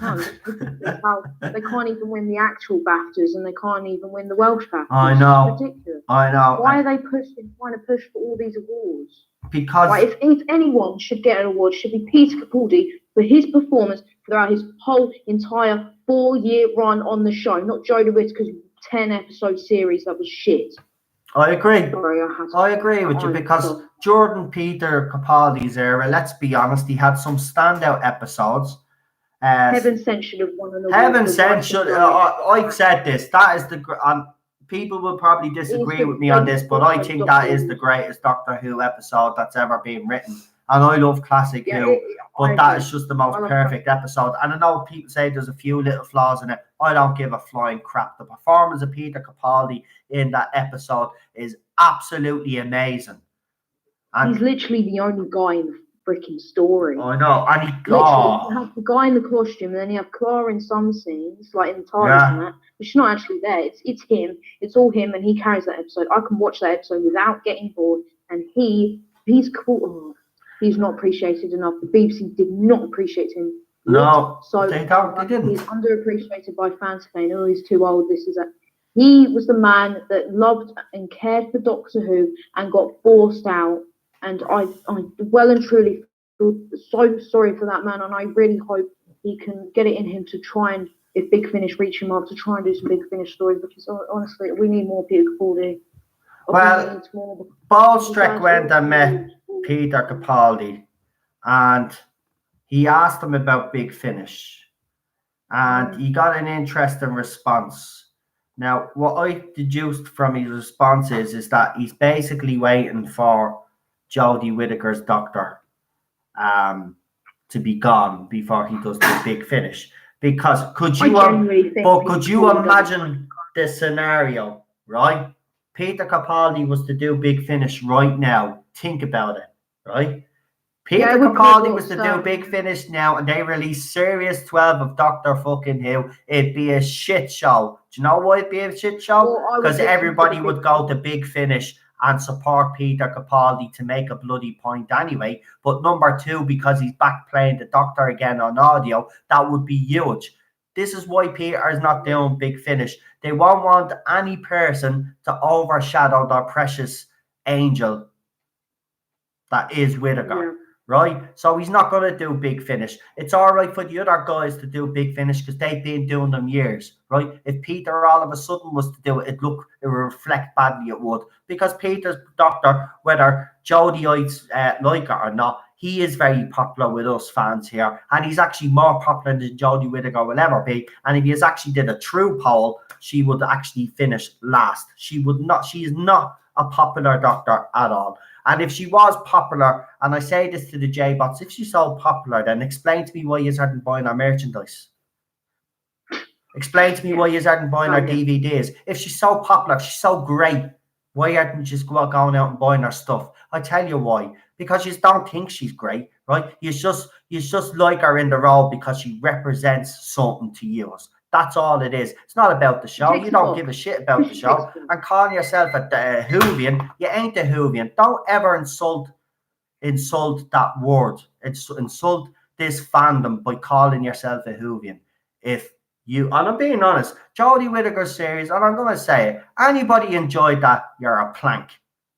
No, they can't even win the actual BAFTAs and they can't even win the Welsh BAFTAs. I know. It's ridiculous. I know. Why are they trying to push for all these awards? Because if anyone should get an award, it should be Peter Capaldi for his performance throughout his whole entire 4-year run on the show, not Jodie Whittaker's 10-episode series that was shit. I agree. I agree with you because Jordan Peter Capaldi's era, let's be honest, he had some standout episodes. Heaven Sent should have won an award. Heaven Sent should. I've said this. That is the. People will probably disagree with me on this, but I think that is the greatest Doctor Who episode that's ever been written. And I love classic Who, but that is just the most perfect episode. And I know people say there's a few little flaws in it. I don't give a flying crap. The performance of Peter Capaldi in that episode is absolutely amazing. And he's literally the only guy in the freaking story. I know. And you have the guy in the costume, and then you have Clara in some scenes, like in the Tardis and that, but she's not actually there. It's him. It's all him, and he carries that episode. I can watch that episode without getting bored, and he's cool. Oh, he's not appreciated enough. The BBC did not appreciate him. No, so they didn't. He's underappreciated by fans saying, "Oh, he's too old. This is that." He was the man that loved and cared for Doctor Who and got forced out. And I well and truly feel so sorry for that man. And I really hope he can get it in him to try and, if Big Finish reach him up, to try and do some Big Finish stories. Because honestly, we need more Peter Capaldi. Well, Ballstrick went and met Peter Capaldi and he asked him about Big Finish. And he got an interesting response. Now, what I deduced from his response is that he's basically waiting for Jodie Whittaker's Doctor to be gone before he does the Big Finish. Because could you imagine the scenario, right? Peter Capaldi was to do Big Finish right now. Think about it, right? Peter Capaldi was to do Big Finish now, and they released Series 12 of Doctor fucking Who. It'd be a shit show. Do you know why it'd be a shit show? Because everybody would go to Big Finish, and support Peter Capaldi to make a bloody point anyway. But number two, because he's back playing the Doctor again on audio, that would be huge. This is why Peter is not doing Big Finish. They won't want any person to overshadow their precious angel that is Whittaker. Yeah. Right? So he's not going to do Big Finish. It's all right for the other guys to do Big Finish because they've been doing them years, right? If Peter all of a sudden was to do it, it would reflect badly, it would. Because Peter's Doctor, whether Jodie like it or not, he is very popular with us fans here. And he's actually more popular than Jodie Whittaker will ever be. And if he actually did a true poll, she would actually finish last. She is not a popular Doctor at all. And if she was popular, and I say this to the J-bots, if she's so popular, then explain to me why you aren't buying our merchandise. Explain to me why you aren't buying our DVDs. If she's so popular, if she's so great, why aren't you just going out and buying her stuff? I tell you why. Because you don't think she's great, right? You just like her in the role because she represents something to you. That's all it is. It's not about the show. You don't give a shit about the show. And calling yourself a Whovian, you ain't a Whovian. Don't ever insult that word. Insult this fandom by calling yourself a Whovian. And I'm being honest, Jodie Whittaker's series, and I'm going to say it, anybody enjoyed that, you're a plank,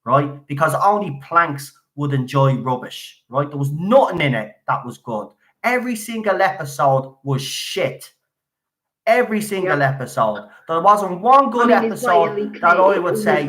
right? Because only planks would enjoy rubbish, right? There was nothing in it that was good. Every single episode was shit. Every single episode. There wasn't one good episode that I would say,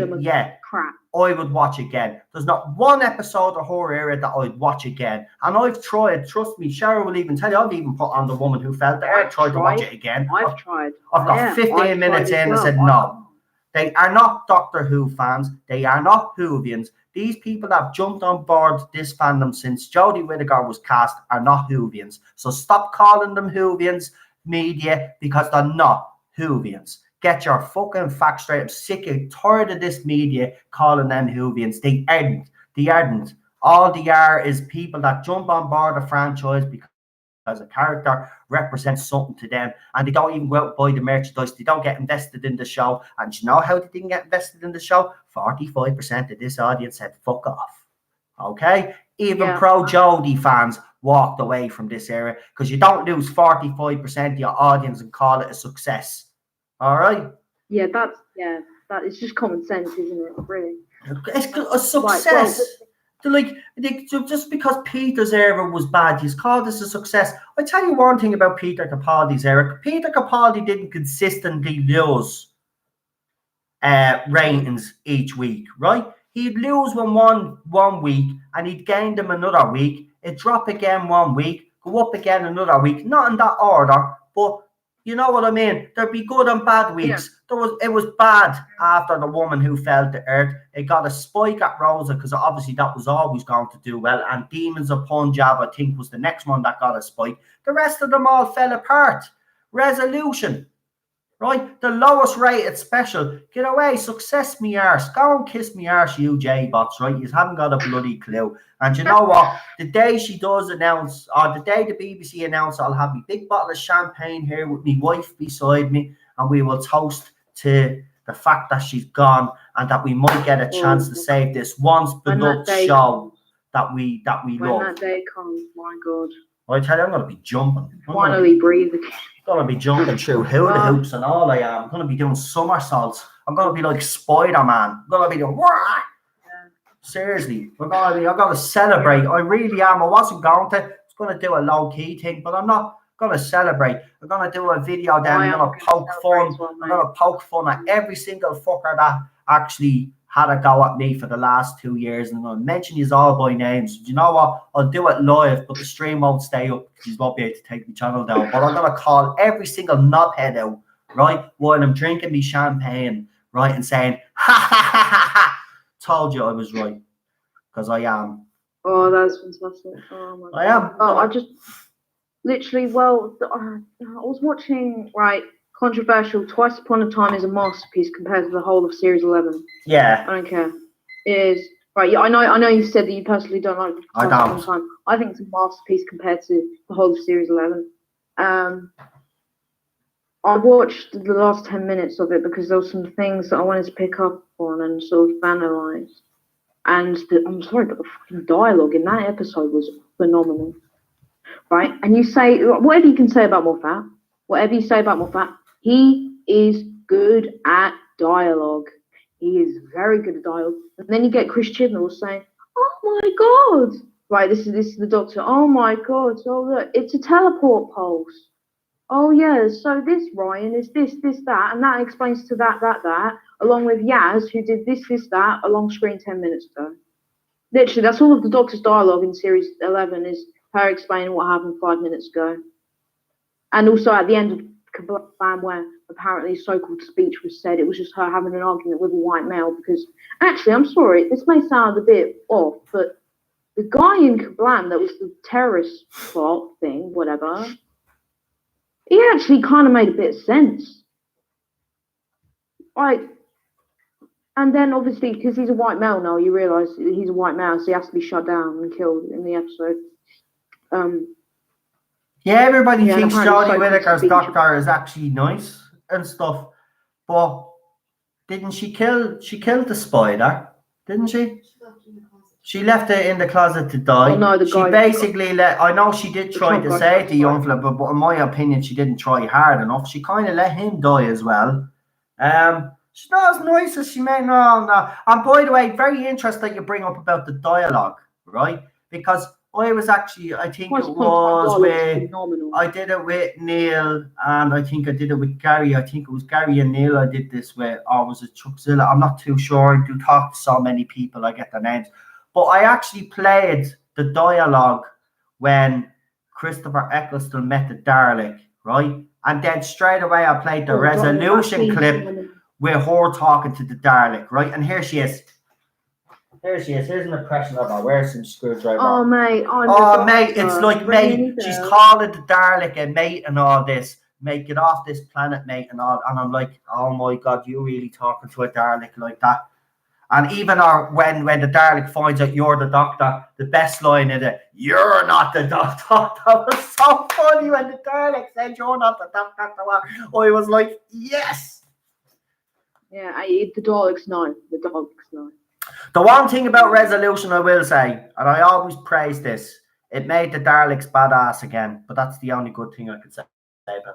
crap. I would watch again. There's not one episode of Horror Era that I'd watch again. And I've tried, trust me, Cheryl will even tell you, I've even put on The Woman Who Fell There. I've tried to watch it again. I've tried. I've got 15 minutes in and said, no. They are not Doctor Who fans. They are not Whovians. These people that have jumped on board this fandom since Jodie Whittaker was cast are not Whovians. So stop calling them Whovians, media, because they're not Whovians. Get your fucking facts straight. I'm sick and tired of this media calling them Whovians. They aren't. They aren't. All they are is people that jump on board a franchise because a character represents something to them, and they don't even go out and buy the merchandise. They don't get invested in the show. And you know how they didn't get invested in the show? 45% of this audience said fuck off. Okay? Even pro Jodie fans walked away from this era because you don't lose 45% of your audience and call it a success. All right? Yeah, that is just common sense, isn't it? Really? It's a success. Just because Peter's era was bad, he's called this a success. I tell you one thing about Peter Capaldi's era. Peter Capaldi didn't consistently lose ratings each week, right? He'd lose one week and he'd gain them another week. It'd drop again one week, go up again another week. Not in that order, but you know what I mean? There'd be good and bad weeks. Yeah. It was bad after The Woman Who Fell to Earth. It got a spike at Rosa because obviously that was always going to do well. And Demons of Punjab, I think, was the next one that got a spike. The rest of them all fell apart. Resolution. Right? The lowest rated special. Get away. Success me arse. Go and kiss me arse, you J-bots, right? You haven't got a bloody clue. And you know what? The day she does announce, or the day the BBC announce, I'll have a big bottle of champagne here with my wife beside me, and we will toast to the fact that she's gone and that we might get a chance to save this once beloved show that we love. When that day comes, my God. I tell you, I'm going to be jumping. Finally breathe again. I'm going to be jumping through hula hoops and all I am. I'm going to be doing somersaults. I'm going to be like Spider-Man. I'm going to be doing... Seriously, I'm going to celebrate. I really am. I wasn't going to. I was going to do a low-key thing, but I'm not going to celebrate. I'm going to do a video then. I'm going to poke fun. I'm going to poke fun at every single fucker that actually had a go at me for the last 2 years. And I'm going to mention you all by names. You know what? I'll do it live, but the stream won't stay up because you won't be able to take my channel down. But I'm going to call every single knobhead out, right, while I'm drinking me champagne, right, and saying, ha, ha, ha, ha, ha. Told you I was right. Because I am. Oh, that's fantastic. Oh, my God. I am. Oh, I just literally, I was watching, right, controversial, Twice Upon a Time is a masterpiece compared to the whole of Series 11. Yeah. I don't care. It is. Right, yeah, I know you said that you personally don't like I don't. Upon a Time. I think it's a masterpiece compared to the whole of Series 11. I watched the last 10 minutes of it because there were some things that I wanted to pick up on and sort of analyze. And I'm sorry, but the fucking dialogue in that episode was phenomenal. Right? And you say, whatever you can say about Moffat, he is good at dialogue. He is very good at dialogue. And then you get Chris Chibnall saying, "Oh my God." Right, this is the Doctor. "Oh my God, oh look, it's a teleport pulse. Oh yeah, so this Ryan is this, that, and that explains to that, along with Yaz, who did this, that, along screen 10 minutes ago." Literally, that's all of the Doctor's dialogue in series 11 is her explaining what happened 5 minutes ago. And also at the end of Kablam, where apparently so-called speech was said, it was just her having an argument with a white male, because actually, I'm sorry, this may sound a bit off, but the guy in Kablam that was the terrorist plot thing, whatever, he actually kind of made a bit of sense. Like, and then obviously, because he's a white male now, you realise he's a white male, so he has to be shut down and killed in the episode. Yeah, everybody thinks Jodie Whittaker's Doctor is actually nice and stuff, but didn't she kill? She killed the spider, didn't she? She left it in the closet to die. Oh, no, she basically let. I know she did try to save the young fella, but in my opinion, she didn't try hard enough. She kind of let him die as well. She's not as nice as she made. No. And by the way, very interesting that you bring up about the dialogue, right? Because I was actually, I think it was with, phenomenal. I did it with Neil, and I think I did it with Gary. I think it was Gary and Neil I did this with, or was it Chuckzilla? I'm not too sure. I do talk to so many people, I get their names. But I actually played the dialogue when Christopher Eccleston met the Dalek, right? And then straight away I played the resolution clip with her talking to the Dalek, right? And here she is. There she is. Here's an impression of her. Where's some screwdriver? Oh, mate. Mate. It's like, mate. She's calling the Dalek a mate and all this. Mate, get off this planet, mate, and all. And I'm like, oh my God, you really talking to a Dalek like that? And even when the Dalek finds out you're the Doctor, the best line in it, "You're not the Doctor." That was so funny when the Dalek said you're not the Doctor. I was like, yes. Yeah, the Daleks know. The Daleks know. The one thing about Resolution I will say, and I always praise this, it made the Daleks badass again. But that's the only good thing I could say about that.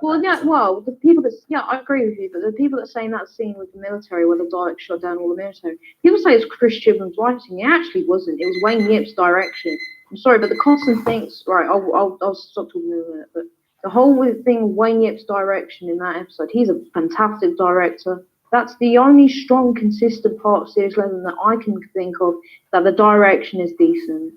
The people that, I agree with you, but the people that are saying that scene with the military where the Daleks shot down all the military, people say it's Chris Chibnall's writing. It actually wasn't. It was Wayne Yip's direction. I'm sorry, but the constant things, right, I'll stop talking in a minute, but the whole thing, Wayne Yip's direction in that episode, he's a fantastic director. That's the only strong, consistent part of Series 11 that I can think of, that the direction is decent.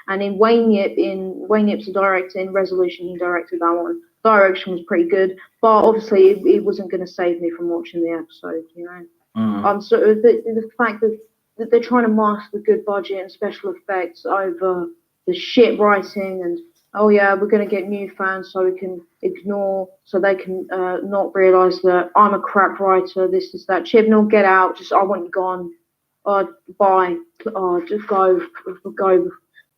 And in Wayne Yip's a director, in Resolution, he directed that one. Direction was pretty good, but obviously it wasn't going to save me from watching the episode, you know. So the fact that they're trying to mask the good budget and special effects over the shit writing and, oh yeah, we're going to get new fans so we can ignore, so they can not realise that I'm a crap writer, this is that. Chibnall, get out, I want you gone. Bye. Just go.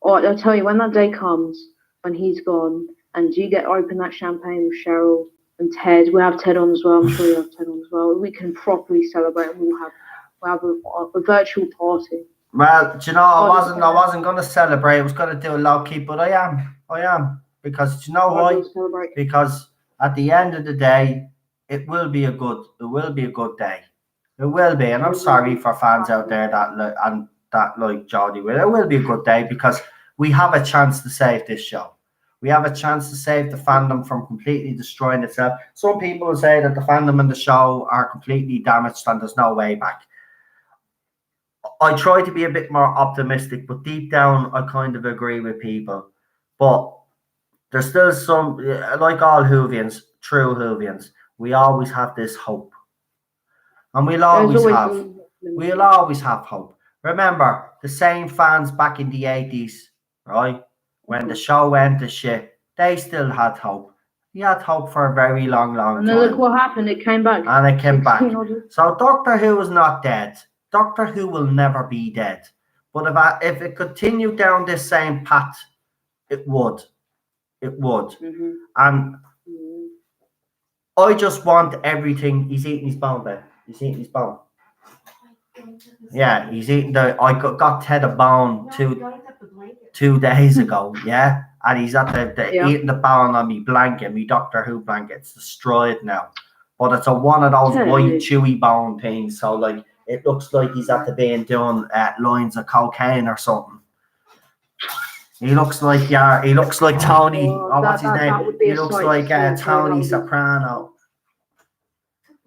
I'll tell you, when that day comes, when he's gone, and you get open that champagne with Cheryl and Ted, we'll have Ted on as well, I'm sure you'll have Ted on as well, we can properly celebrate, and we'll have a virtual party. Well, do you know, I wasn't going to celebrate. I was going to do a low key, but I am, because do you know why? Because at the end of the day, it will be a good day. It will be, and I'm sorry for fans out there that like Jodie will. It will be a good day because we have a chance to save this show. We have a chance to save the fandom from completely destroying itself. Some people will say that the fandom and the show are completely damaged and there's no way back. I try to be a bit more optimistic, but deep down, I kind of agree with people. But there's still some, like all Whovians, true Whovians, we always have this hope. And we'll always have hope. Remember, the same fans back in the 80s, right? When the show went to shit, they still had hope. He had hope for a very long time. And then look what happened, it came back. And it came back. So Doctor Who is not dead. Doctor Who will never be dead. But if it continued down this same path, it would. It would. Mm-hmm. And I just want everything. He's eating his bone, babe. He's eating his bone. Yeah, he's eating I got Ted a bone 2 days ago. Yeah, and he's at eating the bone on me blanket, me Doctor Who blanket. It's destroyed now, but it's a one of those white chewy bone things. So like it looks like he's at the being doing lines of cocaine or something. He looks like Tony. What's his name? He looks like Tony Soprano.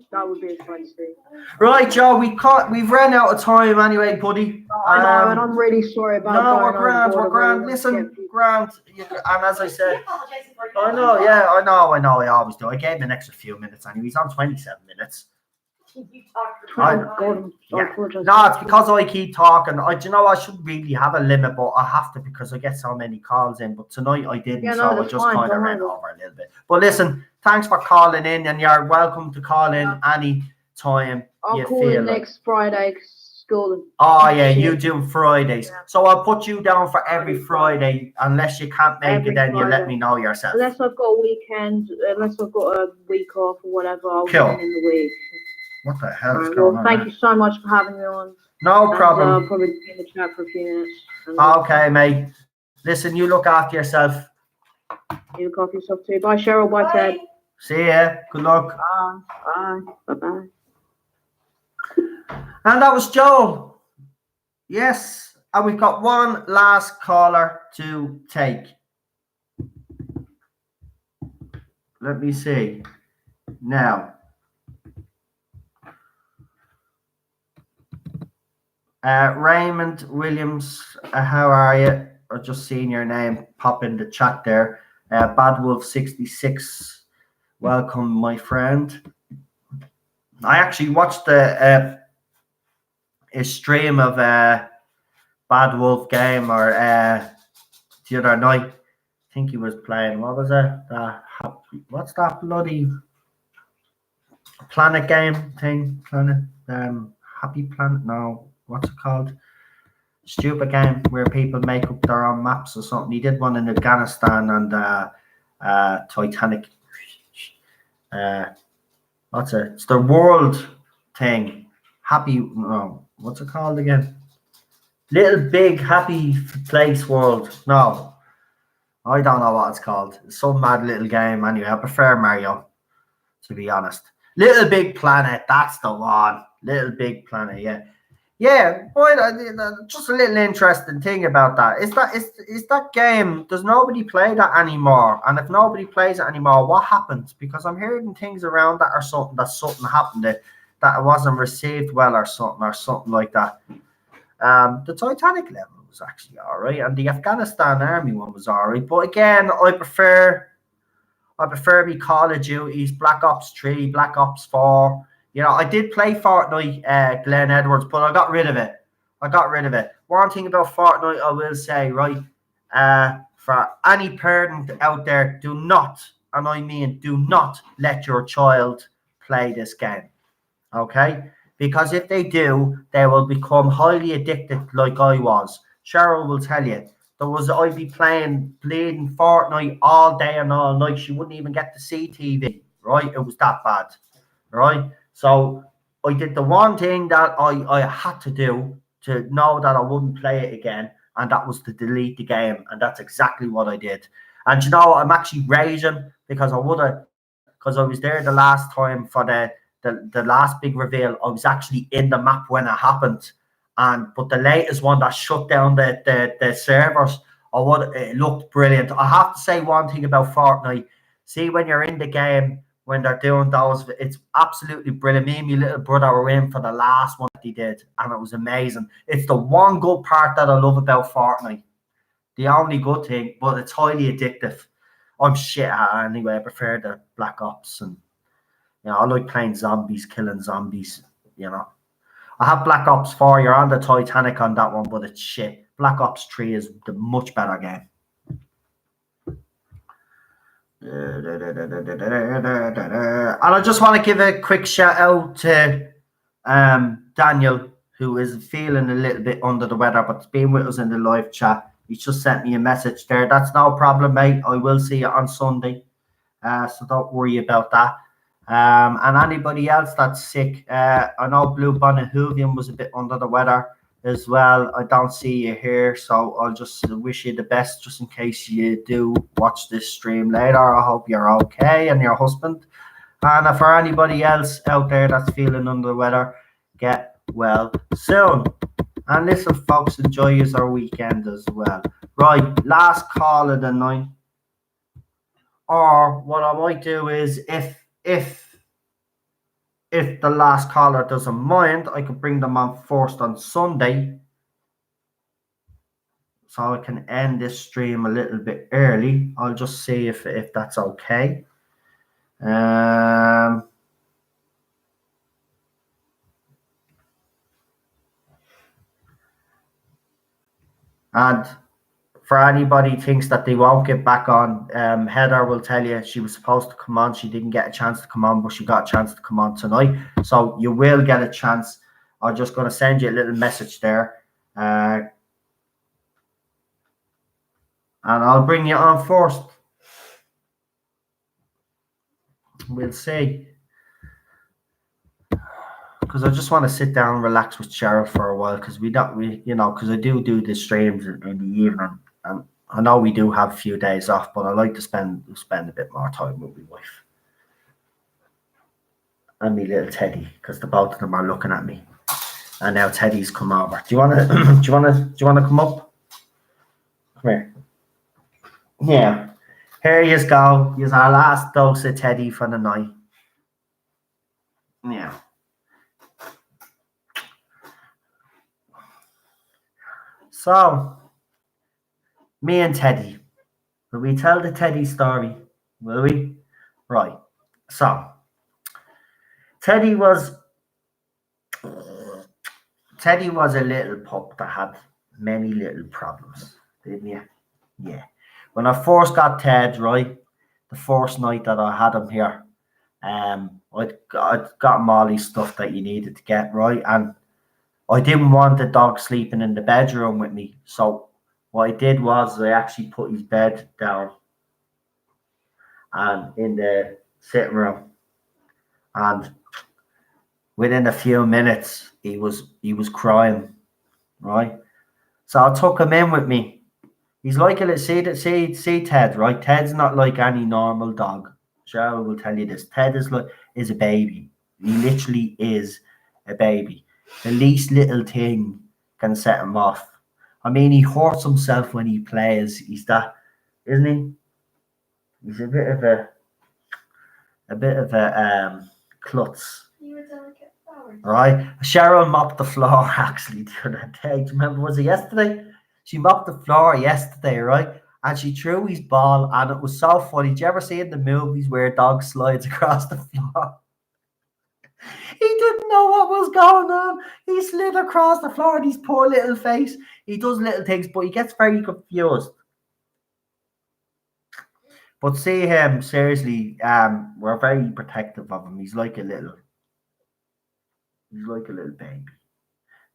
That would be a fun thing. Right, Joe, we've run out of time anyway, buddy. I know, and I'm really sorry about that. No, we're grand. Listen, grand. And as I said, I know, I always do. I gave him an extra few minutes anyway. He's on 27 minutes. No, it's because I keep talking. I should really have a limit, but I have to because I get so many calls in. But tonight I didn't, so I just kind of ran over a little bit. But listen, thanks for calling in, and you're welcome to call in any time. I'll call in next Friday. School. Oh yeah, you do Fridays. Yeah. So I'll put you down for every Friday. Unless you can't make it, then you let me know yourself. Unless I've got a weekend, unless I've got a week off or whatever, I'll cool. in the week. What the hell is going on? Thank you so much for having me on. No problem. I'll probably be in the chat for a few minutes. Okay, mate. Listen, you look after yourself. You look after yourself too. Bye, Cheryl. Bye, Ted. See ya. Good luck. Bye. Bye-bye. And that was Joel. Yes. And we've got one last caller to take. Let me see. Now. Raymond Williams, how are you? I've just seen your name pop in the chat there. Bad Wolf 66, welcome, my friend. I actually watched a stream of Bad Wolf game or the other night. I think he was playing. What was it? What's that bloody Planet game thing? Planet Happy Planet? No. What's it called? Stupid game where people make up their own maps or something. He did one in Afghanistan and Titanic. What's it? It's the world thing. What's it called again? Little Big Happy Place World. No, I don't know what it's called. It's some mad little game anyway. I prefer Mario, to be honest. Little Big Planet, that's the one. Little Big Planet, yeah. Yeah, boy, just a little interesting thing about that is that game, does nobody play that anymore? And if nobody plays it anymore, what happens? Because I'm hearing things around that or something happened that it wasn't received well or something like that. The Titanic level was actually all right, and the Afghanistan Army one was all right. But again, I prefer me Call of Duty's, Black Ops 3, Black Ops 4. You know, I did play Fortnite, Glenn Edwards, but I got rid of it. One thing about Fortnite, I will say, right, for any parent out there, do not, and I mean do not let your child play this game, okay? Because if they do, they will become highly addicted like I was. Cheryl will tell you. I'd be playing bleeding Fortnite all day and all night. She wouldn't even get to see TV, right? It was that bad, right? So I did the one thing that I had to do to know that I wouldn't play it again, and that was to delete the game, and that's exactly what I did. And you know, I'm actually raging because I was there the last time for the last big reveal. I was actually in the map when it happened, but the latest one that shut down the servers, it looked brilliant. I have to say one thing about Fortnite. See, when you're in the game, when they're doing those, it's absolutely brilliant. Me and my little brother were in for the last one that they did, and it was amazing. It's the one good part that I love about Fortnite. The only good thing, but it's highly addictive. I'm shit at it anyway. I prefer the Black Ops, and you know, I like playing zombies, killing zombies. You know, I have Black Ops 4. You're on the Titanic on that one, but it's shit. Black Ops 3 is the much better game. And I just want to give a quick shout out to Daniel, who is feeling a little bit under the weather, but has been with us in the live chat. He's just sent me a message there. That's no problem, mate. I will see you on Sunday, so don't worry about that. And anybody else that's sick, I know Blue Bonnet Hoovian was a bit under the weather as well. I don't see you here, so I'll just wish you the best just in case you do watch this stream later. I hope you're okay and your husband. And for anybody else out there that's feeling under the weather, get well soon. And listen, folks, enjoy our weekend as well. Right, last call of the night. Or what I might do is if the last caller doesn't mind, I could bring them on first on Sunday, so I can end this stream a little bit early. I'll just see if that's okay. And for anybody who thinks that they won't get back on, Heather will tell you she was supposed to come on. She didn't get a chance to come on, but she got a chance to come on tonight. So you will get a chance. I'm just going to send you a little message there. And I'll bring you on first. We'll see. Because I just want to sit down and relax with Cheryl for a while, because because I do the streams in the evening, and I know we do have a few days off, but I like to spend a bit more time with my wife and my little Teddy, because the both of them are looking at me. And now Teddy's come over. Do you want to come up? Come here. Yeah. Here you go. Here's our last dose of Teddy for the night. Yeah. So, me and Teddy. Will we tell the Teddy story? Will we? Right. So, Teddy was a little pup that had many little problems, didn't you? Yeah. When I first got Ted, right, the first night that I had him here, I'd got him all these stuff that you needed to get, right? And I didn't want the dog sleeping in the bedroom with me. So what I did was I actually put his bed down and in the sitting room. And within a few minutes, he was crying, right? So I took him in with me. He's like see Ted, right? Ted's not like any normal dog. Cheryl will tell you this. Ted is a baby. He literally is a baby. The least little thing can set him off. I mean, he hurts himself when he plays. He's that, isn't he? He's a bit of a klutz. You were delicate flowers. Right? Cheryl mopped the floor actually the other day. Do you remember, was it yesterday? She mopped the floor yesterday, right? And she threw his ball, and it was so funny. Did you ever see in the movies where a dog slides across the floor? He didn't know what was going on. He slid across the floor, and his poor little face. He does little things, but he gets very confused. But see him, seriously, we're very protective of him. He's like a little baby.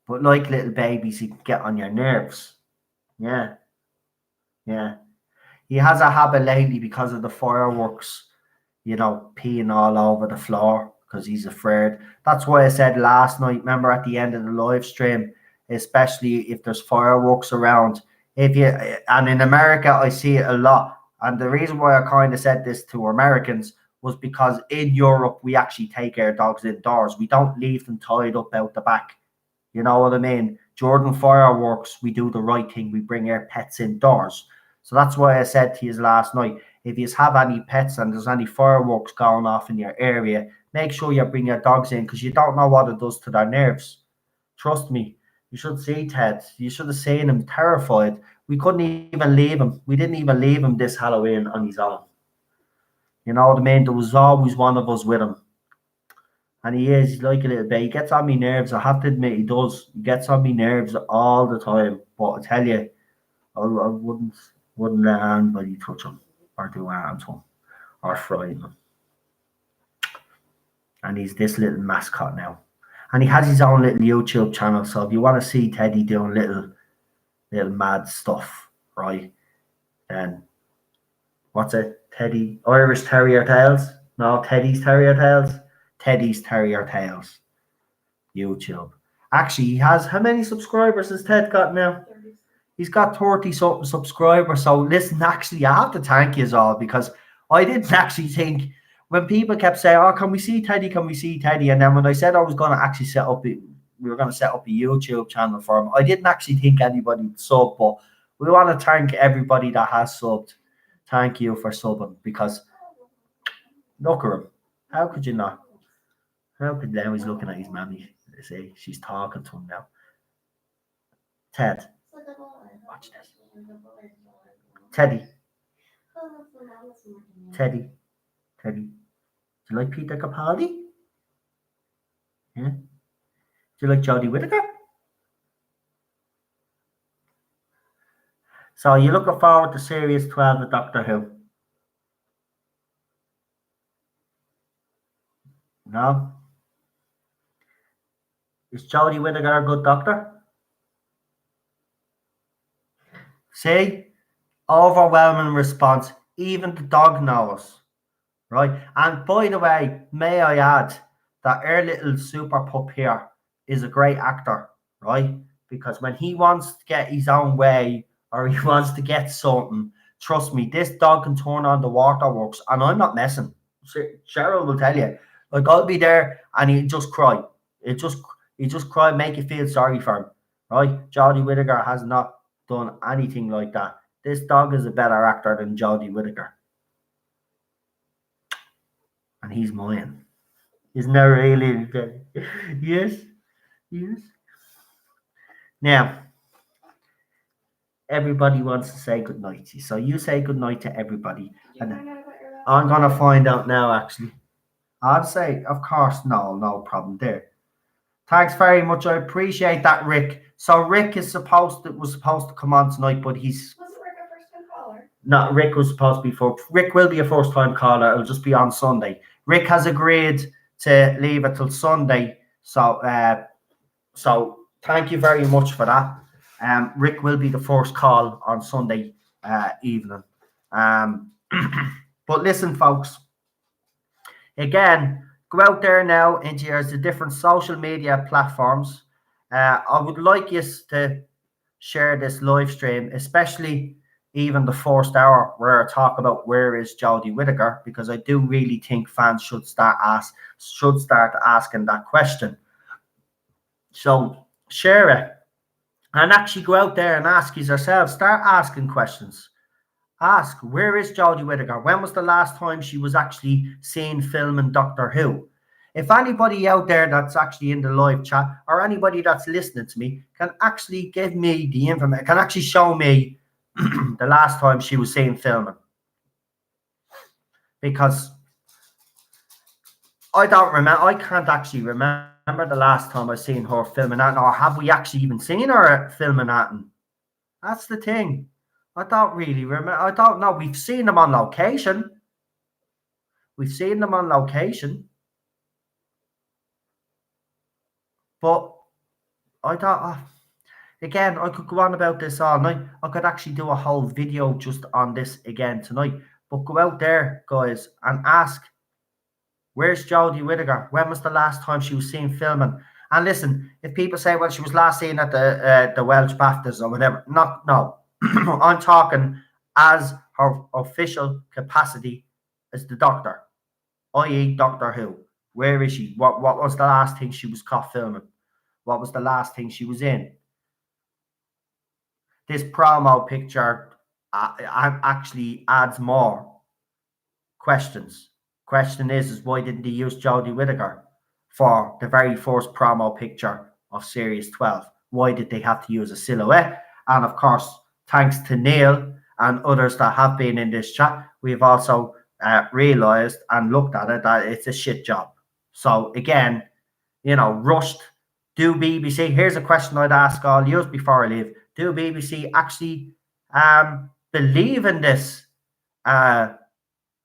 But like little babies, he can get on your nerves. Yeah. Yeah. He has a habit lately because of the fireworks, peeing all over the floor because he's afraid. That's why I said last night, remember at the end of the live stream, especially if there's fireworks around, and in America, I see it a lot. And the reason why I kind of said this to Americans was because in Europe, we actually take our dogs indoors. We don't leave them tied up out the back. You know what I mean? During fireworks, we do the right thing. We bring our pets indoors. So that's why I said to you last night, if you have any pets and there's any fireworks going off in your area, make sure you bring your dogs in, because you don't know what it does to their nerves. Trust me. You should see Ted. You should have seen him terrified. We couldn't even leave him. We didn't even leave him this Halloween on his own. You know what I mean? There was always one of us with him. And he's like a little bit. He gets on my nerves. I have to admit, he does. He gets on my nerves all the time. But I tell you, I wouldn't let anybody touch him or do harm to him or frighten him. And he's this little mascot now. And he has his own little YouTube channel. So if you want to see Teddy doing little mad stuff, right? Then what's it? Teddy Irish Terrier Tales? No, Teddy's Terrier Tales. Teddy's Terrier Tales. YouTube. Actually, he has, how many subscribers has Ted got now? He's got 30 something subscribers. So listen, actually, I have to thank you all, because I didn't actually think, when people kept saying, oh, can we see Teddy? Can we see Teddy? And then when I said I was going to actually we were going to set up a YouTube channel for him, I didn't actually think anybody would sub, but we want to thank everybody that has subbed. Thank you for subbing, because look at him. How could you not? How could now he's looking at his mammy? See, she's talking to him now. Ted, watch this. Teddy. Teddy. Teddy. Do you like Peter Capaldi? Yeah. Do you like Jodie Whittaker? So you're looking forward to Series 12 of Doctor Who? No? Is Jodie Whittaker a good doctor? See? Overwhelming response. Even the dog knows. Right? And by the way, may I add that our little super pup here is a great actor, right? Because when he wants to get his own way, or he wants to get something, trust me, this dog can turn on the waterworks, and I'm not messing. Cheryl will tell you. Like, I'll be there and he'll just cry. He just cry, make you feel sorry for him, right? Jodie Whittaker has not done anything like that. This dog is a better actor than Jodie Whittaker. And he's mine. Isn't that really? Yes. Yes. Now, everybody wants to say goodnight to you. So you say goodnight to everybody. And I'm going to find out now, actually. I'd say, of course, no problem there. Thanks very much. I appreciate that, Rick. So Rick was supposed to come on tonight, but he's... Wasn't Rick a first-time caller? No, Rick was supposed to be Rick will be a first-time caller. It'll just be on Sunday. Rick has agreed to leave it till Sunday. So thank you very much for that. Rick will be the first call on Sunday evening. But listen, folks. Again, go out there now into the different social media platforms. I would like you to share this live stream, especially even the first hour where I talk about where is Jodie Whittaker, because I do really think fans should start asking that question. So share it and actually go out there and ask yourselves. Start asking questions. Ask, where is Jodie Whittaker? When was the last time she was actually seen filming Doctor Who? If anybody out there that's actually in the live chat, or anybody that's listening to me, can actually give me the information, can actually show me the last time she was seen filming. Because I can't actually remember the last time I seen her filming that, or have we actually even seen her filming that? That's the thing. I don't really remember. I don't know. We've seen them on location. But I don't. Again, I could go on about this all night. I could actually do a whole video just on this again tonight. But go out there, guys, and ask, where's Jodie Whittaker? When was the last time she was seen filming? And listen, if people say, well, she was last seen at the Welsh BAFTAs or whatever. No. I'm talking as her official capacity as the Doctor, i.e. Doctor Who. Where is she? What was the last thing she was caught filming? What was the last thing she was in? This promo picture actually adds more questions. Question is why didn't they use Jodie Whittaker for the very first promo picture of Series 12? Why did they have to use a silhouette? And of course, thanks to Neil and others that have been in this chat, we've also realized and looked at it that it's a shit job. So again, rushed. Do BBC, here's a question I'd ask all you before I leave. Do BBC actually believe in this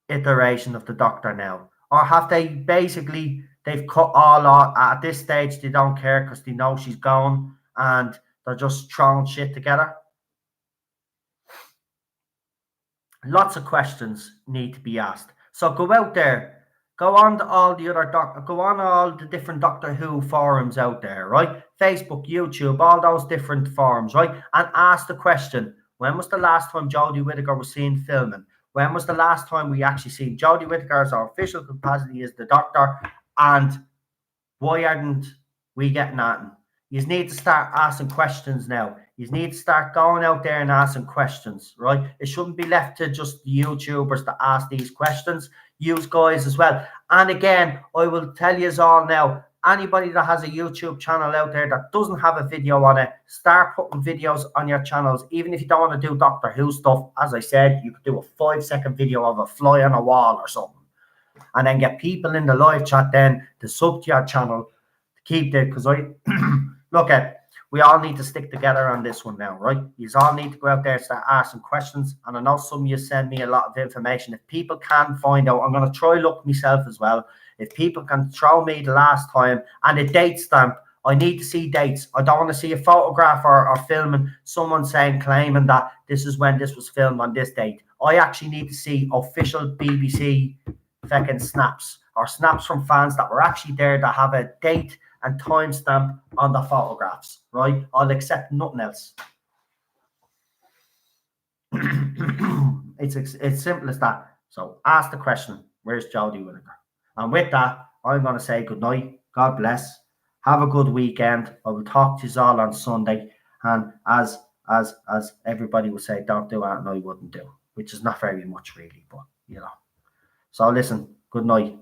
iteration of the Doctor now? Or have they've cut all out at this stage? They don't care because they know she's gone and they're just throwing shit together? Lots of questions need to be asked. So go out there, Go on to all the other go on to all the different Doctor Who forums out there, right? Facebook, YouTube, all those different forums, right? And ask the question: when was the last time Jodie Whittaker was seen filming? When was the last time we actually seen Jodie Whittaker's official capacity as the Doctor? And why aren't we getting at him? You need to start asking questions now. You need to start going out there and asking questions, right? It shouldn't be left to just the YouTubers to ask these questions. Use guys as well. And again, I will tell you all now, anybody that has a YouTube channel out there that doesn't have a video on it, start putting videos on your channels. Even if you don't want to do Doctor Who stuff, as I said, you could do a 5-second video of a fly on a wall or something. And then get people in the live chat then to sub to your channel to keep there. Because look at, we all need to stick together on this one now, right? You all need to go out there and start asking questions. And I know some of you send me a lot of information. If people can find out, I'm going to try look myself as well. If people can throw me the last time and a date stamp, I need to see dates. I don't want to see a photograph or filming someone claiming that this is when this was filmed on this date. I actually need to see official BBC fucking snaps or snaps from fans that were actually there that have a date and timestamp on the photographs, right? I'll accept nothing else. It's simple as that. So ask the question, where's Jodie Whittaker? And with that, I'm going to say good night. God bless. Have a good weekend. I will talk to you all on Sunday. And as everybody would say, don't do that, and I wouldn't do, which is not very much really, but you know. So listen, good night.